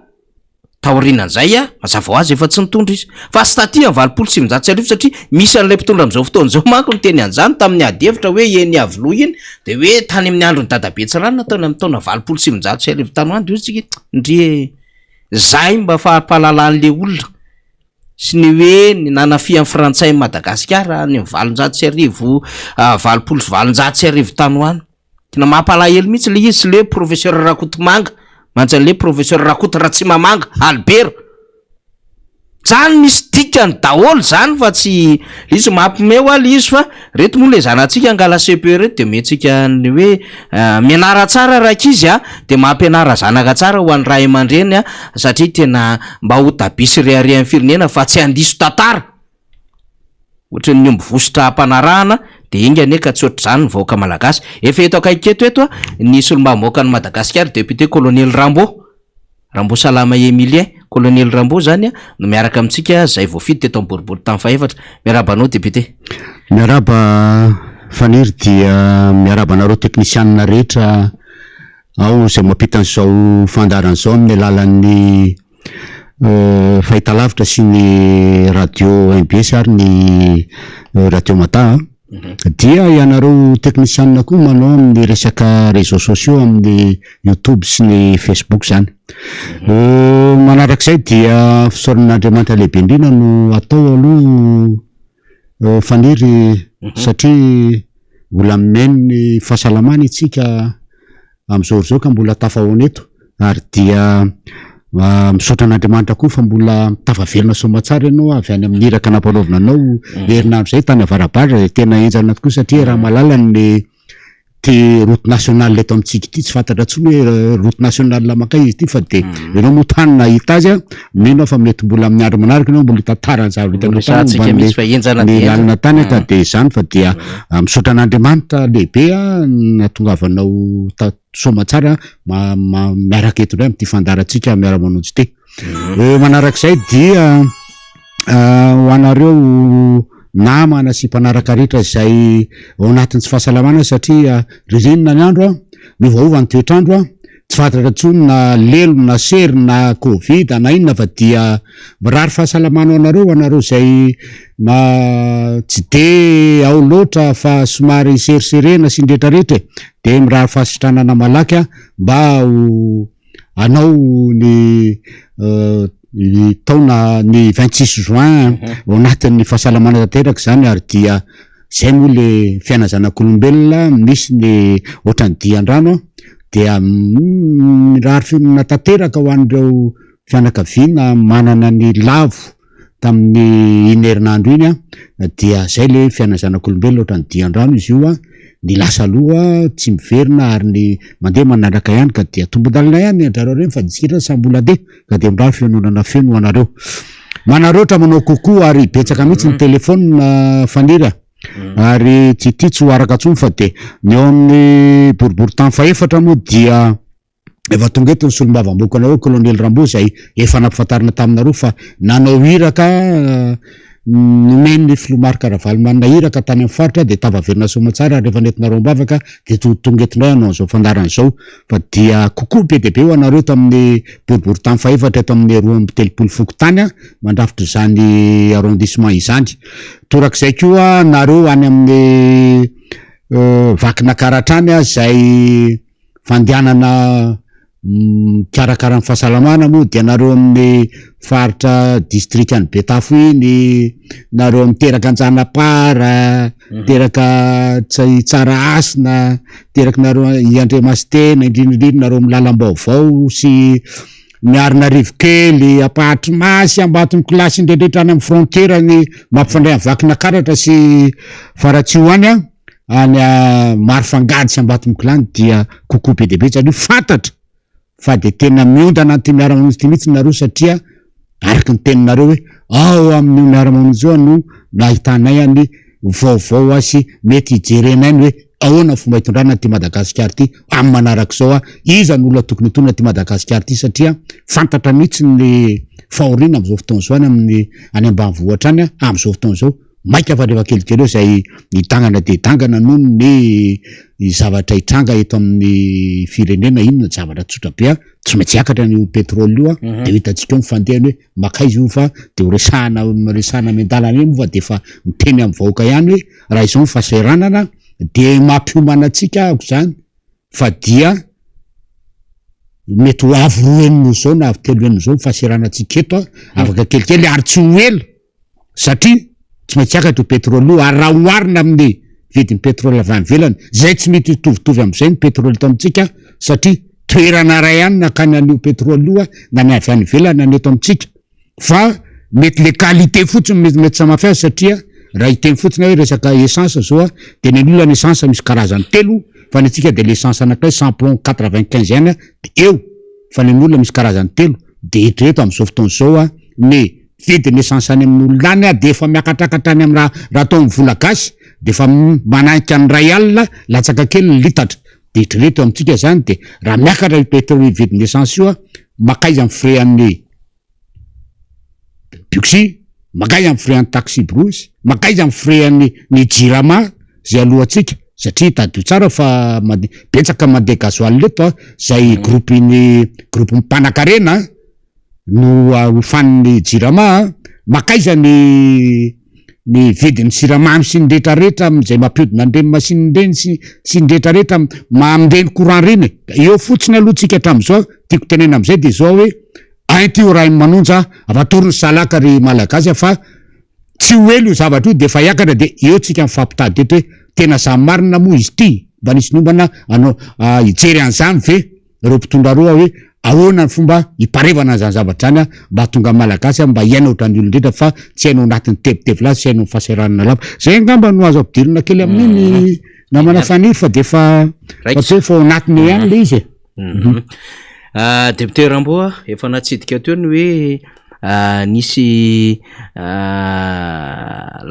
taorinan'izay mazava ho azy efa tsy nitondra izy fa sy taty amin'ny 27,700 satria misy an'ilay mpitondra amin'izao fotoan'izao manko ny teny an'izany tamin'ny adevitra hoe eny avoloha iny de hoe tany amin'ny andro ny dadabe Tsiranana taona amin'ny taona 27,700 tanoany de ozy tsika ndre zay mba fahampahalalan'le olona sy ny hoe ny nanafian'ny frantsay Madagasikara ny 700,000 7,700 tanoany tena mampalahelo mihitsy le izy le professeur Rakotomanga manjan'le professeur Rakoto Ratsimamanga Albert zany misy dikany daholo zany fa tsy izy mampimeo aly izy fa reto moa le zanatsika angala CPE reto de metsika ny hoe mianara tsara rakizy de mampianara zanaka tsara ho an'ny ray aman-dreny satria tena mba ho tabisy reharehan'ny firenena fa tsy andiso tantara ohatra ny ombivosotra ampanarahana de inga ane ka tsy ohatry zany ny vahoaka malagasy efa eto akaiketo eto ny solombamoaka ny Madagasikara député colonel Rambo Salama Emilien colonel Rambo zany no miaraka amintsika zay voafidy teto amboribory tamin'ny faefatra miarabanao député miaraba faniry dia miarabanareo technicianina rehetra ao zay mampitan'izao fandaran'izao amin'ny alalan'ny fahitalavitra sy ny radio MBS ary ny radio Mata dia ianareo technicianina koa manao amin'ny resaka réseaux sociaux amin'ny YouTube sy ny Facebook zany manarak'izay dia fisaoran'Andriamanitra lehibe indrindra no atao aloha faniry satria mbola mimeno ny fahasalamana itsika amin'izao zao ka mbola tafahoana eto ary dia misaotra an'Andriamanitra koa fa mbola tavavelona somatsara ianao avy any amin'ny iraka nampanaovina anao herinandro zay tany avarabara tena enjana tokoa satria raha malala ny ty route nationale eto amitsika ity tsy fantatra tsony hoe route nationale makay izy ity fa de ianao moa tany nahita azy a mino fa mety mbola amin'ny andro manaraka anao mbola hitantarany zavatra lalina tany ka de zany fa dia misaotra an'Andriamanitra lehibe a natongavanao soma tsara miaraka eto indray am'ty fandarantsika miara-manonjy ty manarak'izay dia ho anareo namana sy mpanaraka rehetra zay ao anatin'ny tsy fahasalamana satria ririnina ny andro a miovaova ny toetr'andro a tsy fantatra tsony na lelo na sery na covid na inona fa dia mirary fahasalamana anareo zay tsy de ao loatra fa somary seriserena sy ndretrarehetra de mirary fahasitranana malaky a mba anao ny taona ny 26 juin ao anatin'ny fahasalamana tanteraka zany ary dia zay moa le fiaina zanak'olombelona misy ny ohatrany dian-drano dia mirary natanteraka ho an'ireo fianakaviana manana ny lavo tamin'ny inerinandro iny a dia zay le fiaina zanak'olombelona ohatrany dian-drano izy io a ny lasa aloha tsy miverina ary ny mandeha manaraka ihany ka dia tombo-dalina ihany andrareo reny fa disitra sambola de ka de mirary fianonana feno anareo manareotra manao kokoa ary betsaka mihitsy ny telefona fanira ary tsy ty tsy ho araka tsony fa de ny eo amin'ny boribory tany faefatra moa dia efa tonga eto ny solombavamboka anareo colonel Rambo zay efa nampifantarina taminareo fa nanao iraka nomeny filomarika Ravalomanina iraka tany amin'ny faritra de tavaverina somatsara rehefa nentinareo mbavaka de tonga etondray anao zao fandarana zao fa dia kokoa be de be ho anareo tamin'ny boribory tany faefatra eto amin'ny 2 foko tany a mandrafitra zany arrondissement izany torak'izay koa nareo any amin'ny vakina karatrany a zay fandehanana karakaran'ny fahasalamana moa dia nareo amin'ny faritra district any Betafo iny nareo miteraka Anjanapara teraka tsara asina teraka nareo Iandremasitena indrindrindrindra nareo milalam-baovao sy miarina rivokely Apahatry Masy Ambatony Kilasy indrendretra any amin'ny frontiera ny mampifandray amin'ny vakina karatra sy Faratsihoany a any Marifangady sy Ambatony Kilany dia kokoa be dehibe satria fantatra fa de tena miondana ty miara-manonjy ty mihitsy nareo satria araky ny teninareo hoe ao amin'ny miara-manonjy eo no nahitanay any vaovao asy mety hijerenay hoe ahoana fomba hitondrana ty Madagasikara ty amin'ny manarak'izao a iza ny olona tokony hitondrana ty Madagasikara ty satria fantatra mihitsy ny fahoriana am'izao fotoana zao any amin'ny any ambanivohitra any am'izao fotoana zao maika fa rehefa kelikely eo zay hitangana de hitangana noho ny zavatra hitranga eto amin'ny firenena inona zavatra tsotra be a tsy maintsy hiakatra ny petrôly io a de hitantsika eo mifandehany hoe makaizy io fa de ho resahana ame-dalana eny fa de fa miteny amin'ny vahoaka ihany hoe raha izao ny fahaseranana de mampiomana antsika ako zany fa dia mety ho avy roa enino zao na avy telo enino zao ny fahaseranantsika eto a afaka kelikely ary tsy ho ela satria tsy maintsy hiakatra io petrôly io ary raha oharina amin'ny vidin'ny petrôly avy any ivelany zay tsy mety hitovitovy am'izay ny petrôly eto amitsika satria toerana ray ihany nakany an'io petrôly io a na ny avy any ivelany na ny eto amitsika fa mety le qualité fotsiny mety samafi azy satria raha hiteny fotsiny hoe resaka essence zao a de ny olona ny essence misy karazany telo fa ny atsika de l'essence anakay 100.95 ihany a de eo fa ny olona misy karazany telo de etreto am'izao fotoana zao a ny vidiny essence any amin'ny olona any a de efa miakatrakatra any amin'ny raha atao amin'ny vola gasy de efa manaiky any ray alina latsaka kely litatra de etreto amitsika zany de raha miakatra ipetro vidiny essence io a makaizy amin'ny frais an'ny bioxy makaizy amin'ny frais an'ny taxi brous makaizy amin'ny frais an'ny jirama zay alohatsika satria tadio tsara fa betsaka mandeha gasoaly leto a zay groupe mipanakarena no hofanin'ny jirama makaiza ny vidin'ny siramamy sy ndretraretra zay mampiodina andreny masiny reny sy ndretraretra mamindreny courant reny eo fotsiny alohatsika hatram'izao tiako tenena am'izay de zao hoe ainty io raha manonja avatorony salaka ry malagasy fa tsy ho elo io zavatra io de fa hiakatra de eo tsika mifampitady eto hoe tena samy marina moa izy ty mba nisy nombana anao hijery an'izany ve ireo mpitondra roa hoe ahoana ny fomba hiparevana zany zavatra zany mba tonga malagasy mba hiaina ohatran'ny olon-drindra fa tsy hainao anatin'ny tebitevy tsy hainao fahasahiranana lava zay angamba no azo ampidirina kely amin'iny namana faniry fa de fa fa anatiny ihany le izy Député Rambo efa natsidika teo ny hoe nisy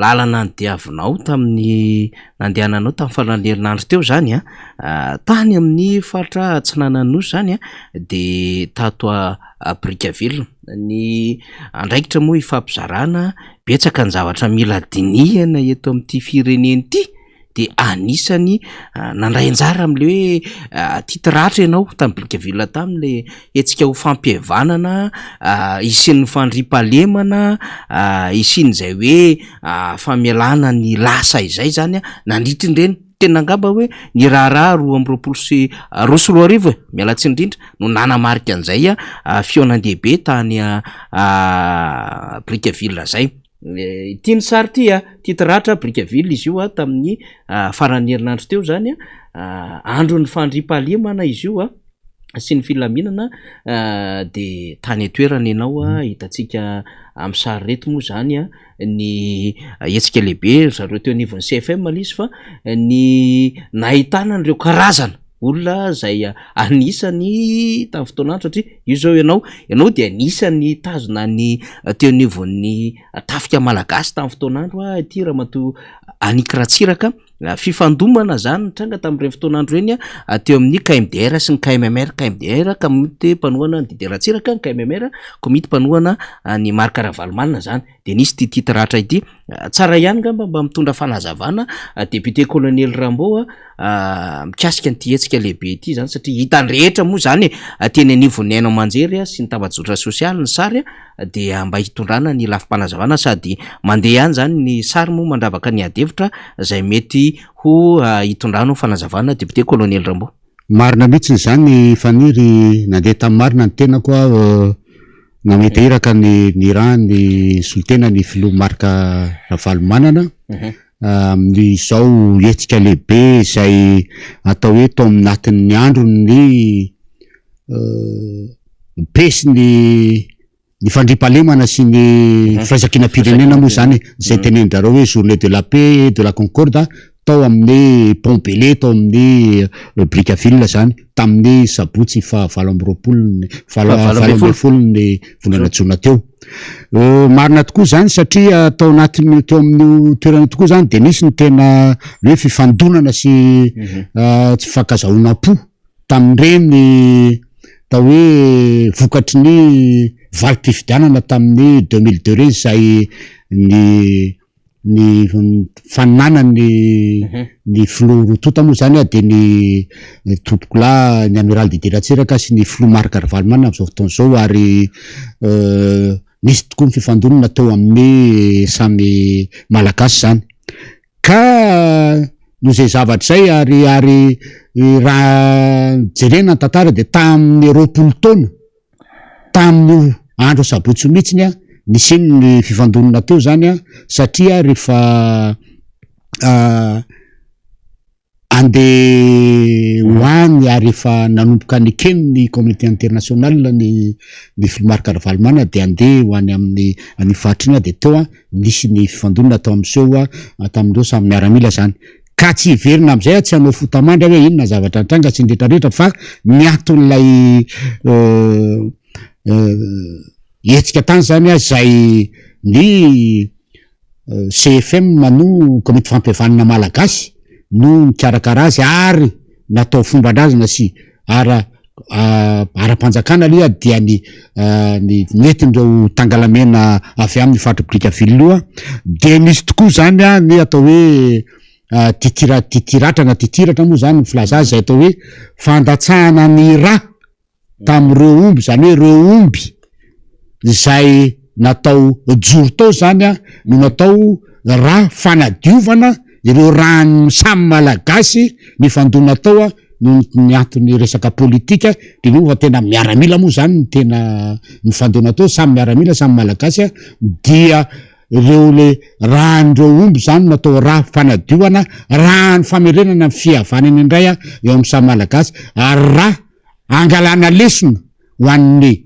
lalana nandehavinao tamin'ny nandehananao tamin'ny faran'herinandro teo zany tany amin'ny faritra Antsinananosy zany de tato Brickaville ny andraikitra moa ifampizarana betsaka ny zavatra mila dinihana eto amin'ity fireneny ity de anisany nandray anjara am'le hoe titratra ianao tamin'ny Brickaville tamin'le etsika ho fampihevanana isin'ny fandriampahalemana isin'izay hoe famelana ny lasa izay zany nandritrindreny tena angamba hoe ny raharaha 220 mialatsy indrindra no nanamarika an'izay fionandehibe tany Brickaville zay tiany sary titratra Brickaville izy io tamin'ny faran'ny herinandro teo zany andro ny fandriampahalemana izy io sy ny filaminana de tany atoerana ianao hitatsika amin'ny sary reto moa zany ny etsika lehibe zareo teo anivon'ny CFM izy fa ny nahitana an'ireo karazana olona zay anisany tamin'ny fotoanandro satria io zao ianao de anisany tazona ny teo anivon'ny tafika malagasy tamin'ny fotoanandro ty Ramatoa Annick Ratsiraka fifandomana zany tranga tamin'ireny fotoanandro reny teo amin'ny KMDR sy ny KMMR komite mpanohana ny Didier Ratsiraka ny KMMR komite mpanohana ny Marc Ravalomanina zany de nisy ty titratra ity tsara ihany ngamba mba mitondra fanazavana député colonel Rambo mikasika ny etsika lehibe ity zany satria hitany rehetra moa zany teny anivon'ny Aino Manjery sy ny tambazotra sosialy ny sary de mba hitondrana ny lafim-panazavana sady mandeha ihany zany ny sary moa mandravaka ny adevitra zay mety ho hitondrana fanazavana député colonel Rambo. Marina mihitsy zany faniry nandeha tamin'ny marina ny tena koa namety iraka ny raha ny solitena ny filoha Marc Ravalomanana amin'izao etsika lehibe zay atao hoe tao aminatin'ny andro ny pesy ny fandriampahalemana sy ny firaisakina-pirenena moa zany zay tenendrareo hoe journée de la paix de la concorde tao amin'ny Pont-Belé tao amin'ny Brickaville zany tamin'ny sabotsy fa 20 ny volana jona teo marina tokoa zany satria tao anatiny teo amin'ny toerana tokoa zany de nisy ny tena hoe fifandonana sy tsy fankazahoana-po tamin'ireny tao hoe vokatry ny valim-pifidianana tamin'ny 2002 reny zay ny fanana ny filoha rotota moa zany de ny totokolahy ny amiral Didier Ratsiraka sy ny filoha Marc Ravalomanina am'izao fotoana zao ary nisy tokoa ny fifandonana teo amin'ny samy malagasy zany ka no zay zavatra zay ary raha jerena ny tantara de tamin'ny 20 taona tamin'ny andro sabotsy mihitsiny nisy iny ny fifandonana teo zany satria rehefa andeha hoany ary efa nanomboka ny keny ny communauté internationale ny filoha Marc Ravalomanina de andeha hoany amin'ny fahatrina de teo nisy ny fifandonana tao amin'izao tamin'ireo samy miaramila zany ka tsy hiverina am'izay tsy hanao fotamandry hoe inona zavatra tranga tsy indretrarehetra fa miaton'ilay etsika tany zany zay ny CFM no komite fampihavanana malagasy no mikarakara azy ary natao fombandrazana sy ara-panjakana lia dia ny netindreo tangalamena avy amin'ny faritra Brickaville loa de misy tokoa zany ny atao hoe titiratra moa zany filaza zay atao hoe fandatsahana ny raha tamin'ireo omby zany hoe reo omby zay natao joro tao zany no natao raha fanadiovana ireo raha samy malagasy mifandona tao no ny antony resaka politika de no fa tena miaramila moa zany tena mifandona tao samy miaramila samy malagasy dia ireo le rahandreo omby zany natao raha fanadiovana raha ny famerenana ny fihavanana indray eo amin'ny samy malagasy ary raha angalana lesona ho an'ny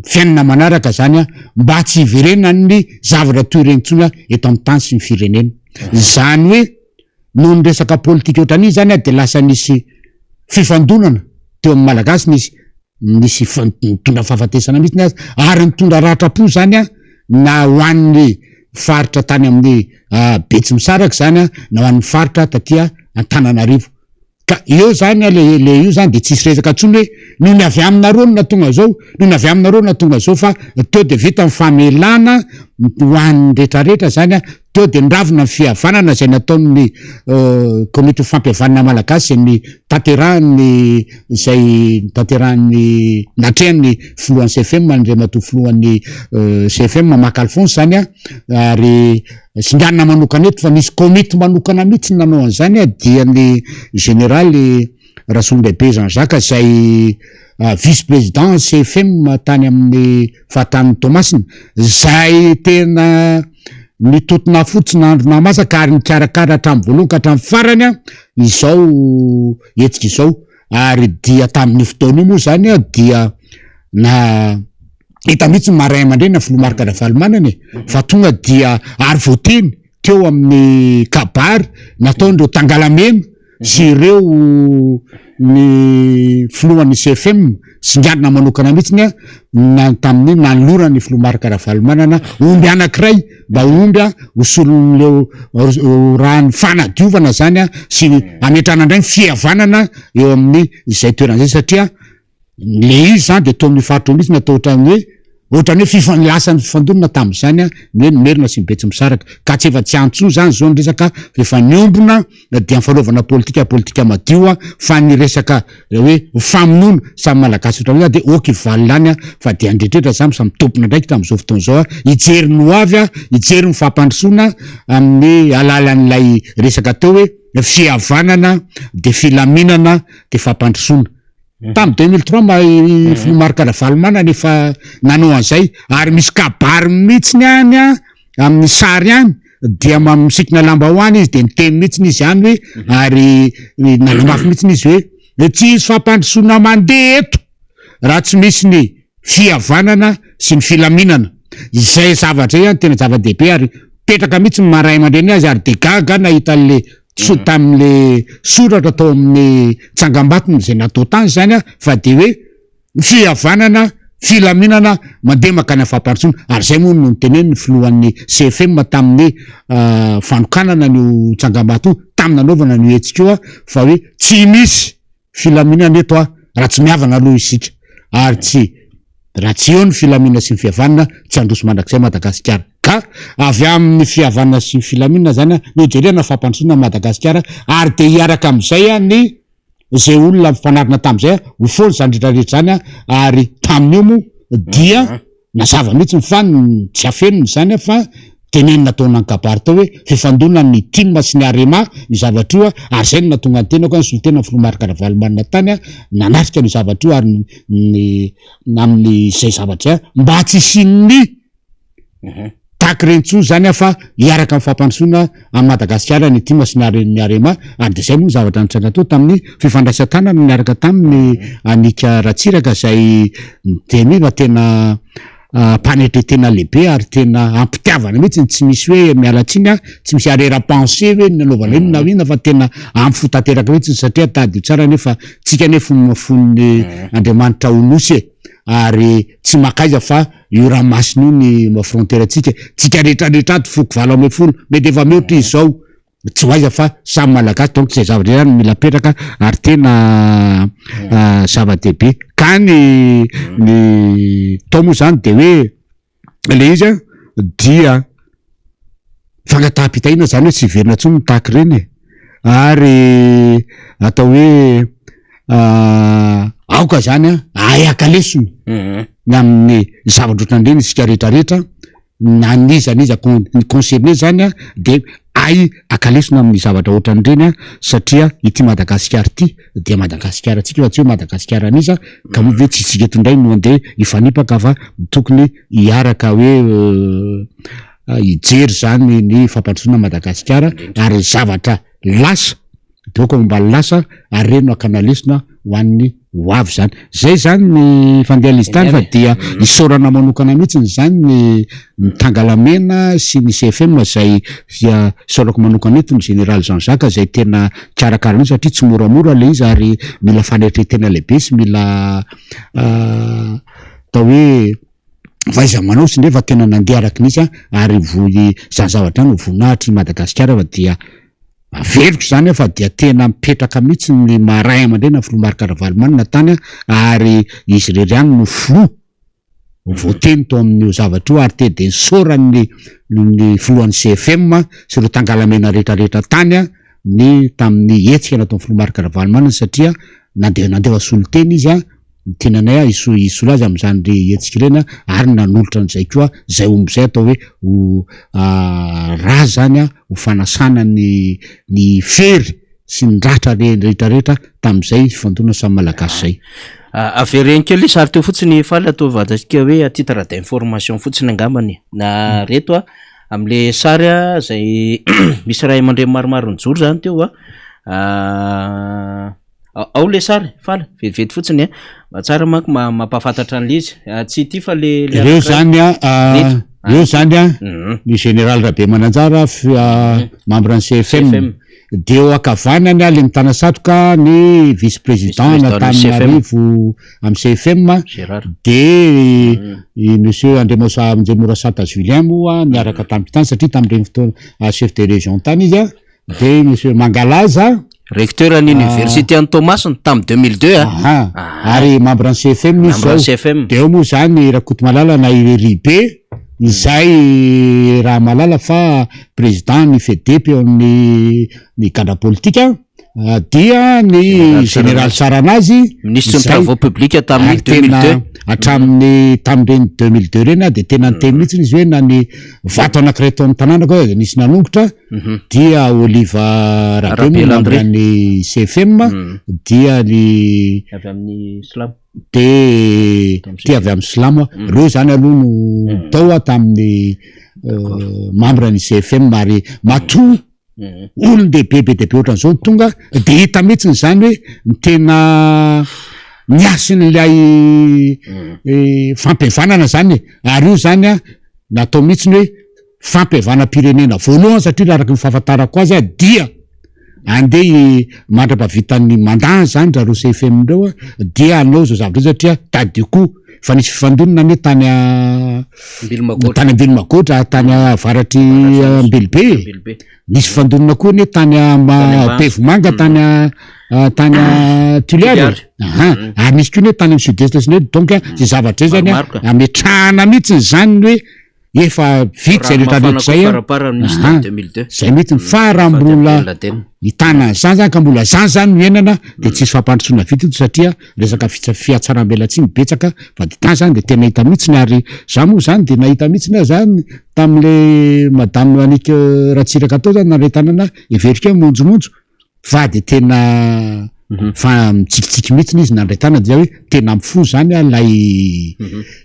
fiainana manaraka zany a mba tsy hiverenana ny zavatra toy renitsona eto amin'ny tany sy ny firenena. Zany hoe noho ny resaka politika ohatran'iny zany a de lasa nisy fifandonana teo amin'ny malagasy, nisy mitondra fahafatesana mihitsy azy ary mitondra rahatrapo zany a na ho an'ny faritra tany amin'ny Betsimisaraka zany a na ho an'ny faritra tatya Antananarivo. Ka eo zany le io zany de tsisy resaka ntsony hoe noho ny avy aminareo na tonga zao, noho ny avy aminareo na tonga zao, fa teo de vita ny famelana ho an'ny rehetrarehetra zany a, teo de ndravina ny fihavanana zay nataon'ny komite fampihavanana malagasy ny tanterahany zay tanterahany natrehan'ny filohan'ny CFM ndray mato filohan'ny CFM Maka Alphonse zany a, ary singanina manokana eto fa nisy komite manokana mihitsy nanao an'izany a, dia ny généraly Rasolondraibe Jean-Jacques zay vice-président CFM tany amin'ny fahatan'ny Tomasina, zay tena nitotona fotsiny andro namasaka ary nikarakara hatramin'ny voalohany ka hatramin'ny farany a izao hetsika izao. Ary dia tamin'ny fotoana io moa zany a dia na hita mihitsy maray aman-dreny na filomarika Ravalomanana fa tonga dia ary voateny teo amin'ny kabary nataondreo Tangalamena sy ireo ny filohan'ny CFM singadina manokana mihitsy a tamin'ny nanolorany filomarika Ravalomanana omby anankiray mba omby a hosolon'leo rahan'ny fanadiovana zany a sy ametrana indray ny fihavanana eo amin'ny izay toeran'izay, satria le izy zany de teo amin'ny faritra mihitsy natao ohatran'ny hoe lasany fifandonana tamin'izany a ny hoe Merina sy ny Betsimisaraka, ka tsy efa tsy antso zany zao ny resaka efa niombona dia fanaovana politika madio a, fa ny resaka hoe famonoana samy malagasy ohatran'izany de oky valilany a, fa de andretrehitra samy tompona ndraiky tamin'izao fotoana zao a, hijery ny hoavy a, hijery ny fampandrosoana amin'ny alalan'ilay resaka teo hoe fihavanana de filaminana de fampandrosoana. Tamin'ny 2003 filomarika Ravalomanana efa nanao an'izay, ary misy kabary mihitsiny any a amin'ny sary any dia misikina lambahoany izy de niteny mihitsiny izy any hoe, ary nanamafy mihitsiny izy hoe tsy misy fampandrosoana mandeha eto raha tsy misy ny fihavanana sy ny filaminana. Izay zavatra zay tena zava-dehibe, ary petraka mihitsy maray aman-dreny azy, ary de gaga nahita le tamin'le soratra atao amin'ny tsangambatony zay natao tany zany a, fa de hoe fihavanana, filaminana, mandeha makany fampandrosoana. Ary zay moa no niteneny ny filohan'ny CFM tamin'ny fanokanana ny tsangambato tamin'ny nanaovana ny hetsika io a, fa hoe tsy misy filaminana eto a raha tsy mihavana aloha isika, ary tsy raha tsy eo ny filaminana sy ny fihavanana tsy handroso mandrakizay Madagasikara. Ka avy amin'ny fihavanana sy ny filaminana zany a no jerena fampandrosoana Madagasikara, ary de hiaraka am'izay a ny zay olona mpanarina tam'izay a ho fony zany rehetrarehetra zany a, ary tamin'io moa dia nazava mihitsy fa tsy afenony zany a, fa tenenina ataona ny kabary tao hoe fifandonana ny Tim sy ny Arema ny zavatra io a, ary zay no natonga ny tenako ny solitena ny filomarika Ravalomanana tany a nanatrika ny zavatra io, ary amin'ny zay zavatra zay mba tsy sin'ny taky rentso zany a, fa hiaraka amin'ny fampandrosoana a Madagasikara ny Tim sy ny Arema. Ary de zay moa zavatra nitranga tao tamin'ny fifandraisan-tanana niaraka tamin'ny Anika Ratsiraka zay teny fa tena mpanetretena lehibe ary tena ampitiavana mihitsy, tsy misy hoe mialatsiny a, tsy misy arrière-pensée hoe nanaovana ino na ino, fa tena ampy-fotanteraka mihitsy, satria tady tsara nefa tsika nefa mafon'ny Andriamanitra onosy ary tsy makaiza fa io ranomasina io ny mafrontera tsika rehetrarehetra ato foko valo ambin'ny folo mety efa mihoatra izao, tsy ho aiza fa samy malagasy. Donc zay zavatra zany mila petraka ary tena zava-dehibe. Ka ny tao moa zany de hoe le izy a dia fangataham-pitahiana zany hoe tsy verina ntsony mitaky reny, ary atao hoe aoka zany a ahaka lesony amin'ny zavatra ohatran'ireny isika rehetrarehetra na niza concerné zany a, de akalesona amin'ny zavatra ohatran'ireny a, satria ity Madagasikara ity dia Madagasikara tsika fa tsy hoe Madagasikara an'iza, ka moa hoe tsy tsika eto indray no andeha hifanipaka fa tokony hiaraka hoe hijery zany ny fampandrosoana Madagasikara, ary zavatra lasa de oko mba lasa ary reno akanalesona ho an'ny ho avy zany. Zay zany ny fandehan'izy tany fa dia isaorana manokana mihitsiny zany ny tangalamena sy ny CFM zay isaorako manokana eto ny général Jean-Jacques zay tena karakara mihitsy satria tsy moramora le izy ary mila fanetretena lehibe sy mila atao hoe vaiza manao sy nefa tena nandeha araky mihitsy ary voy zavatra no voninahitry Madagasikara fa dia averiko zany fa dia tena mipetraka mihitsy ny maray aman-dreny Filomarika Ravalomanina tany ary izy rery any no flo voateny to amin'io zavatra io ary te de nisorany ny filohan'ny CFM sy ireo tangalamena rehetrarehetra tany ny tamin'ny hetsika natao Filomarika Ravalomanina satria nandeha soloteny izy tenanay isolo azy am'izany re hetsika ireny ary nanolotra an'izay koa zay omby zay atao hoe raha zany ho fanasana ny fery sy ny ratra rehetrarehetra tam'izay fandona samy malagasy zay. Avereny kely sary teo fotsiny faly atao vatantsika hoe à titre d'information fotsiny angambany na reto am'le sary zay misy ray aman-dreny maromaro mijoro zany teo ao le sary faly vetivety fotsiny tsara manko mampafantatra an'le izy tsy ty fa le reo zany reo zany ny général Rabe Mananjara membre ny CFM de eo akavanany le mitana satroka ny vice président Antananarivo amin'ny CFM de monsieur Andremora Santas William niaraka tamin'ny tany satria tamin'ireny fotoana chef de région tany izy de monsieur Mangalaza recteur an'université any Thomasina tamin'ny 2002 ary membre ny CFM izy de eo moa zany Rakoto Malala na Ribe izay raha malala fa président ny FEDEP eo ny cadre politika dia ny général Saranazy ministre des travaux publics tamin'ny 2002 hatramin'ny tamin'ireny 2002 reny de tena nyteny mihitsy izy hoe na ny vato anankiray tao amin'ny tanàna koa nisy nanongotra dia Oliva Rabe membre ny CFM dia ny avy amin'ny Islam de avy amin'ny Silamo reo zany aloha no tao tamin'ny membre ny CFM ary matoa olon-dehibe be dehibe ohatran'izao tonga de hita mihitsy zany hoe ny tena niasin'ilay fampihavanana zany ary io zany natao mihitsy hoe fampihavanam-pirenena voalohany satria laha araky ny fahafantarako azy dia andeha mandra-pavitan'ny mandany zany raha ro CFM reo dia anao zao zavatra satria tadiko fa nisy fifandonina ne tany Ambilomagotra tany avaratry Ambilibe nisy fifandonina koa ne tany Pevomanga tany Tuliary ary misy koa ne tany amin'ny sud-est sy ne donc sy zavatra zay zany ametrahana mihitsy zany hoe efa vity zay rehetrarehetra zay mihitsy farambola hitana zany zany ka mbola zany miainana de tsisy fampandrosoana vita ito satria resaka fiatsaram-belatsiny betsaka fa de tany zany de tena hita mihitsiny ary za moa zany de nahita mihitsiny zany tam'le madame Anike Ratsiraka atao zany naretanana everika monjomonjo fa de tena fa mitsikitsiky mihitsiny izy nandretana dia hoe tena mifo zany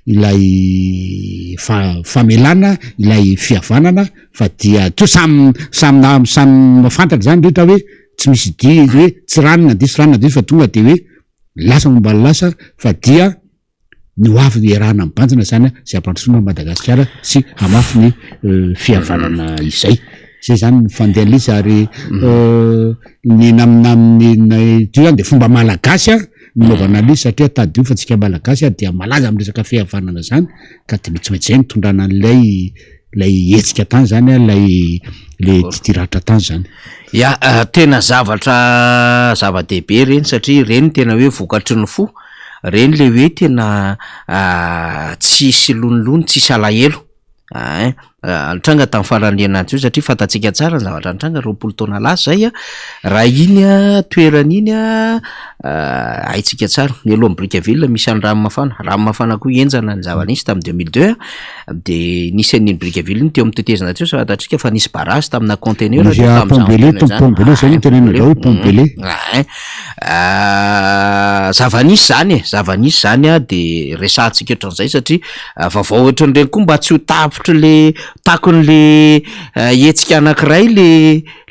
ilay famelana ilay fihavanana fa dia to samy mafantatra zany rehetra hoe tsy misy di hoe tsy ranona diso fa tonga de hoe lasa mombany lasa fa dia ny hoavy iarahana mibanjina zany zay ampandrosoana Madagasikara sy hamafy ny fihavanana izay zay zany ny fandehan'izy ary ny namin'ny io zany de fomba malagasy nanaovana an'izy satria tadio fa tsika malagasy dia malaza amin'ny resaka fihavanana zany ka de tsy maintsy zay mitondràna an'ilay hetsika tany zany le titiratra tany zany tena zava-dehibe reny satria reny tena hoe vokatry ny fo reny le hoe tena tsisy lonilony tsisy alahelo nitranga tamin'ny faranenanty io satria fantatsika tsara ny zavatra nitranga 20 taona lasa zay raha iny toerana iny haitsika tsara ny alohan'ny Brickaville misy any Ranomafana koa enjana ny zava-nisy tamin'ny 2002 de nisy an'iny Brickaville iny teo amin'ny tetezana teo fantatsika fa nisy barrage tamina conteneur zava-nisy zany a de resantsika ohatran'izay satria vaovao ohatran'ireny koa mba tsy ho tapitra le takon'le hetsika anankiray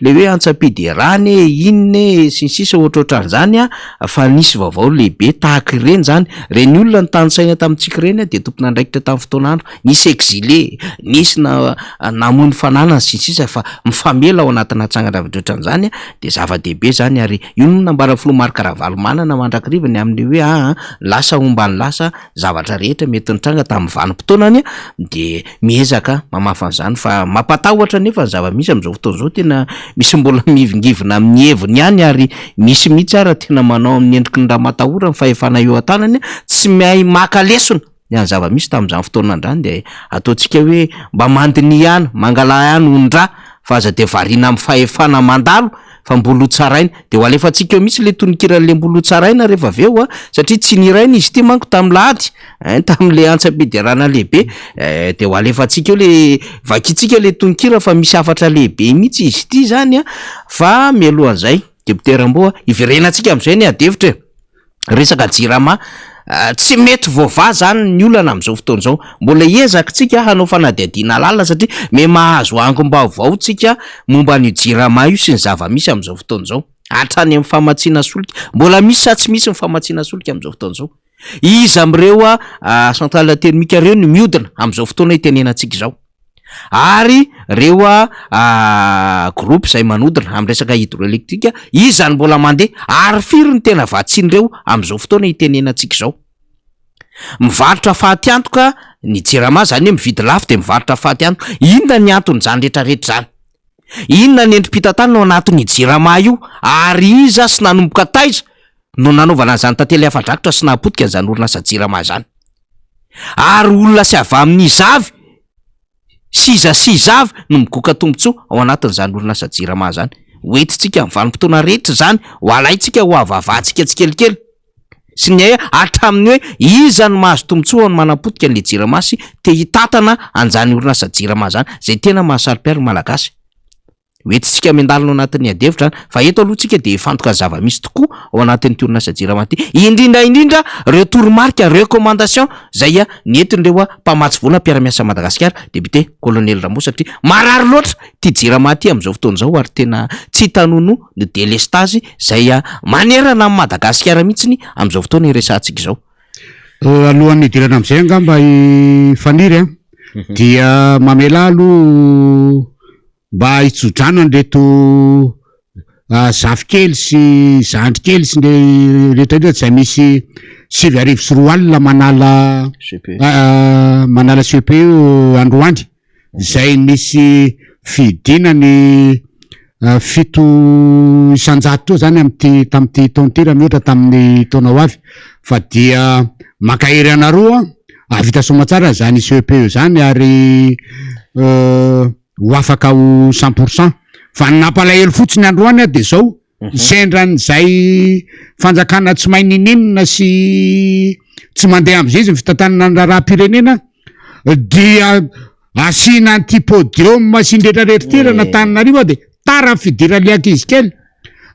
le hoe antsapidy rany inone sinsisa ohatrohatran'izany a fa nisy vaovao lehibe tahaka ireny zany reny olona ny tanysaina tamintsika reny a de tompona andraikitra tamin'ny fotoan'andro nisy exilé nisy namony fananany sinsisa fa mifamela ao anatina tsangaravitra ohatran'izany a de zava-dehibe zany ary io no nambara filomary karavalo manana mandrakirivany amin'ny hoe lasa ombany lasa zavatra rehetra mety nitranga tamin'ny vanim-potoanany de miezaka mamafan'izany fa mampatahotra nefa ny zava-misy am'izao fotoan'izao tena misy mbola mivingivina amin'ny heviny ihany ary misy mihitsy ara tena manao amin'ny endriky ny raha matahora ny fahefana eo an-tanany tsy mihay maka lesona ny zava-misy tamin'izany fotoanan'andrany de ataontsika hoe mba mandiny ihany mangala ihany ondra fa aza de variana amin'ny fahefana mandalo fa mbolo tsaraina de ho alefantsika eo misy le tonokiran'le mbolo tsaraina rehefa aveo satria tsy niraina izy ty manko tamin'ny lahady tamin'le antsapidirana lehibe de ho alefantsika eo le vakitsika le tononkira fa misy afatra lehibe mihitsy izy ty zany fa mialohan'izay deputeram-boa iverenantsika am'izay ny adevitra resaka jirama tsy mety voava zany ny olana am'izao fotoan'izao mbola ezaka tsika hanao fanadihadiana lalina satria me mahazo angom-baovao tsika momba ny jirama io sy ny zava-misy am'izao fotoan'izao hatrany amin'ny famatsiana solika mbola misy sa tsy misy ny famatsiana solika am'izao fotoan'izao izy am'ireo centrale termika reo ny miodina am'izao fotoana itenenantsika izao ary reo groupe zay manodina amin'ny resaka hydroelektrika izany mbola mandeha ary firy ny tena vatsin'ireo am'izao fotoana itenenantsika izao mivarotra fahatyantoka ny jirama zany hoe mividy lafo de mivarotra fahatyantoka inona ny antony zany rehetrarehetra zany inona ny endrim-pitatany no anatin'ny jirama io ary iza sy nanomboka taiza no nanaovana zany tantely hafadrakotra sy nahapotika an'izany orinasa jirama zany ary olona sy avy amin'ny zavy sizavy no migoka tombotsoa ao anatin'izany orinasa jirama zany hoentitsika amin'ny vanim-potoana rehetra zany ho alaitsika ho avavahantsika tsikelikely sy ny hatramin'ny hoe iza ny mahazo tombotsoa ao ny manapotika an'le jirama sy te hitatana an'izany orinasa jirama zany zay tena mahasarym-piary malagasy hoentitsika miandalina ao anatin'ny adevitra fa eto aloha tsika de fantoka zava-misy tokoa ao anatin'ny orinasa jirama ty indrindra reo toromarika recommandation zay nentin'ireo mpamatsy vola mpiara-miasa Madagasikara député colonel Rambo satria marary loatra ty jirama ty am'izao fotoan'izao ary tena tsy tanono ny délestage zay manerana amin'ny Madagasikara mihitsiny am'izao fotoana iresantsika izao alohan'ny idirana am'izay angamba faniry dia mamelalo mba hitsodrano anreto zafikely sy zandrikely sy nde rehetrarehetra zay misy 7 manala CPE androany zay misy fidinany 7 isanjato teo zany tamty tontira miohatra tamin'ny taona ho avy fa dia makahery anaroa avita somatsara zany CPE zany ary ho afaka ho 100% fa nampalahelo fotsiny androany de zao sendran'izay fanjakana tsy mahay ninenina sy tsy mandeha am'izay izy fitantanana raharam-pirenena dia asina antipodium sy ndretrarehetraterana Antananarivo de tara fidira le ankizy kely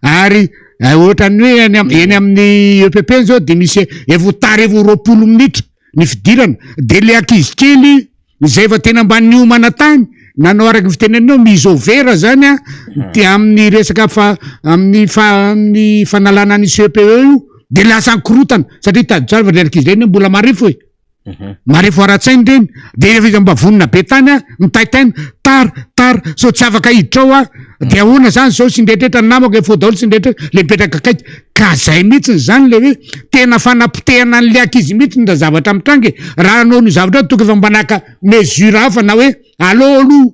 ary ohatrany hoe eny amin'ny EPP zao de misy evotary 20 minitra ny fidirana de le ankizy kely zay efa tena mba niomana tany nanao araky fitenenao misovera zany de amin'ny resaka amin'ny fanalana ny CPE io de lasa ankorotana satria tady tsara fa le ankizy reny mbola marifo marifo ara-tsainy reny de rehefa izy mba vonina be tany mitaitaina tara so tsy afaka hiditra ao de ahoana zany zao sy ndrehetrehtra namako efa daholo sy ndrehetrehtra le mipetraka akaiky ka zay mihitsy zany le hoe tena fanapotehana an'le ankizy mihitsy ny zavatra mitrangy raha anao ny zavatra toka efa mbanaka mesure hafa na hoe allo aloha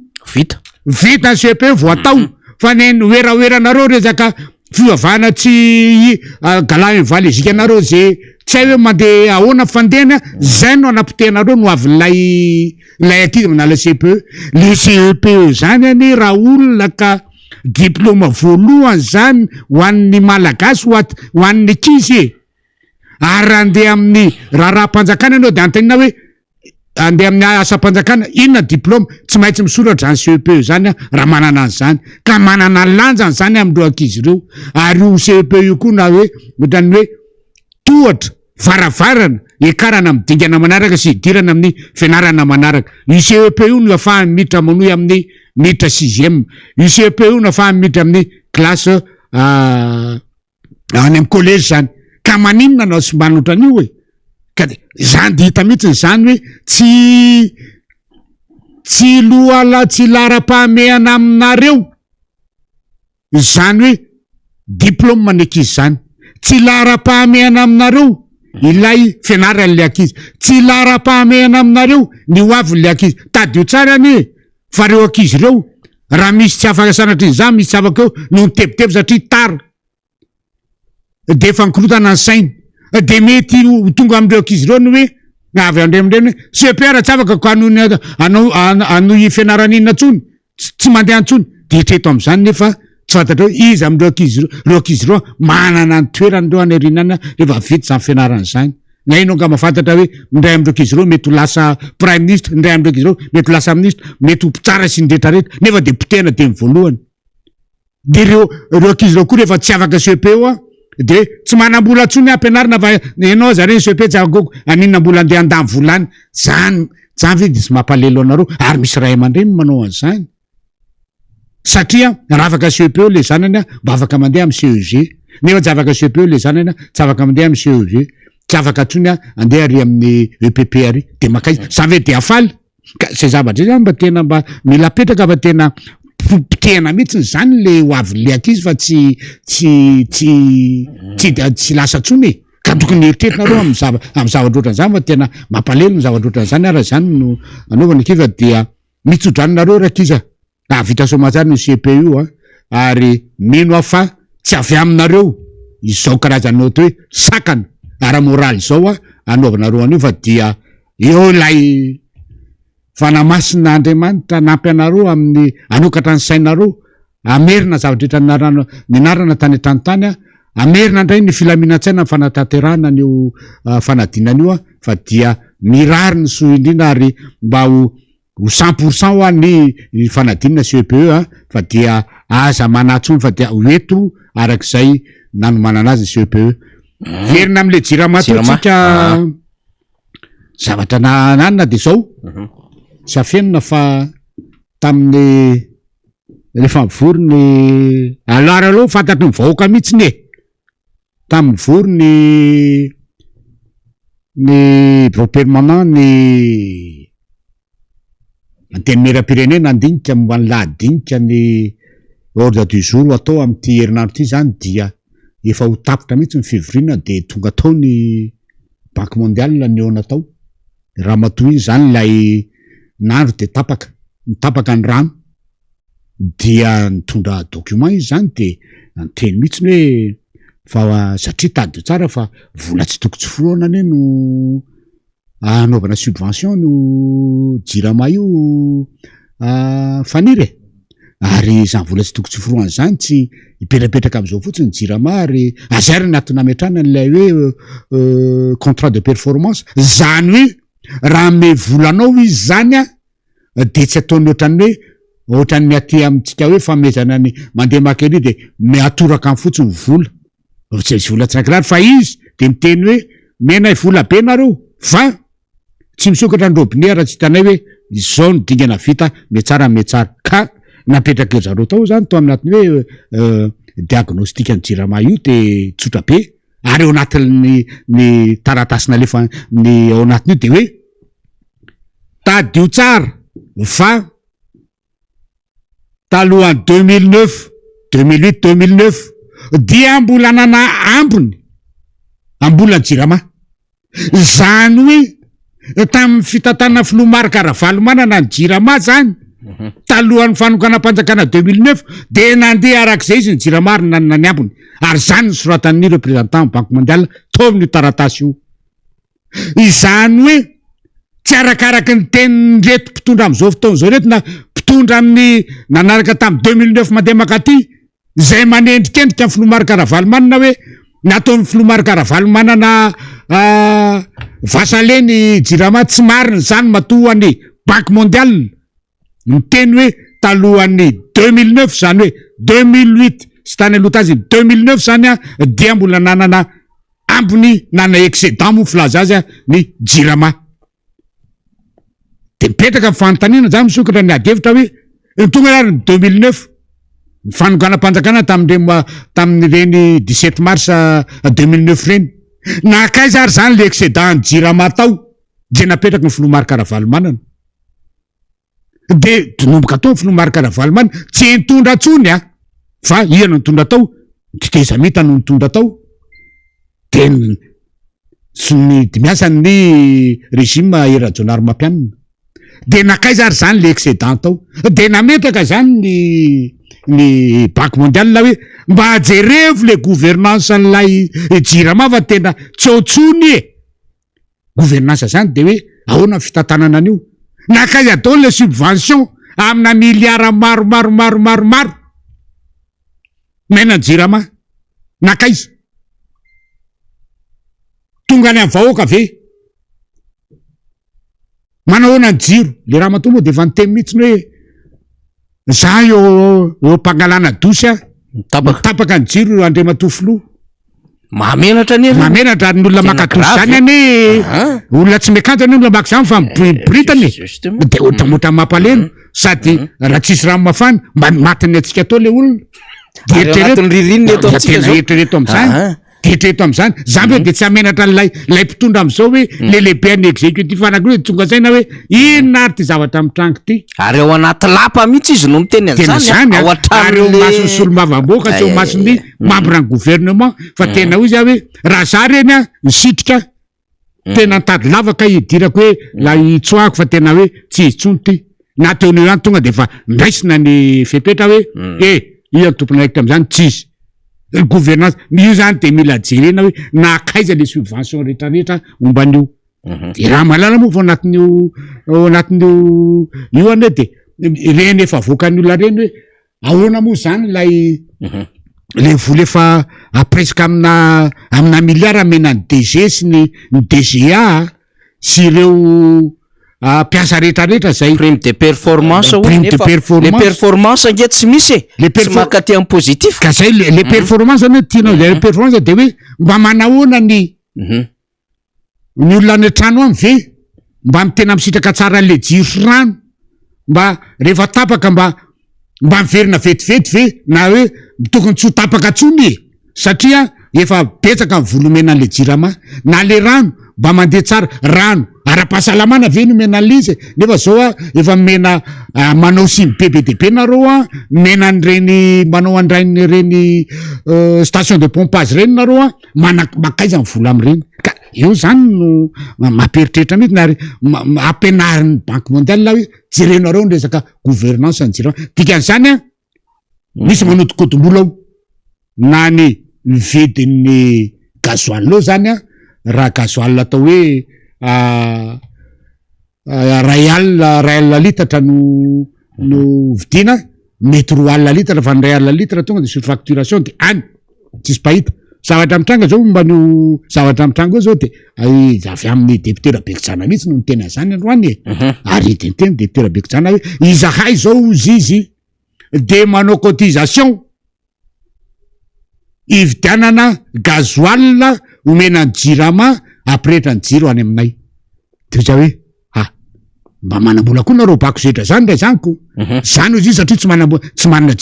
vita CPE voatao fa ny oeraoeranareo rezaka fivavahana tsy galany valezika anareo zay tsy hay hoe mandeha ahoana fandehana zay no anapotehanareo no avy lay ankizy manala CPE le CPE zany any raha olona ka diplôma voalohany zany ho an'ny malagasy ho an'ny ankizy ary andeha amin'ny raha-mpanjakana anao de antanina hoe andeha amin'ny asam-panjakana, inona diplôma, tsy maintsy misoratra zany CEP zany raha manana an'izany, ka manana lanjany zany amindreo ankizy ireo. Ary io CEP io koa na hoe ohatrany hoe tohatra varavarana ekarana amin'ny dingana manaraka sy idirana amin'ny fianarana manaraka. Io CEP io no ahafahany miditra manohy amin'ny miditra 6e. Io CEP io no ahafahany miditra amin'ny classe any amin'ny collège zany. Ka maninona anao sy manotra an'io e? Ka zany de hita mihitsy zany hoe tsy tsy lara-pahamehana aminareo zany hoe diplôme ny ankizy zany, tsy lara-pahamehana aminareo ilay fianaran'le ankizy, tsy lara-pahamehana aminareo ny hoavin'le ankizy. Tadio tsara anie fa reo ankizy reo raha misy tsy afaka sanatry zany, misy tsy afaka eo no mitebiteby satria tara de efa nikorotana ny sainy, de mety tonga amindreo ankizy reo ny hoe avy andremindreny hoe CEPR tsy afaka ko anohy fianarana inona ntsony, tsy mandeha ntsony. De hitreto am'izany nefa tsy fantatra hoe izy amindreo ankizy reo ankizy reo manana ny toerany reo anyrinana rehefa vita zany fianarana zany. Na ino nga mahafantatra hoe ndray amindreo ankizy reo mety ho lasa prime ministre, ndray amindreo ankizy reo mety ho lasa ministre, mety ho mpitsara sy ny rehetrarehetra, nefa de potehana de voalohany. De reo ankizy reo koa rehefa tsy afaka CEP eo de tsy manam-bola ntsony ampianarina fa enao zareny CEP tsy afaka aninona mbola andeha andamy volany. Zany ve de tsy mampalelo anareo? Ary misy ray aman-dreny manao an'izany. Satria raha afaka CEP eo le zanany mba afaka mandeha amin'ny CEG, nefa tsy afaka CEP eo le zanany tsy afaka mandeha amin'ny CEG, tsy afaka ntsony andeha ary amin'ny EPP ary de makaizy. Zany ve de afaly? Zay zavatra zany mba tena mba mila petraka fa tena potehana mihitsy zany le hoavin'le ankizy fa tsy lasa tsony e. Ka tokony eritretinareo amin'ny zavatra ohatran'izany fa tena mampalelo ny zavatra ohatran'izany. Ara zany no anaovana kiva dia mitsodranonareo rakiza vita somatsara ny CEP io ary mino afa tsy avy aminareo izao karazany ohatra hoe sakana ara-moraly zao anaovanareo an'io fa dia eo lay fanamasina Andriamanitra nampy anareo amin'ny anokatra ny sainareo, amerina zavatra rehetra ninarana tany an-tranontany, amerina indray ny filaminantsaina ny fanatanterahana an'io fanadinana io fa dia mirary ny soa indrindra ary mba ho 100% ho ny fanadinana CEP fa dia aza manatsony fa dia hoeto arak'izay nanomanana azy ny CEP. Verina am'le jirama totsika zavatra nanana de zao safenina fa tamin'ny rehefa mivory ny aloha fantatry ny vahoaka mihitsy ny tamin'ny vory ny groupe-permanent ny anteny mera-pirenena andinika momba ny lahadinika ny ordre du jour atao amin'ity herinandro ity zany dia efa ho tapitra mihitsy ny fivorina de tonga tao ny banque mondiale ny eo natao raha matoy zany lay nandro de tapaka ny rano dia nitondra document izy zany de anteny mihitsy hoe fa satria tady tsara fa vola tsy toko tsy foroana no anaovana subvention no jirama io faniry ary zany vola tsy toko tsy foroana zany tsy ipetrapetraka am'izao fotsiny jirama ary azariny atonametrana n'lay hoe contrat de performance zany hoe raha me volanao izy zany de tsy ataony ohatran'ny miaty amitsika hoe famezana ny mandeha makery de miatoraka amin'ny fotsiny vola tsy misy vola tsiraikirary fa izy de miteny hoe mena vola be nareo fa tsy misokatra ny robinet raha tsy hitanay hoe izao no dingana vita metsara ka napetraka eo zareo tao zany to aminatiny hoe diagnostika ny jirama io de tsotra be ary eo anatin'ny taratasina lefa ny ao anatiny io de hoe tadio tsara fa talohan'ny 2008 dia mbola nana ambony ambolany jirama zany hoe tamin'ny fitatana filomarika ravalo manana ny jirama zany talohan'ny fanokana-panjakana 2009 de nandeha arak'izay izy ny jiramary nanana ny ambony ary zany ny soratan'ny représentant banque mondiale to amin'ny taratasy io izany hoe tsy arakaraky ny teniny reto mpitondra am'izao fotoan'izao reto na mpitondra amin'ny nanaraka tamin'ny 2009 mandeha makaty zay manendrikendrika ny filomarika ravalo manana hoe nataon'ny filomarika ravalo manana Vasaleny Jirama tsy marina zany matohan'ny Banque mondiale miteny hoe talohan'ny 2009 zany hoe 2008 sy tany aloha taziny 2009 zany dia mbola nanana ambony nana excédent mo filaza azy ny Jirama. De mipetraka fanontaniana zany misokatra ny adevitra hoe tonga ary ny 2009 fanonganam-panjakana tamin'ireny 17 mars 2009 reny. Nakaiza ary zany le excédent Jirama tao de napetraka ny filoha Marc Ravalomanana. De nomboka tao ny filoha Marc Ravalomanana tsy nitondra tsony fa iana nitondra tao, Titezamita no nitondra tao. De ny miasan'ny régime Erajonary Mampianina. De nakaiza ary zany le excédent tao. De nametraka zany ny Banque mondiale hoe mba ajerevo le gouvernance an'ilay Jirama fa tena tsotsony gouvernance zany de hoe ahoana fitantanana an'io. Nakaiza dao le subvention amina miliara maro mena Jirama. Nakaiza tonga any amin'ny vahoaka ve manahoana ny jiro le raha matoa moa de efa niteny mihitsiny hoe za eo mpangalana dosy tapaka ny jiro Andriamatoa Filoha. Mamenatra ny mamenatra ny olona makatosy zany any olona tsy mekantany olona maka zany fa mibritany de ohatramotra mampaleno sady raha tsisy rano mafana mba matiny atsika tao le olona dieritrereto am'izany dieritrereto am'izany zany hoe de tsy amenatra lay mpitondra am'izao hoe le lehibe any exécutif anakiroe tonga zaina hoe inona ary ty zavatra mitrango ty ary ao anaty lapa mihitsy izy no miteny zany ary eo masony solomavamboaka tsy eo masony membre ny gouvernement fa tena hoy za hoe raha za reny misitrika tena nitady lavaka idirako hoe la itsoako fa tena hoe tsy itsony ty na teoneo ihany tonga de fa ndraisina ny fepetra hoe iany tompona raikitra am'izany tsisy gouvernance io zany de mila jerena hoe nakaiza le subvention rehetrarehetra omban'io. De raha malala moa fa anatin'io io ane de reny efa voakan'ny olona reny hoe ahoana moa zany lay le vola efa presque amina miliara mena ny DG sy ny DGA sy ireo piasa rehetrarehetra zay prime de performance prime de performance le performance nge tsy misy tsy makaty amin'ny positif ka zay le performance ane tianao le performance de hoe mba manahoana ny olona any trano any ve mba mitena misitraka tsara le jiro sy rano mba rehefa tapaka mba miverina vetivety ve na hoe tokony tsy ho tapaka tsony satria efa betsaka ny volomena an'le Jirama na le rano mba mandeha tsara rano ara-pahasalamana ve no mena lizy nefa zao efa mena manao simy bebe dehibe nareo mena an'ireny manao andrainy reny station de pompage reny nareo makaiza ny vola am'ireny ka io zany no mamperitreritra mihitsy nary ampianarin'ny Banque mondiale hoe jerenareo ny resaka gouvernance ny Jirama dikan'izany misy manodikodim-bola ao na ny vidin'ny gasoil ao zany raha gasoil atao hoe ray alina litatra no vidina mety 3 alina litatra fa ny ray alina litatra tonga de surfacturation de any tsisy pahita zavatra mitranga zao mba no zavatra mitranga eo zao de avy amin'ny député Rabekitsana mihitsy no niteny azany androany ary tenteny député Rabekitsana hoe izahay zao izy de manao cotisation ividianana gasoil omenany Jirama aprehitra ny jiro any aminay de za hoe mba manambola koa nareo bako zetra zany ndray zanyko zany izy satria tsy manana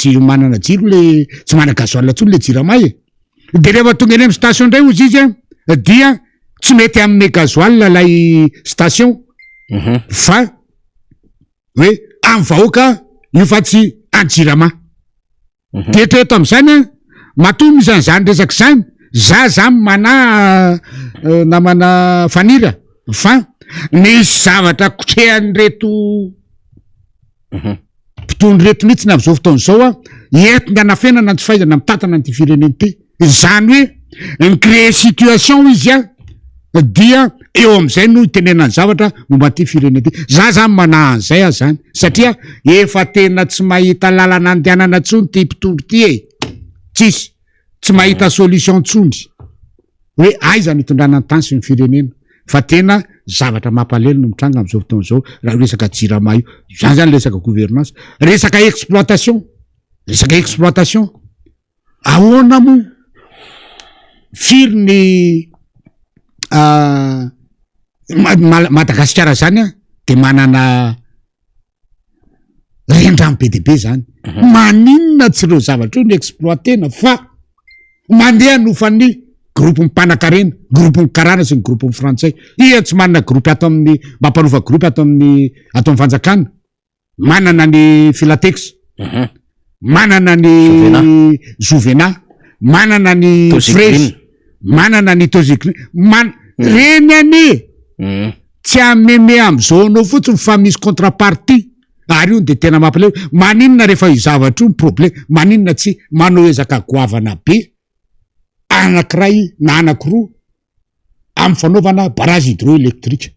jiro le tsy manana gasoil tsony le Jirama de rehefa tonga eny amin'ny station ndray ozy izy dia tsy mety amin'ny gasoil lay station fa hoe amin'ny vahoaka io fa tsy any Jirama de treto am'izany matoa misy an'izany resaka zany zany namana fanira fa nisy zavatra kotrehany reto mpitondry reto mihitsy am'izao fotoana zao entina anafenana tsy fahaizana mitatana an'ity fireneny ty zany hoe micréer situation izy dia eo am'izay no itenenany zavatra momba an'ity fireneny ty zany manahan'izay zany satria efa tena tsy mahita lalana andehanana tsony ty mpitondry ty tsisy tsy mahita solution tsony hoe aiza nitondrana ny tany sy ny firenena fa tena zavatra mampalelo no mitranga am'izao fotoana zao raha resaka jirama io zany zany resaka gouvernance resaka exploitation ahoana mo firy ny Madagasikara zany a de manana rendrano be de be zany maninona tsy reo zavatra io ny exploitena fa mandeha nofan'ny groupe mipanakarena groupe mikarana sy ny groupe mifrantsay iha tsy manana groupe ato amin'ny mampanova groupe ato amin'ny fanjakana manana ny Filatex manana ny Jovena manana ny Fresh manana ny Tozikri reny any tsy ameme am'izao anao fotsiny fa misy contrepartie ary io de tena mampaleo maninona rehefa izavatra io problème maninona tsy manao ezaka goavana be anakiray na anakiroa amin'ny fanaovana barrage hydroélectrique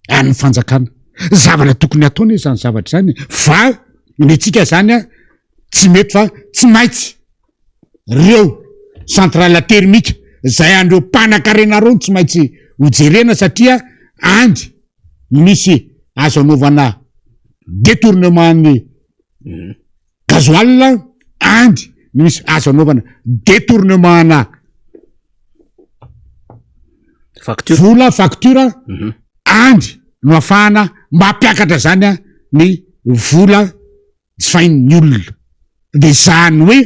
amin'ny fanjakana zavatra tokony ataony hoe zany zavatra zany fa netsika zany a tsy mety fa tsy maintsy reo centrale thermique zay andreo mpanakarena reo tsy maintsy hojerena satria andy misy azo anaovana détournement ny gasoil andy misy azo anaovana détournement na vola facture andy no afahana mampiakatra zany a ny vola tsy fain'ny olona de zany hoe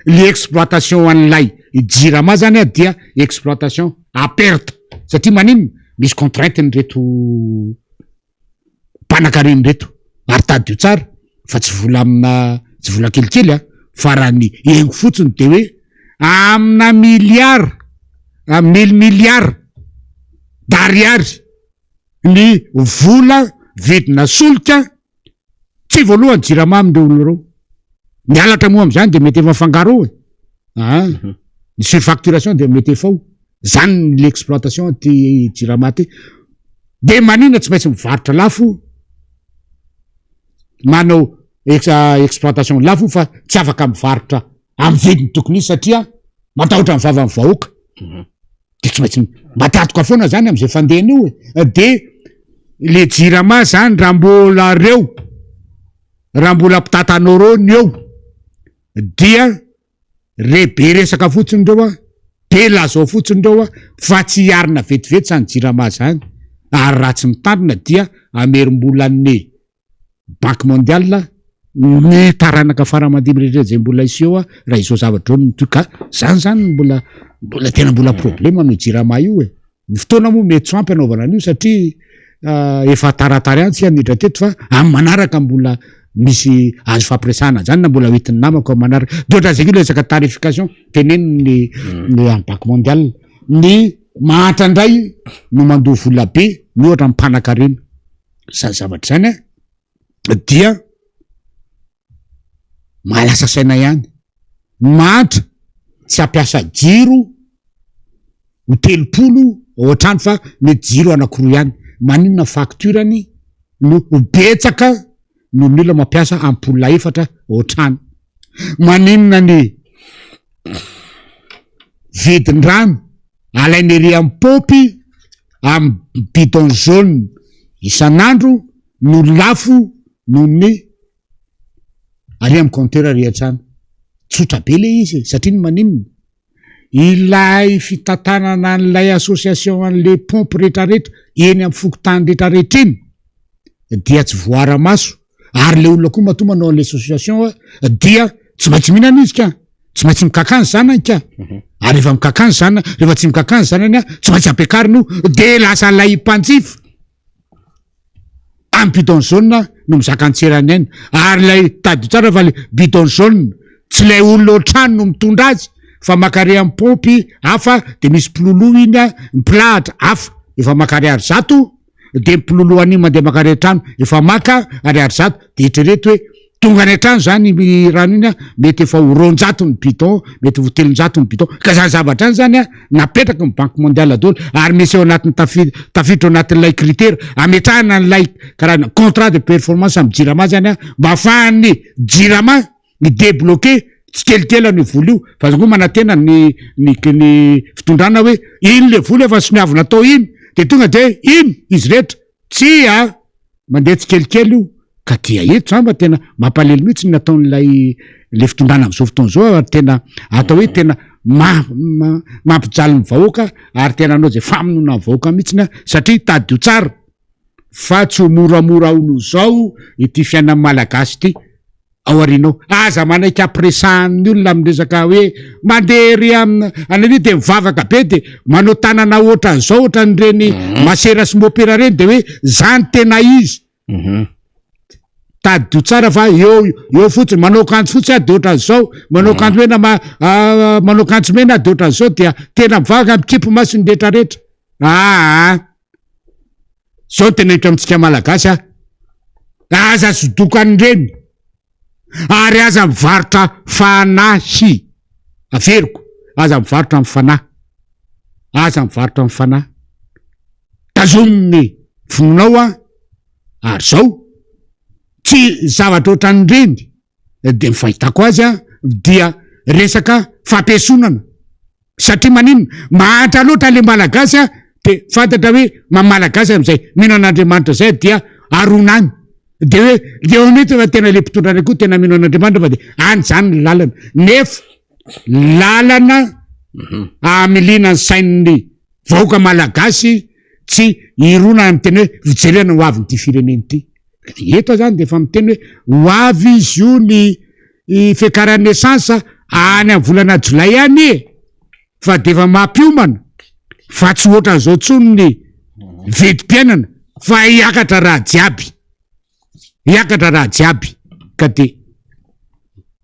le exploitation an'lay jirama zany a dia exploitation à perte satria maninona misy contrainte ny reto mpanakareny reto ary tadio tsara fa tsy vola amina tsy vola kelikely a fa raha ny engo fotsiny de hoe amina milliard milliard d'ariary ny vola vidina solika tsy voalohany jirama amindreo olo reo mialatra moa am'zany de mety efa fangaro ny surfacturation de mety efao zany l'exploitation ty jirama ty de manina tsy maintsy mivarotra lafo manao exploitation lafo fa tsy afaka mivarotra amy vidiny tokony izy satria matahotra ny vava ny vahoaka de tsy maintsy matatoka foana zany am'izay fandehany io de le jirama zany raha mbola mpitatanao rony eo dia rebe resaka fotsiny reo a be lazao fotsiny reo a fa tsy hiarina vetivety zany jirama zany ary raha tsy mitandrina dia amerim-bolan'ny banque mondiale ny taranaka faramadimy rehetra zay mbola iseo a raha izao zavatra reo ka zany mbola tena mbola problema no jirama io ny fotoana moa mety soampy anaovana an'io satria efa taratary any tsy anidra teto fa amy manaraka mbola misy azo fampiresana zany na mbola hoentin'ny namako amy manaraka dotra zay io resaka tarification teneny ny banque mondiale ny mahatra indray no mandoha vola be ny ohatra mipanakarena zany zavatra zany a dia mahalasa saina ihany mahatra tsy ampiasa jiro ho telopolo ohatrany fa mety jiro anakiroa ihany maninona facturany no betsaka no ny olona mampiasa ampola efatra ohatrany maninona ny vidin-drano alainy ery amy popy amy bidon jaune isan'andro no lafo no ny ary amy compteur rehatrany tsotra be le izy satria ny maninona ilay fitantanana an'ilay association an'le pompe rehetrarehetra eny amy fokotany rehetrarehetra iny dia tsy voara-maso ary le olona koa matoa manao an'le association dia tsy maintsy mihinana izy ka tsy maintsy mikakany zanany ka ary rehefa mikakany zana rehefa tsy mikakany zanany a tsy maintsy ampiakariny io de lasa lay mpanjifa amy bidon jaune no mizakantserany ainy ary lay tadio tsara fa le bidon jaune tsy lay olona oatrany no mitondra azy fa makare amy pompy hafa de misy pilolo iny a mipilahatra hafa efa makare ary zato de mipilolo an'iny mandeha makare trano efa maka ary ary zato de eritrereto hoe tonga any an-trano zany rano iny a mety efa ho ron-jato ny bidon mety ho telon-jato ny bidon ka zany zavatra any zany a napetraka ny banque mondiale daholo ary misy eo anatin'ny tafiditra ao anatin'ilay critère ametrahana n'ilay karana contrat de performance amy jirama zany a mba afahan'ny jirama ny débloqué tsy kelikely ny vola io fa zao manantena ny fitondrana hoe iny le vola efa soniavina atao iny de tonga de iny izy rehetra tsy mandeha tsy kelikely io ka dia eto zamba tena mampalely mihitsy ny ataon'ilay le fitondrana am'izao fotoana zao ary tena atao hoe tena mampijaly ny vahoaka ary tena anao zay famonona ny vahoaka mihitsy satria tady io tsara fa tsy ho moramora ono zao ity fiainan'ny malagasy ity ao arinao aza manaiky ampiresahan'ny olona amresaka hoe mandeha ry anani de mivavaka be de manao tanana ohatran'izao ohatran'ireny masera sy mopera reny de hoe zany tena izy tady io tsara fa eo fotsiny manao kanjo fotsy de ohatran'izao manao kanjo mena manao kanjo mena de ohatran'izao dia tena mivavaka mikipo masiny rehetrarehetra zao tena hitra amitsika malagasy aza sodokany reny ary aza mivarotra fanahy averiko aza mivarotra amin'ny fanahy tazominy vononao ary zao tsy zavatra ohatrany reny de mifahitako azy dia resaka fampiasonana satria maninona mahatra loatra le malagasy de fantatra hoe mamalagasy am'izay minon'Andriamanitra zay dia arona any de hoe leo mety fa tena le mpitondrany koa tena mino an'Andriamanitra fa de any zany ny lalana nefa lalana amilinany sain'ny vahoaka malagasy tsy irona amy teny hoe fijerena ho avy nyty fireneny ity eto zany de efa miteny hoe ho avy izy io ny fiakaran'ny esansa any amy volana jolay any fa de efa mampiomana fa tsy ohatran'izao tsony ny vedi-piainana fa hiakatra raha jiaby ka de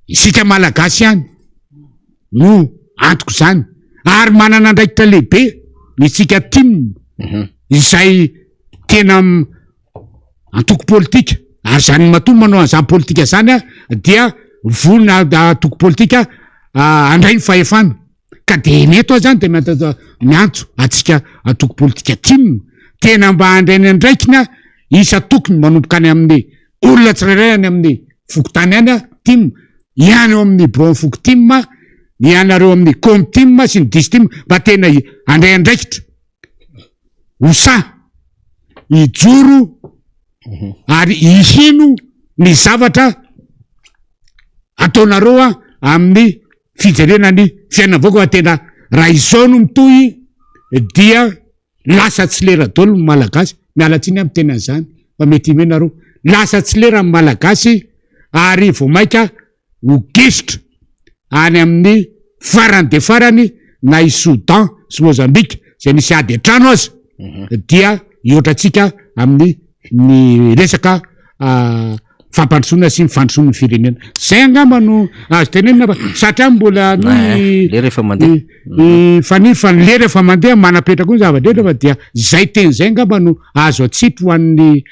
isika malagasy ihany no antoko zany ary manana andraikitra lehibe isika timina izay tena antoko politika ary zany matoa manao an'izany politika zany dia vonina antoko politika andray ny fahefana ka de neto zany de miantso atsika antoko politika timina tena mba andrainy andraikina isa tokony manomboka any amin'ny olona tsirairay any amin'ny fokotany any timina ihany eo amin'ny bron foko timina ianareo amin'ny com timina sy ny dis timina mba tena andray andraikitra hosa ijoro ary ihino ny zavatra ataonareo amin'ny fijerenany fiainam-vahoaka fa tena raha izao no mitohy dia lasa tsy lera-dolo ny malagasy mialatsiny amy tena zany fa mety imenareo lasa tsy lera ny malagasy ary vo maika ho gesitra any amin'ny farany de farany na i Soudan sy Mozambique zay nisy ady an-trano azy dia iotratsika amin'ny ny resaka fampandrosoana sy mifandrosoana ny firenena zay angamba no azo tenenina fa satria mbola fa ny lera efa mandeha manapetraka koa ny zava-drehetra fa dia zay teny zay angamba no azo atsipy ho an'ny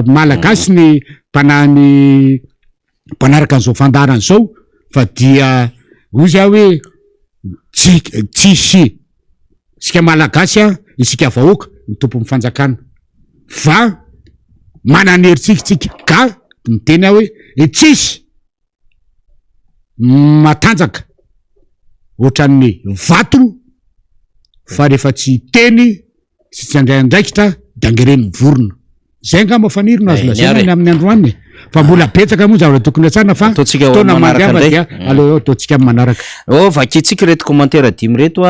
malagasy ny mpanaraka an'izao fandarana zao fa dia ozy hoe tsisy isika malagasy isika vahoaka mitompo mifanjakana fa manany heritsika ka miteny hoe tsisy matanjaka ohatran'ny vato fa rehefa tsy teny sy tsy andray andraikitra de angereny vorona zay ngamba fanirina azo lazany amin'ny androany fa mbola betsaka moa zavatra tokony atsana fa tona mandrava dia aleo ataotsika manaraka vakitsika reto commentaire dimy reto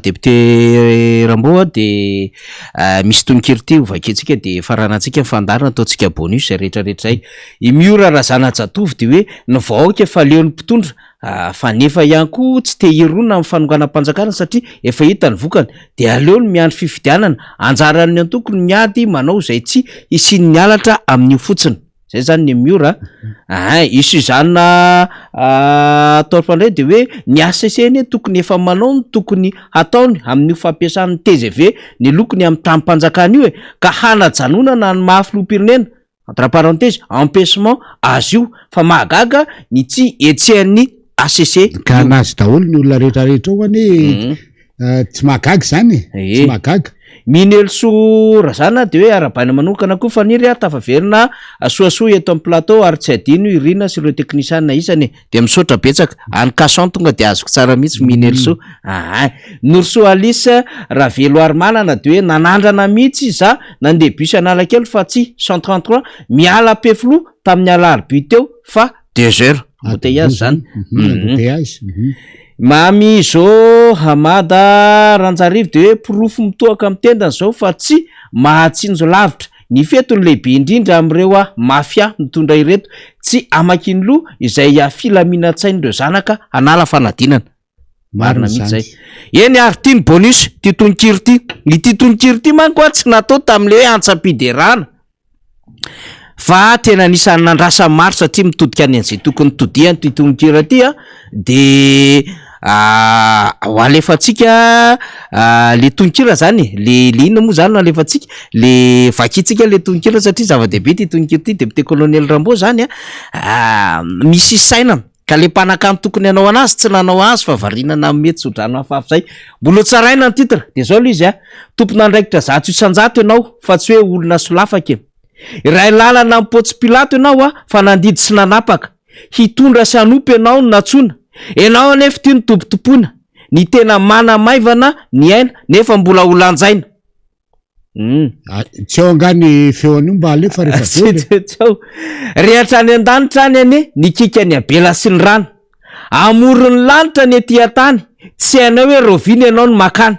député Rambo de misy tononkirity vakitsika de faranatsika fandarana ataotsika bonus rehetrarehetra zay imiora razana jatovy de hoe ny vahoaka efa leon'ny mpitondra fa nefa ihany koa tsy te hirona amin'ny fanonganam-panjakana satria efa hita ny vokany de aleo ny miandro fifidianana anjaran'ny antokony miady manao zay tsy isiny mialatra amin'io fotsiny zay zany ny miora isy zana ataofandray de hoe ny ACCN tokony efa manao ny tokony ataony amin'ny fampiasan'ny TGV ny lokony amin'ny tamin'mpanjakana io ka hanajanonana ny mahafiloam-pirenena entre parenthèse empêchement azy io fa mahagaga ny tsy etsehany ACC ka anazy daholo ny olona rehetrarehetra ao any tsy mahagaga zany tsy mahagaga Minelso razana de hoe arabaina manokana koa faniry a tafaverina soasoa eto amin'ny plateau ary tsy adino irina sy ireo teknisianina isany de misaotra betsaka any Cason tonga de azoko tsara mihitsy Minelso. Norso Alice raha velo ary manana de hoe nanandrana mihitsy za nandeha bus Analakely fa tsy 133 miala peflo tamin'ny alarobia teo fa 2 heures embouteillage zany. Mamy zao Hamada Ranjarivo de hoe pirofo mitoaka amin'ny tendany zao fa tsy mahatsinjo lavitra ny fetony lehibe indrindra amin'ireo mafia mitondra ireto tsy amakiny loha izay filaminantsainy ireo zanaka anala fanadinana. Marina mihitsy zay. Eny ary ty ny bonus ty tononkiro ty. Ny ty tononkiro ty manko a tsy natao tam'le hoe antsapiderana. Fa tena anisan'ny nandrasa maro satria mitodika any an'izay tokony todiany ty tononkiro ty de ho alefatsika le tononkira zany le inona moa zany no alefatsika le vakitsika le tononkira satria zava-dehibe ty tononkiro ty député colonel Rambo zany misy saina ka le mpanakamy tokony hanao anazy tsy nanao azy fa varinana mety sodrano hafahafa zay. Mbola tsaraina ny titre de zao le izy tompon'andraikitra 100 ianao fa tsy hoe olona solafaka. Iray lalana mipôtsy Pilato ianao fa nandidy sy nanapaka hitondra sy anompy ianao no natsona. Ianao anefa ty ny tompotompona ny tena mana maivana ny aina nefa mbola olanjaina. Tsy ao angany feon'io mba alefa rehefa tsao rehetra any an-danitra any ane nikika ny abela sy ny rano amoron'ny lanitra ny etỳ tany tsy hainao hoe rovina ianao no makany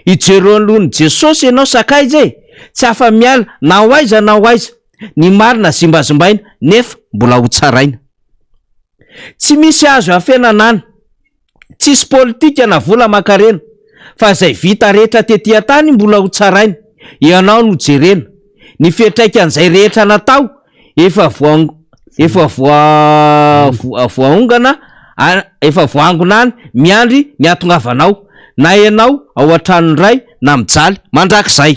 ijero alohan'i Jesosy ianao sakay zay tsy afa miala na ho aiza ny marina zimbazimbaina nefa mbola ho tsaraina. Tsy misy azo afenanany tsisy politika na vola makarena fa zay vita rehetra tetỳ tany mbola ho tsaraina ianao no jerena ny fiantraikan'izay rehetra natao efa voangona any miandry ny atongavanao na ianao ao an-tranony ray na mijaly mandrakizay.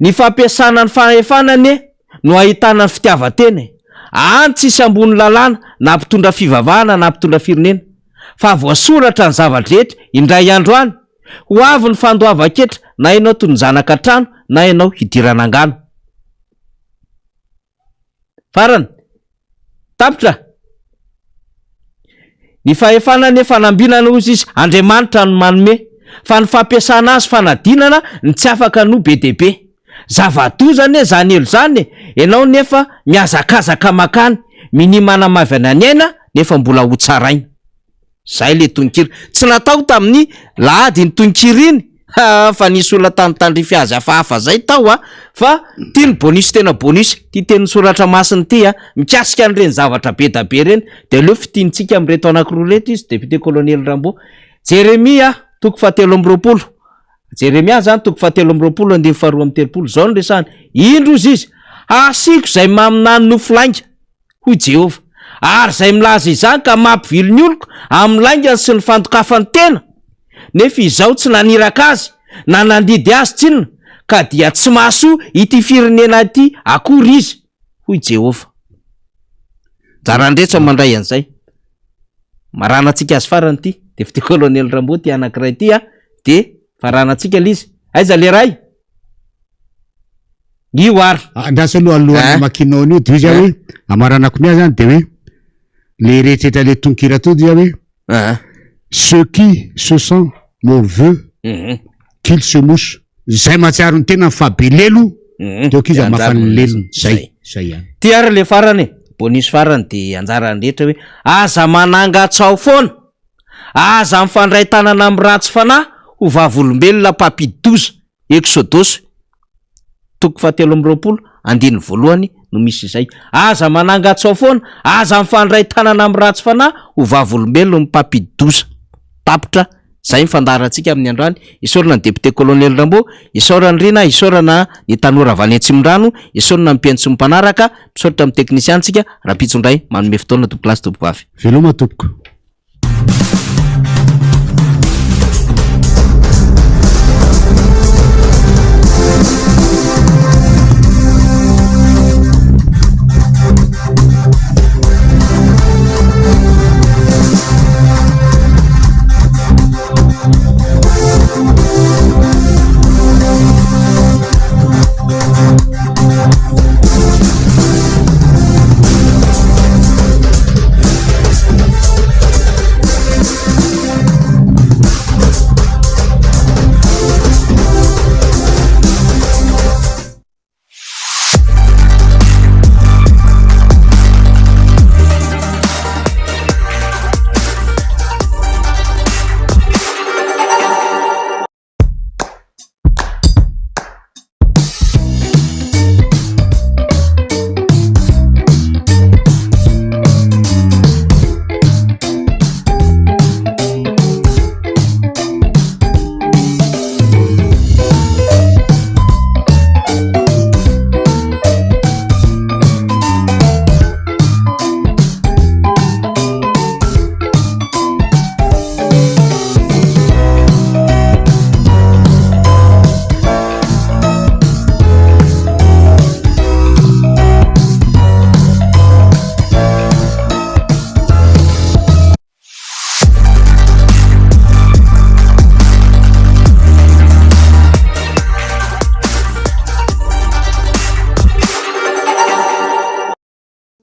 Ny fampiasana ny fanefanane no ahitana ny fitiavatena any tsisy ambony lalàna na mpitondra fivavahana na mpitondra firenena fa voasoratra ny zavadrehetra indray andro any ho avy ny fandoava-ketra na ianao toy ny zanaka trano na ianao hidirana angano. Farany tapitra ny fahefanane fanambinana ozy izy Andriamanitra no manome fa ny fampiasana azy fanadinana ny tsy afaka no be dehibe. Zavadozany zany elo zany ianao nefa miazakazaka makany minimana mavana ny aina nefa mbola ho tsaraina. Zay le tononkiro tsy natao tamin'ny lahady ny tononkiro iny fa nisy olona tandrify azy hafahafa zay tao fa ty ny bonus tena bonus ty teny soratra masiny ty mikasika an'ireny zavatra be da be reny de aleo fitiantsika am'ireto anankiroa reto izy député colonel Rambo. Jeremia toko 7 Jeremia zany toko 7 zao ny resany indro izy asiko zay maminany nofolainga hoy Jehova ary zay milaza izany ka mampivily ny oloko amin'ny laingany sy ny fandokafany tena nefa izaho tsy naniraka azy na nandidy azy tsinona ka dia tsy mahasoa ity firenena ity akory izy hoy Jehova. Jarandretra mandray an'izay maranantsika azy farany ty député colonel Rambo ty anankiray ty de faranantsika lizy aiza le ray io ary andrasa aloha alohan'ny makinao io de izy hoe amaranako mia zany de hoe le rehetrarehetra le tononkira to dia hoe ceux qui se sent mauvais qu'il se mouche zay matsiaro ny tena fabelelo de okizy mafany lelony zay ihany ty ary le farany bonus farany de anjarany rehetra hoe aza manangatsao foana aza mifandray tanana amin'ny ratsy fanahy ho vavolombelona papidoza Exodus toko 7 no misy izay aza manangatsao foana aza mifandray tanana amin'ny ratsy fanahy ho vavolombelona ny papidoza. Tapitra zay mifandarantsika amin'ny androany isorana ny député colonel Rambo isorana rina isorana ny tanora avany Atsimondrano isorana ny mpiaino sy mpanaraka misoratra amin'ny teknisiantsika Rapitsondray manome fotoana tompoklasy tompokavy veloma tompoko.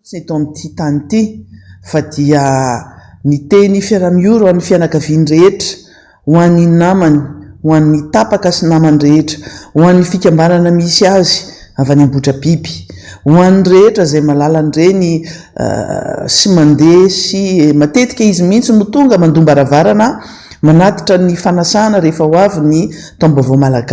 tsy eto amin'ity tany ity fa dia ny teny fiaramioro ho an'ny fianakaviany rehetra, ho an'ny namany, ho an'ny tapaka sy namany rehetra, ho an'ny fikambanana misy azy avy any ambotra biby, ho an'ny rehetra izay malalany reny sy mandeha sy matetika izy mihitsy no tonga mandombaravarana manatitra ny fanasana rehefa ho avy ny taom-baovao malagasy.